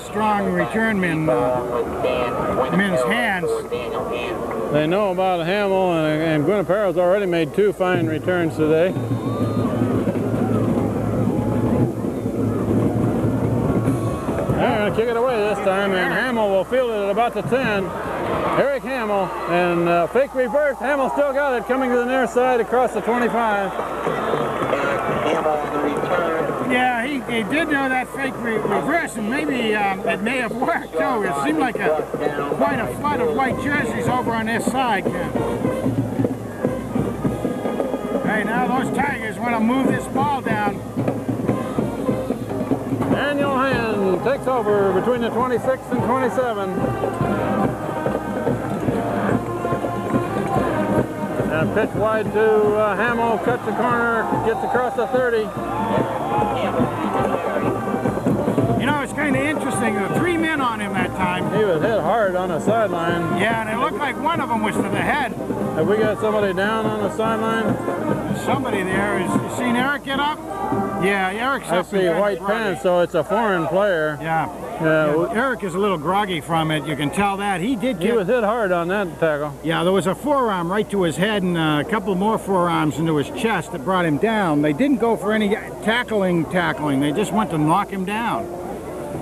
strong return men's hands. They know about Hamill, and Guinapero's already made 2 fine returns today. They're going to kick it away this time, and Hamill will field it at about the 10. Eric Hamill, and fake reverse. Hamill still got it, coming to the near side across the 25. Yeah, he did know that fake reverse, and maybe it may have worked too. It seemed like quite a flood of white jerseys over on this side. Hey, now those Tigers want to move this ball down. Daniel Hand takes over between the 26 and 27. And pitch wide to Hamill, cuts the corner, gets across the 30. You know, it's kind of interesting. There were 3 men on him that time. He was hit hard on the sideline. Yeah, and it looked like one of them was to the head. Have we got somebody down on the sideline? There's somebody there. You seen Eric get up? Yeah, Eric's I up. see white pants, so it's a foreign player. Yeah. Eric is a little groggy from it. You can tell that. He was hit hard on that tackle. Yeah, there was a forearm right to his head and a couple more forearms into his chest that brought him down. They didn't go for any tackling. They just went to knock him down.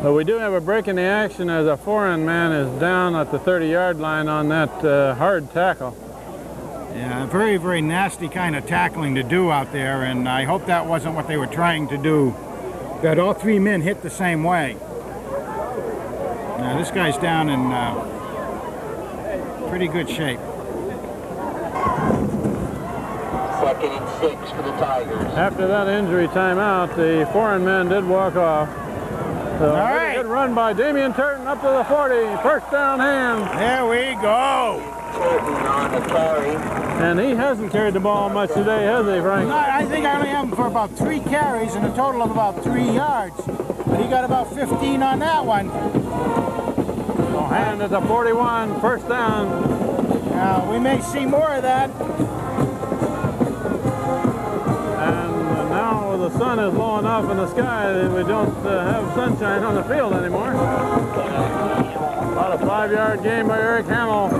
But we do have a break in the action as a foreign man is down at the 30-yard line on that hard tackle. Yeah, very, very nasty kind of tackling to do out there, and I hope that wasn't what they were trying to do, that all 3 men hit the same way. Now, this guy's down in pretty good shape. 2nd and 6 for the Tigers. After that injury timeout, the foreign man did walk off. So all right. Good run by Damian Turton up to the 40. First down Hand. There we go. Turton on the carry. And he hasn't carried the ball much today, has he, Frank? No, I think I only have him for about 3 carries and a total of about 3 yards. But he got about 15 on that one. So Hand at the 41, first down. Now, we may see more of that. And now the sun is low enough in the sky that we don't have sunshine on the field anymore. About a 5-yard gain by Eric Hamill.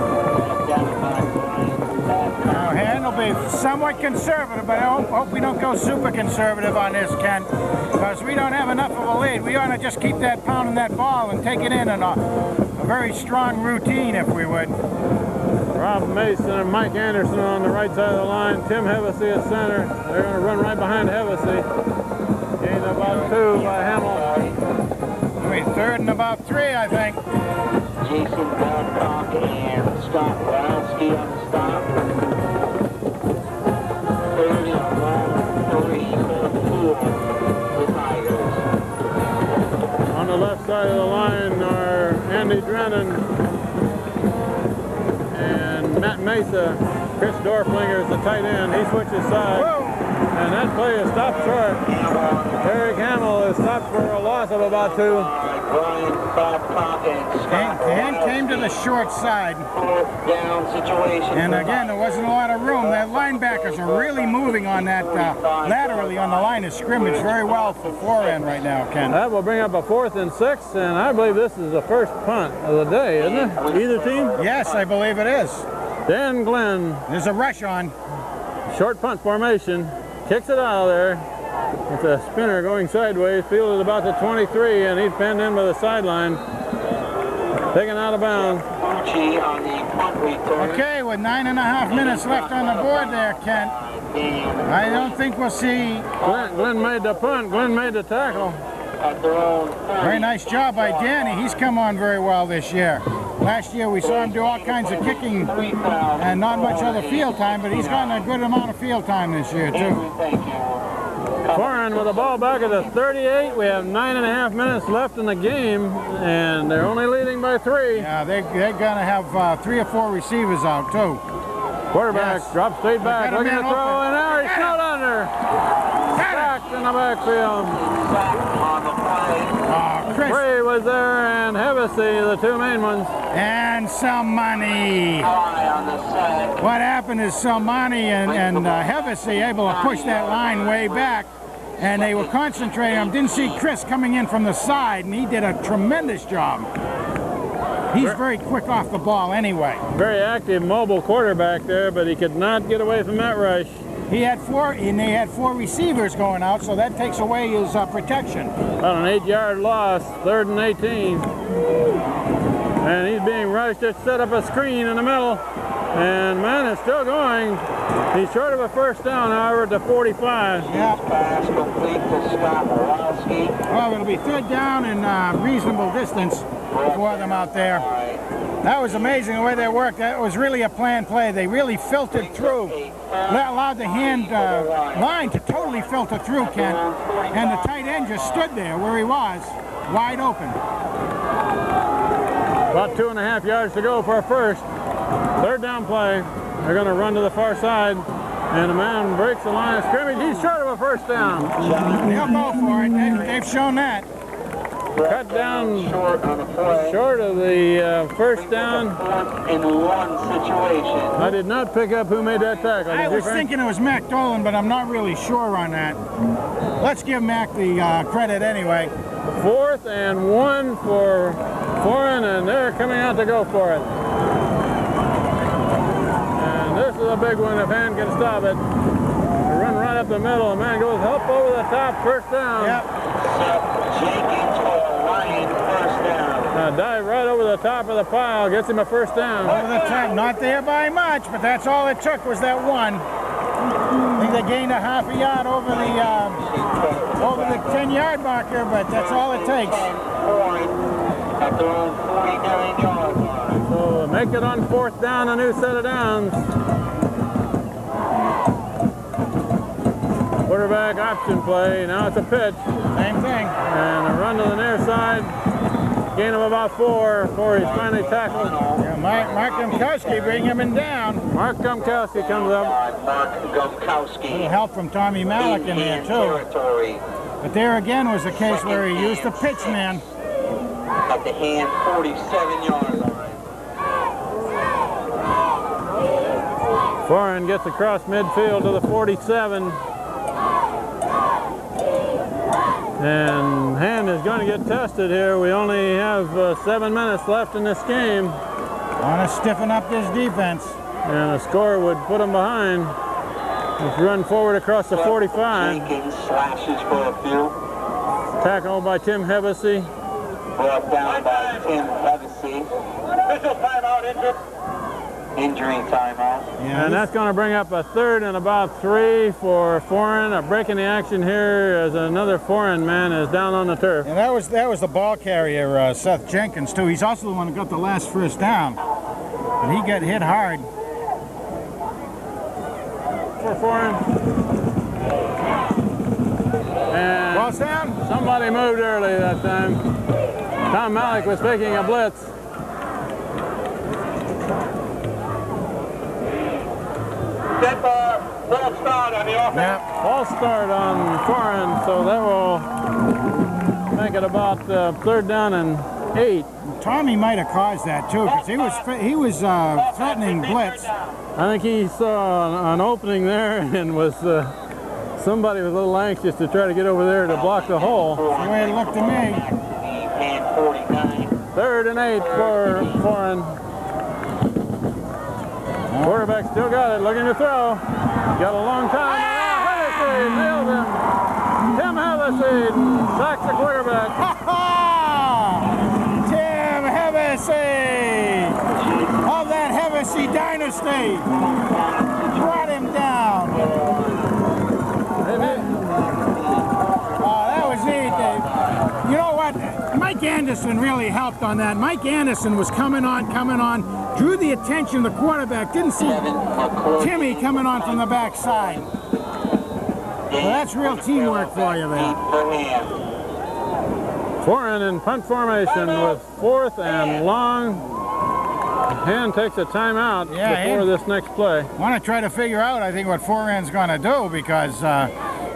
Now, Hand will be somewhat conservative, but I hope we don't go super conservative on this, Ken, because we don't have enough of a lead. We ought to just keep that pounding that ball and take it in a very strong routine, if we would. Rob Mason and Mike Anderson on the right side of the line. Tim Hevesy at center. They're going to run right behind Hevesy. Gain about 2 by Hamill. 3rd and about 3, I think. Jason Babcock and Scott Rowski on the stop. 3rd and long 3 for the Tigers. On the left side of the line are Andy Drennan and Matt Mesa. Chris Dorflinger is the tight end. He switches sides. And that play is stopped short. Eric Hamill is stopped for a loss of about 2. Hand came to the short side. Down situation. And again, there wasn't a lot of room. The linebackers are really moving on that laterally on the line of scrimmage very well for Foran right now, Ken. That will bring up a 4th and 6, and I believe this is the first punt of the day, isn't it? Either team? Yes, I believe it is. Dan Glenn. There's a rush on. Short punt formation. Kicks it out of there. It's a spinner going sideways. Fielded about the 23, and he's pinned in by the sideline. Taken out of bounds. Okay, with 9.5 minutes left on the board there, Kent. I don't think we'll see. Glenn made the punt. Glenn made the tackle. Very nice job by Danny. He's come on very well this year. Last year we saw him do all kinds of kicking and not much other field time, but he's gotten a good amount of field time this year too. Foran with the ball back at the 38. We have 9.5 minutes left in the game, and they're only leading by 3. Yeah, they're going to have 3 or 4 receivers out, too. Quarterback drops straight back, looking to throw, and now he's snowed under. Sacked in the backfield. Chris. Bray was there, and Hevesy, the 2 main ones. And Salmani. What happened is Salmani and Hevesy able to push that line way back, and they were concentrating on. Didn't see Chris coming in from the side, and he did a tremendous job. He's very quick off the ball anyway. Very active, mobile quarterback there, but he could not get away from that rush. He had 4, and they had 4 receivers going out, so that takes away his protection. About an 8-yard loss, 3rd and 18. And he's being rushed. Just set up a screen in the middle. And man is still going. He's short of a first down, however, at the 45. Yeah. Well, it'll be 3rd down and reasonable distance for them out there. That was amazing the way they worked. That was really a planned play. They really filtered through, allowed the hand line to totally filter through, Ken, and the tight end just stood there where he was, wide open. About 2.5 yards to go for a first. 3rd down play. They're going to run to the far side, and the man breaks the line of scrimmage. He's short of a first down. They'll go for it. They've shown that. Cut down short of the first down. In one situation. I did not pick up who made that tackle. I was thinking it was Mac Dolan, but I'm not really sure on that. Let's give Mac the credit anyway. 4th and 1 for Foran, and they're coming out to go for it. And this is a big one if Hand can stop it. They run right up the middle. The man goes up over the top, first down. Yep. Dive right over the top of the pile, gets him a first down. Over the top, not there by much, but that's all it took was that one. I think they gained a half a yard over the 10-yard marker, but that's all it takes. At their own 49-yard line. So make it on 4th down, a new set of downs. Quarterback option play, now it's a pitch. Same thing. And a run to the near side. Gain of about 4 before he's finally tackled. Yeah, Mark Gumkowski bringing him down. Mark Gumkowski comes up. Mark Gumkowski. A little help from Tommy Malik in there, too. But there again was a case where he used the pitch man. At the Hand 47-yard line. Foran gets across midfield to the 47. And Hand is going to get tested here. We only have 7 minutes left in this game. Want to stiffen up this defense. And a score would put them behind. Let's run forward across the 45. Jenkins slashes for a few. Tackled by Tim Hevesy. Brought down by Tim Hevesy. Official timeout, injured. Injury timeout. Yeah, and that's going to bring up a 3rd and about 3 for Foran. Breaking the action here as another Foran man is down on the turf. And that was the ball carrier, Seth Jenkins, too. He's also the one who got the last first down. And he got hit hard. For Foran. And ball's down. Somebody moved early that time. Tom Malik was faking a blitz. False start on the offense. Yeah, false start on Foran, so that will make it about 3rd down and 8. Tommy might have caused that too, because he was threatening blitz. I think he saw an opening there and was somebody was a little anxious to try to get over there to block the hole. That's the way it looked to me. And 49. 3rd and 8 for Foran. Quarterback still got it, looking to throw. Got a long time. Hevesy nailed him. Tim Hevesy sacks the quarterback. Tim Hevesy of that Hevesy dynasty brought him down. Oh, that was neat, Dave. You know what? Mike Anderson really helped on that. Mike Anderson was coming on, drew the attention of the quarterback. Didn't see Timmy coming on from the backside. Well, that's real teamwork for you there. Foran in punt formation with 4th and long. Hand takes a timeout before this next play. Want to try to figure out, I think, what Foran's going to do, because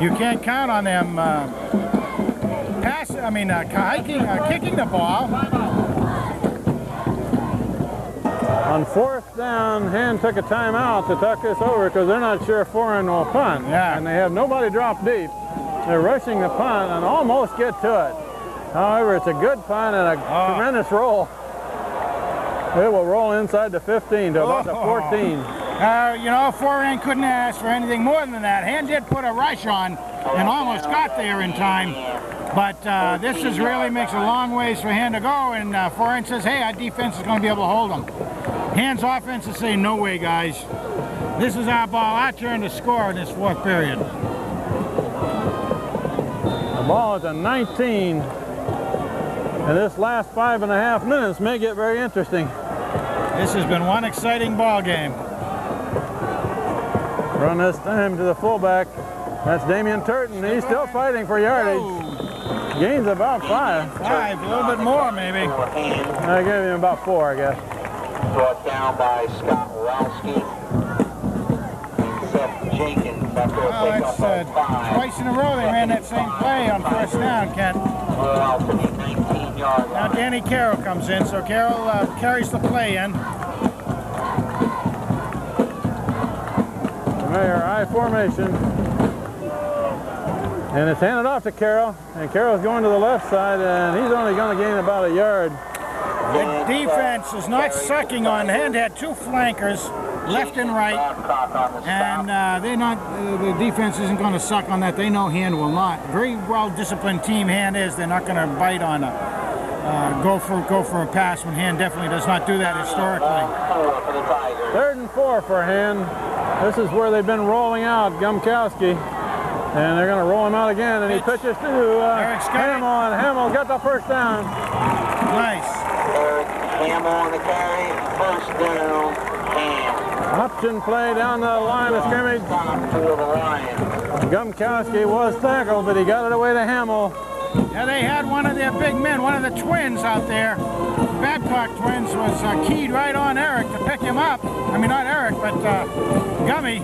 you can't count on them kicking the ball. On 4th down, Hand took a timeout to tuck this over because they're not sure Foran will punt. Yeah. And they have nobody drop deep. They're rushing the punt and almost get to it. However, it's a good punt and a tremendous roll. It will roll inside the 15 to about the 14. You know, Foran couldn't ask for anything more than that. Hand did put a rush on and almost got there in time. But this is really makes a long ways for Hand to go, and Foran says, hey, our defense is going to be able to hold them. Hand's offense is saying, no way, guys. This is our ball, our turn to score in this 4th period. The ball is a 19. And this last 5.5 minutes may get very interesting. This has been one exciting ball game. Run this time to the fullback. That's Damian Turton. He's still fighting for yardage. Gains about 5. 5, a little bit more maybe. I gave him about 4, I guess. Brought down by Scott Rowski. Seth Jenkins after a pickup of 5. Twice in a row they ran that same play on 1st down, Kent. Out to the 19-yard line. Now Danny Carroll comes in, so Carroll carries the play in. Mayor I formation. And it's handed off to Carroll. And Carroll's going to the left side, and he's only going to gain about a yard. The defense is not sucking on. Hand had 2 flankers, left and right, and the defense isn't going to suck on that. They know Hand will not. Very well disciplined team Hand is. They're not going to bite on a go for a pass when Hand definitely does not do that historically. 3rd and 4 for Hand. This is where they've been rolling out Gumkowski. And they're going to roll him out again, and he pitches to Hamill, and Hamill got the 1st down. Nice. Hamill on the carry, 1st down, Ham. Option play down the line of scrimmage. Gumkowski was tackled, but he got it away to Hamill. Yeah, they had one of their big men, one of the twins out there. The Babcock twins was keyed right on Eric to pick him up. I mean, not Eric, but Gummy.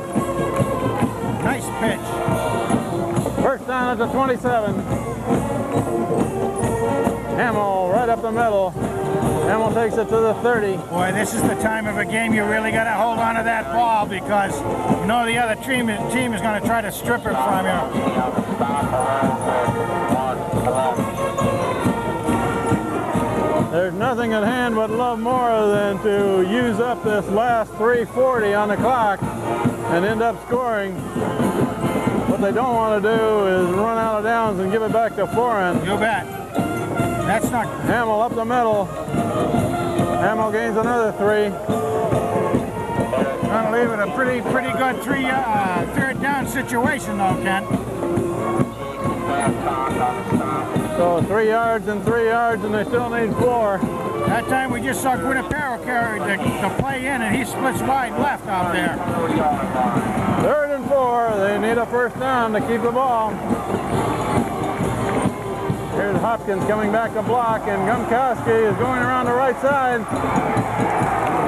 Nice pitch. 1st down at the 27. Hamill right up the middle. Hamill takes it to the 30. Boy, this is the time of a game you really got to hold on to that ball, because you know the other team is going to try to strip it from you. There's nothing at Hand would love more than to use up this last 3:40 on the clock and end up scoring. What they don't want to do is run out of downs and give it back to Foran. You bet. That's not... Hamill up the middle. Hamill gains another 3. Gonna leave it a pretty good 3rd down situation though, Kent. So 3 yards and 3 yards, and they still need 4. That time we just saw Guinapero carry the play in, and he splits wide left out there. 3rd and 4. They need a 1st down to keep the ball. Here's Hopkins coming back to block, and Gumkowski is going around the right side.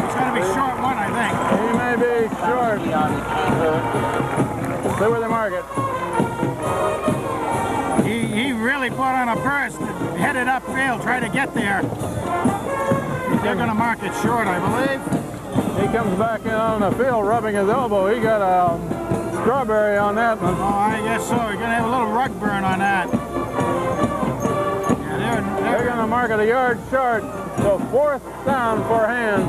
He's going to be short one, I think. He may be short. See where they mark it. He really put on a burst, headed upfield, tried to get there. They're going to mark it short, I believe. He comes back in on the field rubbing his elbow. He got a strawberry on that one. Oh, I guess so. You're going to have a little rug burn on that. They're going to mark it a yard short, so 4th down for Hand.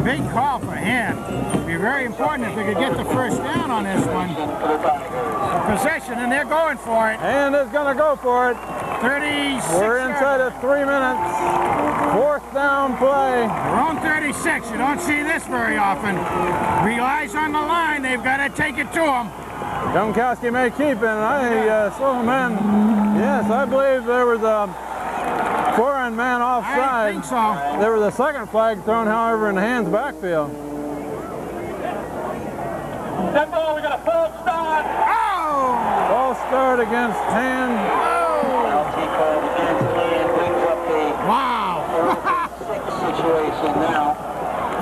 Big call for Hand. It'd be very important if they could get the 1st down on this one. A possession, and they're going for it. Hand is going to go for it. 36. We're inside of 3 minutes. 4th down play. They're on 36. You don't see this very often. Relies on the line. They've got to take it to him. Gumkowski may keep it. I saw him in. Yes, I believe there was a Foran man offside. I think so. There was a 2nd flag thrown, however, in Hand's backfield. That ball, we got a false start. Oh! False start against hand. Wow. Situation now.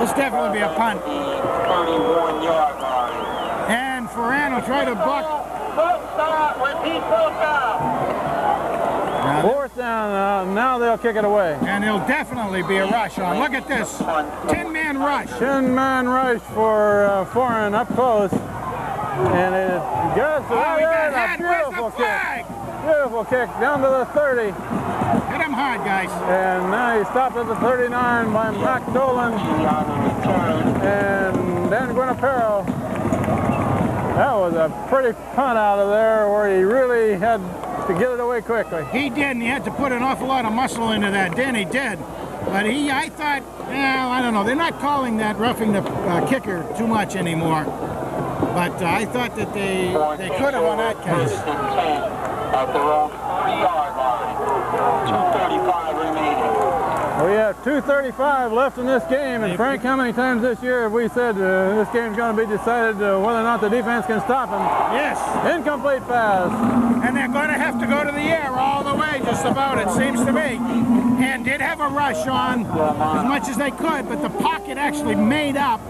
This definitely be a punt. 31-yard line. And Foran will try to buck. Repeat full stop. Fourth down, now they'll kick it away. And there'll definitely be a rush on. Look at this. 10-man rush. 10-man rush for Foran up close. And it goes to a beautiful kick. Beautiful kick down to the 30. Hit him hard, guys. And now he stopped at the 39 by Mac Dolan. And then Guinapero. That was a pretty punt out of there where he really had to get it away quickly. He did, and he had to put an awful lot of muscle into that. Dan, he did. But I thought, well, I don't know. They're not calling that roughing the kicker too much anymore. But I thought that they could have on that case. At their own 3-yard line. 2:35 remaining. We have 2:35 left in this game, and Frank, how many times this year have we said this game's going to be decided whether or not the defense can stop him? Yes. Incomplete pass. And they're going to have to go to the air all the way, just about, it seems to me. And did have a rush on as much as they could, but the pocket actually made up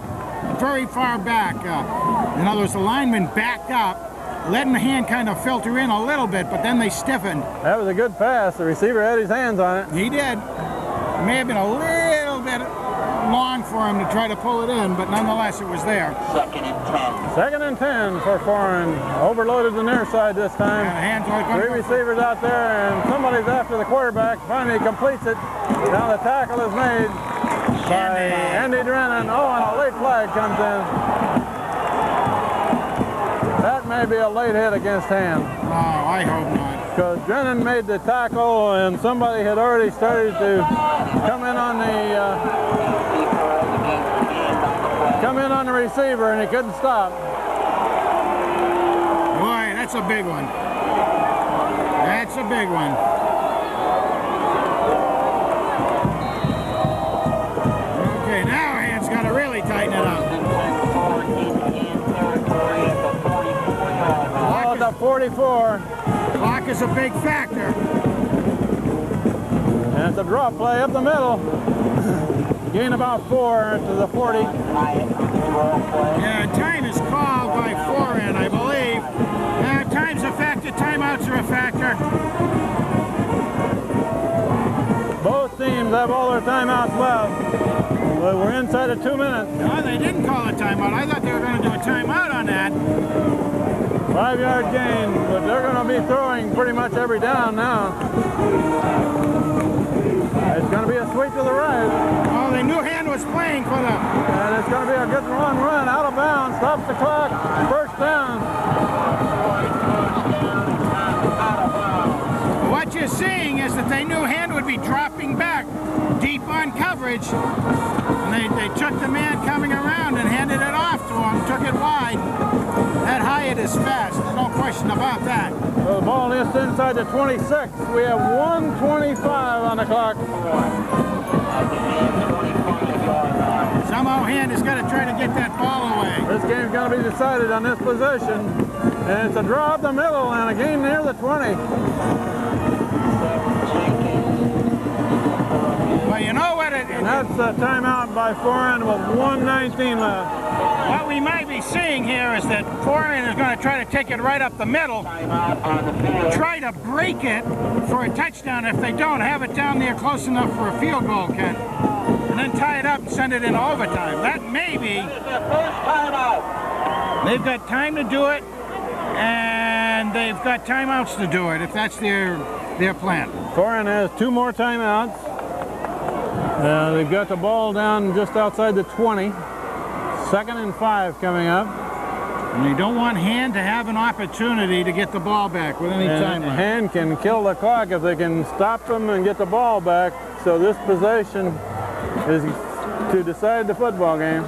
very far back. In other words, the lineman backed up, letting the hand kind of filter in a little bit, but then they stiffened. That was a good pass. The receiver had his hands on it. He did. It may have been a little bit long for him to try to pull it in, but nonetheless it was there. 2nd and 10. 2nd and 10 for Foran. Overloaded the near side this time. Three receivers out there, and somebody's after the quarterback. Finally completes it. Now the tackle is made by Andy Drennan. Oh, and a late flag comes in. That may be a late hit against hand. Oh, I hope not. Because Drennan made the tackle, and somebody had already started to come in on the receiver, and he couldn't stop. Boy, that's a big one. That's a big one. Okay, now Hand's got to really tighten it up. Ball at the 44. Clock is a big factor. And it's a drop play up the middle. Gain about 4 to the 40. Yeah, time is called by Foran, I believe. Time's a factor, timeouts are a factor. Both teams have all their timeouts left. But we're inside of 2 minutes. No, they didn't call a timeout. I thought they were going to do a timeout on that. 5-yard gain, but they're going to be throwing pretty much every down now. It's going to be a sweep to the right. Oh, they knew Hand was playing for them. And it's going to be a good run out of bounds, stops the clock, first down. What you're seeing is that they knew Hand would be dropping back deep on coverage. And they took the man coming around and handed it off to him, took it wide. That Hyatt is fast, there's no question about that. So the ball is inside the 26. We have 1:25 on the clock. Somehow Hand has got to try to get that ball away. This game's going to be decided on this possession. And it's a draw up the middle and a gain near the 20. Well, you know what? And that's a timeout by Foran with 1:19 left. What we might be seeing here is that Foran is going to try to take it right up the middle, try to break it for a touchdown. If they don't, have it down there close enough for a field goal, Ken, and then tie it up and send it into overtime. That may be. They've got time to do it, and they've got timeouts to do it, if that's their plan. Foran has 2 more timeouts. They've got the ball down just outside the 20. 2nd and 5 coming up. And they don't want Hand to have an opportunity to get the ball back with any time left. Hand can kill the clock if they can stop them and get the ball back. So this possession is to decide the football game.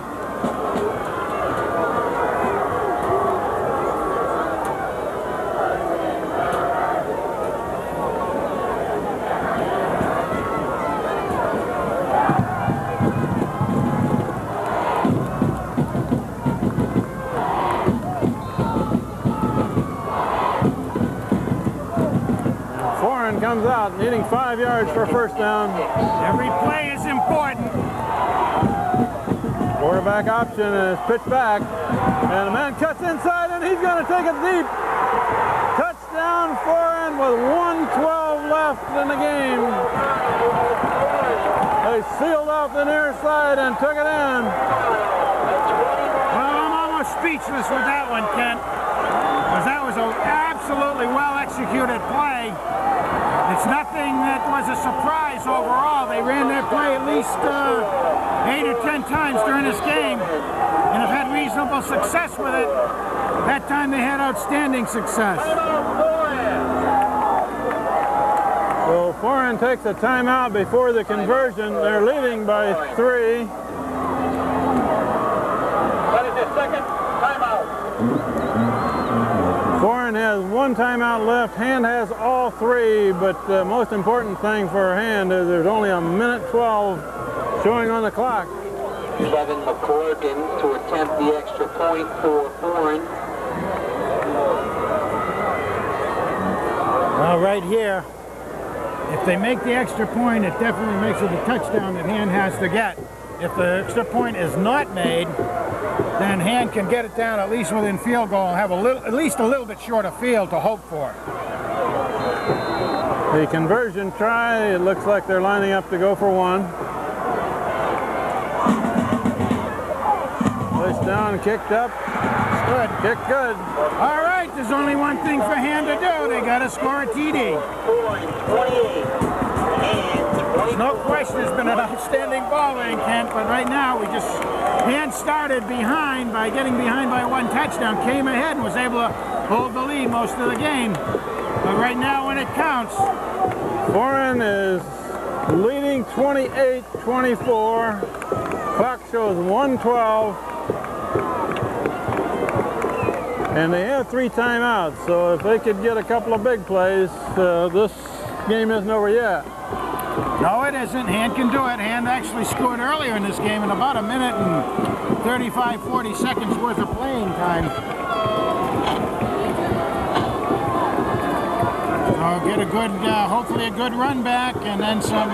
out, needing 5 yards for a first down. Every play is important. Quarterback option is pitched back, and the man cuts inside, and he's going to take it deep. Touchdown Foran with 1:12 left in the game. They sealed off the near side and took it in. Well, I'm almost speechless with that one, Kent, because that was an absolutely well-executed play. It's nothing that was a surprise overall. They ran their play at least 8 or 10 times during this game and have had reasonable success with it. That time they had outstanding success. So Foran takes a timeout before the conversion. They're leading by 3. That is his second timeout. Foran has 1 timeout left. Hand has all 3, but the most important thing for Hand is there's only a minute 12 showing on the clock. Kevin McCorgan to attempt the extra point for Foran. Well, right here, if they make the extra point, it definitely makes it a touchdown that Hand has to get. If the extra point is not made, then Hand can get it down at least within field goal and have at least a little bit shorter field to hope for. The conversion try, it looks like they're lining up to go for 1. Placed down, kicked up. Good. Kicked good. All right, there's only one thing for Hand to do. They got to score a TD. There's no question it's been an outstanding ball game, Kent, but right now Hand started behind by getting behind by 1 touchdown, came ahead and was able to hold the lead most of the game. But right now when it counts, Foran is leading 28-24. Clock shows 1:12. And they have 3 timeouts, so if they could get a couple of big plays, this game isn't over yet. no, it isn't. Hand can do it. Hand actually scored earlier in this game in about a minute and 35, 40 seconds worth of playing time. So get a good, hopefully a good run back and then some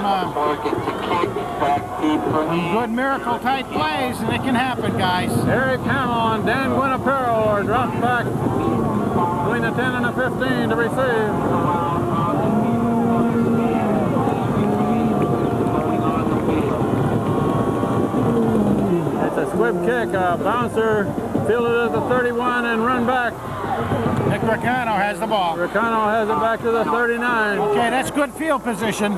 good miracle type plays, and it can happen, guys. Eric Hamill and Dan Guinapero are dropped back between the 10 and the 15 to receive. It's a squib kick, a bouncer, fielded at the 31 and run back. Nick Ricano has the ball. Ricano has it back to the 39. Okay, that's good field position.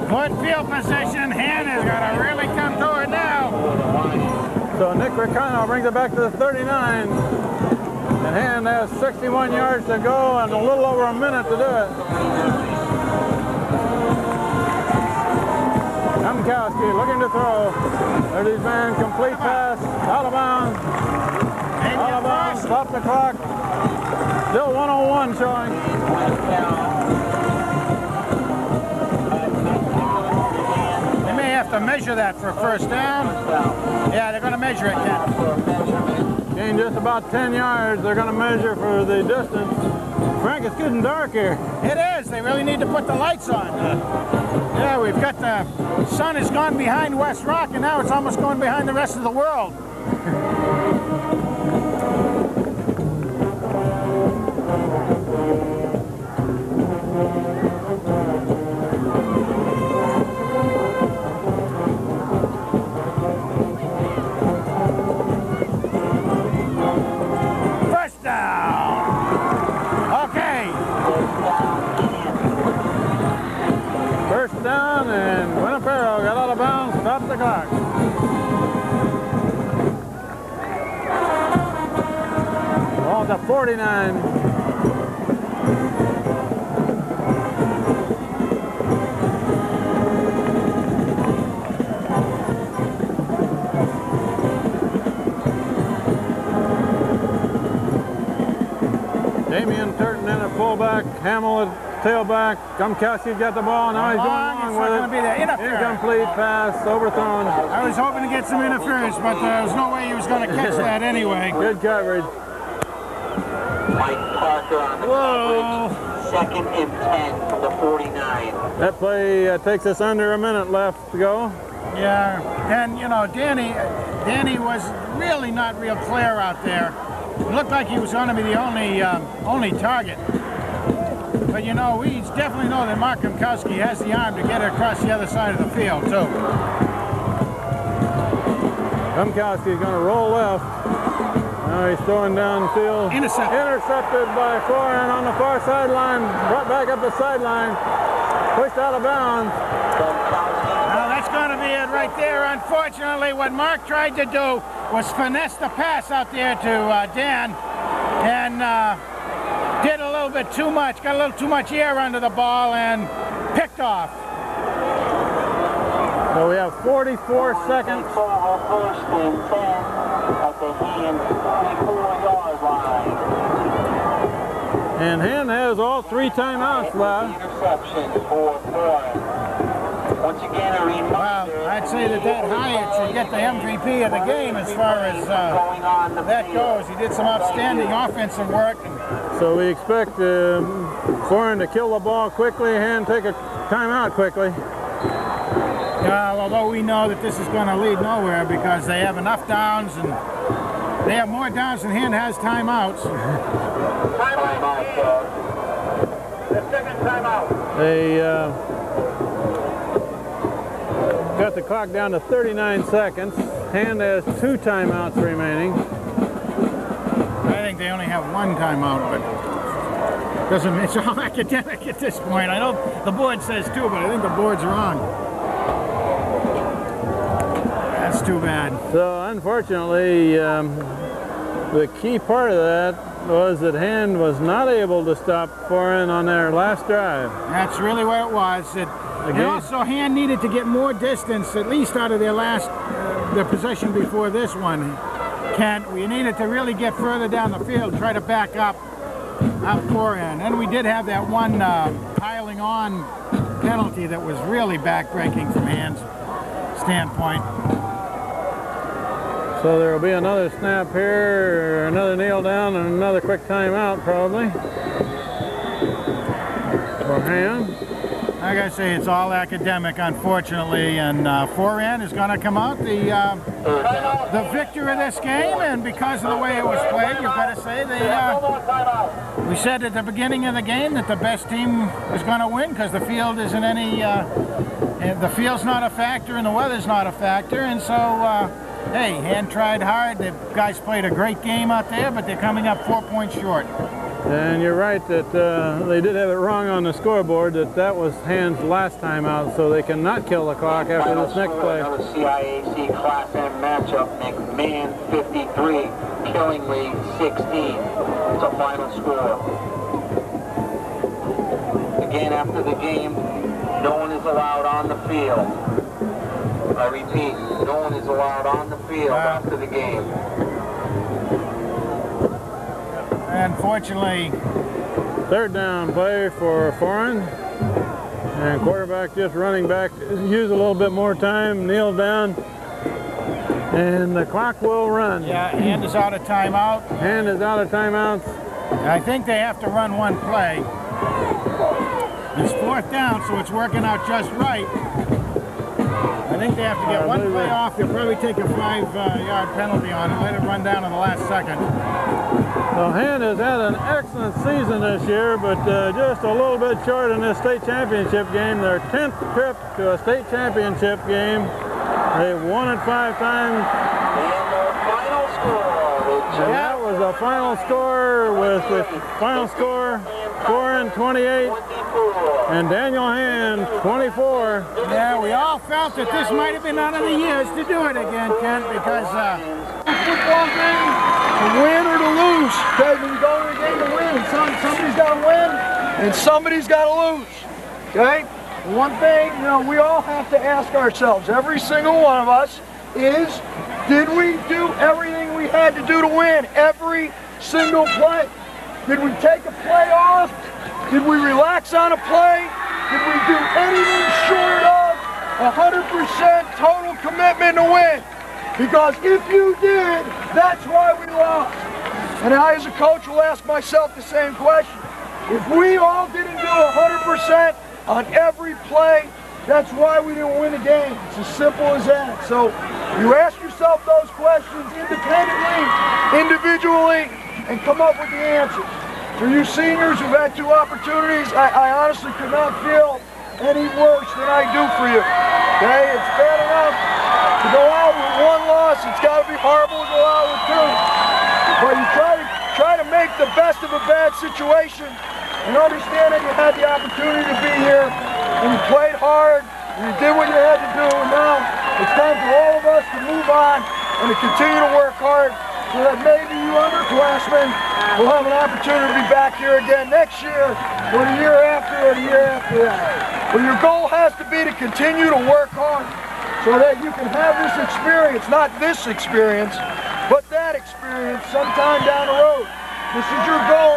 Good field position. Hand is going to really come to it now. So Nick Ricano brings it back to the 39. And Hand has 61 yards to go and a little over a minute to do it. Gumkowski looking to throw. There's his man, complete pass, out of bounds. Out of bounds, stop the clock. Still 1:01 showing. They may have to measure that for a first down. Yeah, they're going to measure it, Ken. Gain just about 10 yards. They're going to measure for the distance. Frank, it's getting dark here. It is. They really need to put the lights on. Yeah, we've got the sun has gone behind West Rock, and now it's almost going behind the rest of the world. First down. Okay. First down, and Guinapero got out of bounds, stopped the clock. Ball to 49. Damian Turton in at fullback, Hamill at tailback. Gumkowski's got the ball, now he's going long with it. Incomplete pass, overthrown. I was hoping to get some interference, but there was no way he was going to catch that anyway. Good coverage. Mike Parker on the coverage. 2nd and 10 from the 49. That play takes us under a minute left to go. Yeah, and you know, Danny was really not real clear out there. It looked like he was going to be the only target. But you know, we definitely know that Mark Gumkowski has the arm to get it across the other side of the field too. Gumkowski is going to roll left. Now he's throwing downfield. Intercepted by Foran on the far sideline. Brought back up the sideline. Pushed out of bounds. Well, that's going to be it right there. Unfortunately, what Mark tried to do was finesse the pass out there to Dan, and did a little bit too much, got a little too much air under the ball, and picked off. So we have 44 seconds. First and 10 at the Hand 34-yard line. And Hand has all 3 timeouts left. Interception for Foran. Once again, a reminder. Well, I'd say that Hyatt should get the MVP of the game as far as that goes. He did some outstanding offensive work. So we expect Foran to kill the ball quickly, Hand take a timeout quickly. Although we know that this is going to lead nowhere because they have enough downs, and they have more downs than Hand has timeouts. The second timeout. They got the clock down to 39 seconds. Hand has 2 timeouts remaining. I think they only have 1 timeout, but doesn't. It's all academic at this point. I know the board says 2, but I think the board's wrong. That's too bad. So unfortunately, the key part of that was that Hand was not able to stop Foran on their last drive. That's really what it was. And also Hand needed to get more distance, at least out of their last, their possession before this one. Kent, we needed to really get further down the field, try to back up Foran. And we did have that one piling on penalty that was really backbreaking from Hand's standpoint. So there will be another snap here, another kneel down, and another quick timeout probably for Hand. Like I say, it's all academic, unfortunately, and Foran is going to come out the victor of this game, and because of the way it was played, you've got to say we said at the beginning of the game that the best team was going to win because the field isn't any, the field's not a factor and the weather's not a factor, and so hey, Hand tried hard. The guys played a great game out there, but they're coming up 4 points short. And you're right that they did have it wrong on the scoreboard that was Hand's last time out, so they cannot kill the clock after this next play. Another CIAC Class M matchup, McMahon 53, Killingly 16. It's a final score. Again, after the game, no one is allowed on the field. I repeat, no one is allowed on the field after the game. Unfortunately, 3rd down play for Foran. And quarterback just running back, use a little bit more time, kneel down, and the clock will run. Yeah, Hand is out of timeout. Hand is out of timeouts. I think they have to run one play. It's 4th down, so it's working out just right. I think they have to get one play off. They'll probably take a 5-yard penalty on it, let it run down to the last second. Well, Hand has had an excellent season this year, but just a little bit short in this state championship game. Their 10th trip to a state championship game. They've won it 5 times. And their final score. And that was the final score with the final score, Foran 28 and Daniel Hand 24. Yeah, we all felt that this might have been one of the years to do it again, Kent, because football game, to win or to lose. Okay, when you go to the game to win, somebody's got to win and somebody's got to lose. Okay? One thing, you know, we all have to ask ourselves, every single one of us, is did we do everything we had to do to win every single play? Did we take a play off? Did we relax on a play? Did we do anything short of 100% total commitment to win? Because if you did, that's why we lost. And I, as a coach, will ask myself the same question. If we all didn't do 100% on every play, that's why we didn't win the game. It's as simple as that. So you ask yourself those questions independently, individually, and come up with the answers. For you seniors who've had 2 opportunities, I honestly could not feel any worse than I do for you. Okay, it's bad enough to go out with 1 loss. It's got to be horrible to go out with 2. But you try to make the best of a bad situation and understand that you had the opportunity to be here and you played hard and you did what you had to do. And now it's time for all of us to move on and to continue to work hard so that maybe you underclassmen will have an opportunity to be back here again next year or the year after or the year after that. But your goal has to be to continue to work hard so that you can have this experience, not this experience, but that experience sometime down the road. This is your goal.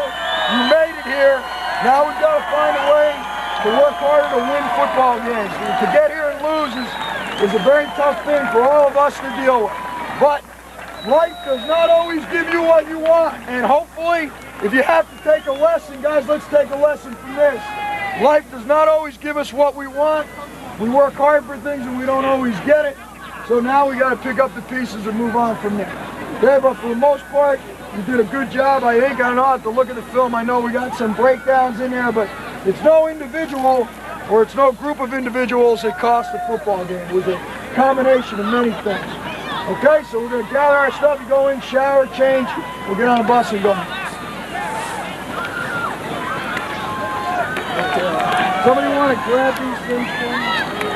You made it here. Now we've got to find a way to work harder to win football games. And to get here and lose is a very tough thing for all of us to deal with. But life does not always give you what you want. And hopefully, if you have to take a lesson, guys, let's take a lesson from this. Life does not always give us what we want. We work hard for things and we don't always get it. So now we got to pick up the pieces and move on from there. Okay, but for the most part, you did a good job. I think I know how to look at the film. I know we got some breakdowns in there, but it's no individual or it's no group of individuals that cost the football game. It was a combination of many things. Okay, so we're going to gather our stuff, go in, shower, change, we'll get on the bus and go. Somebody want to grab these things for me?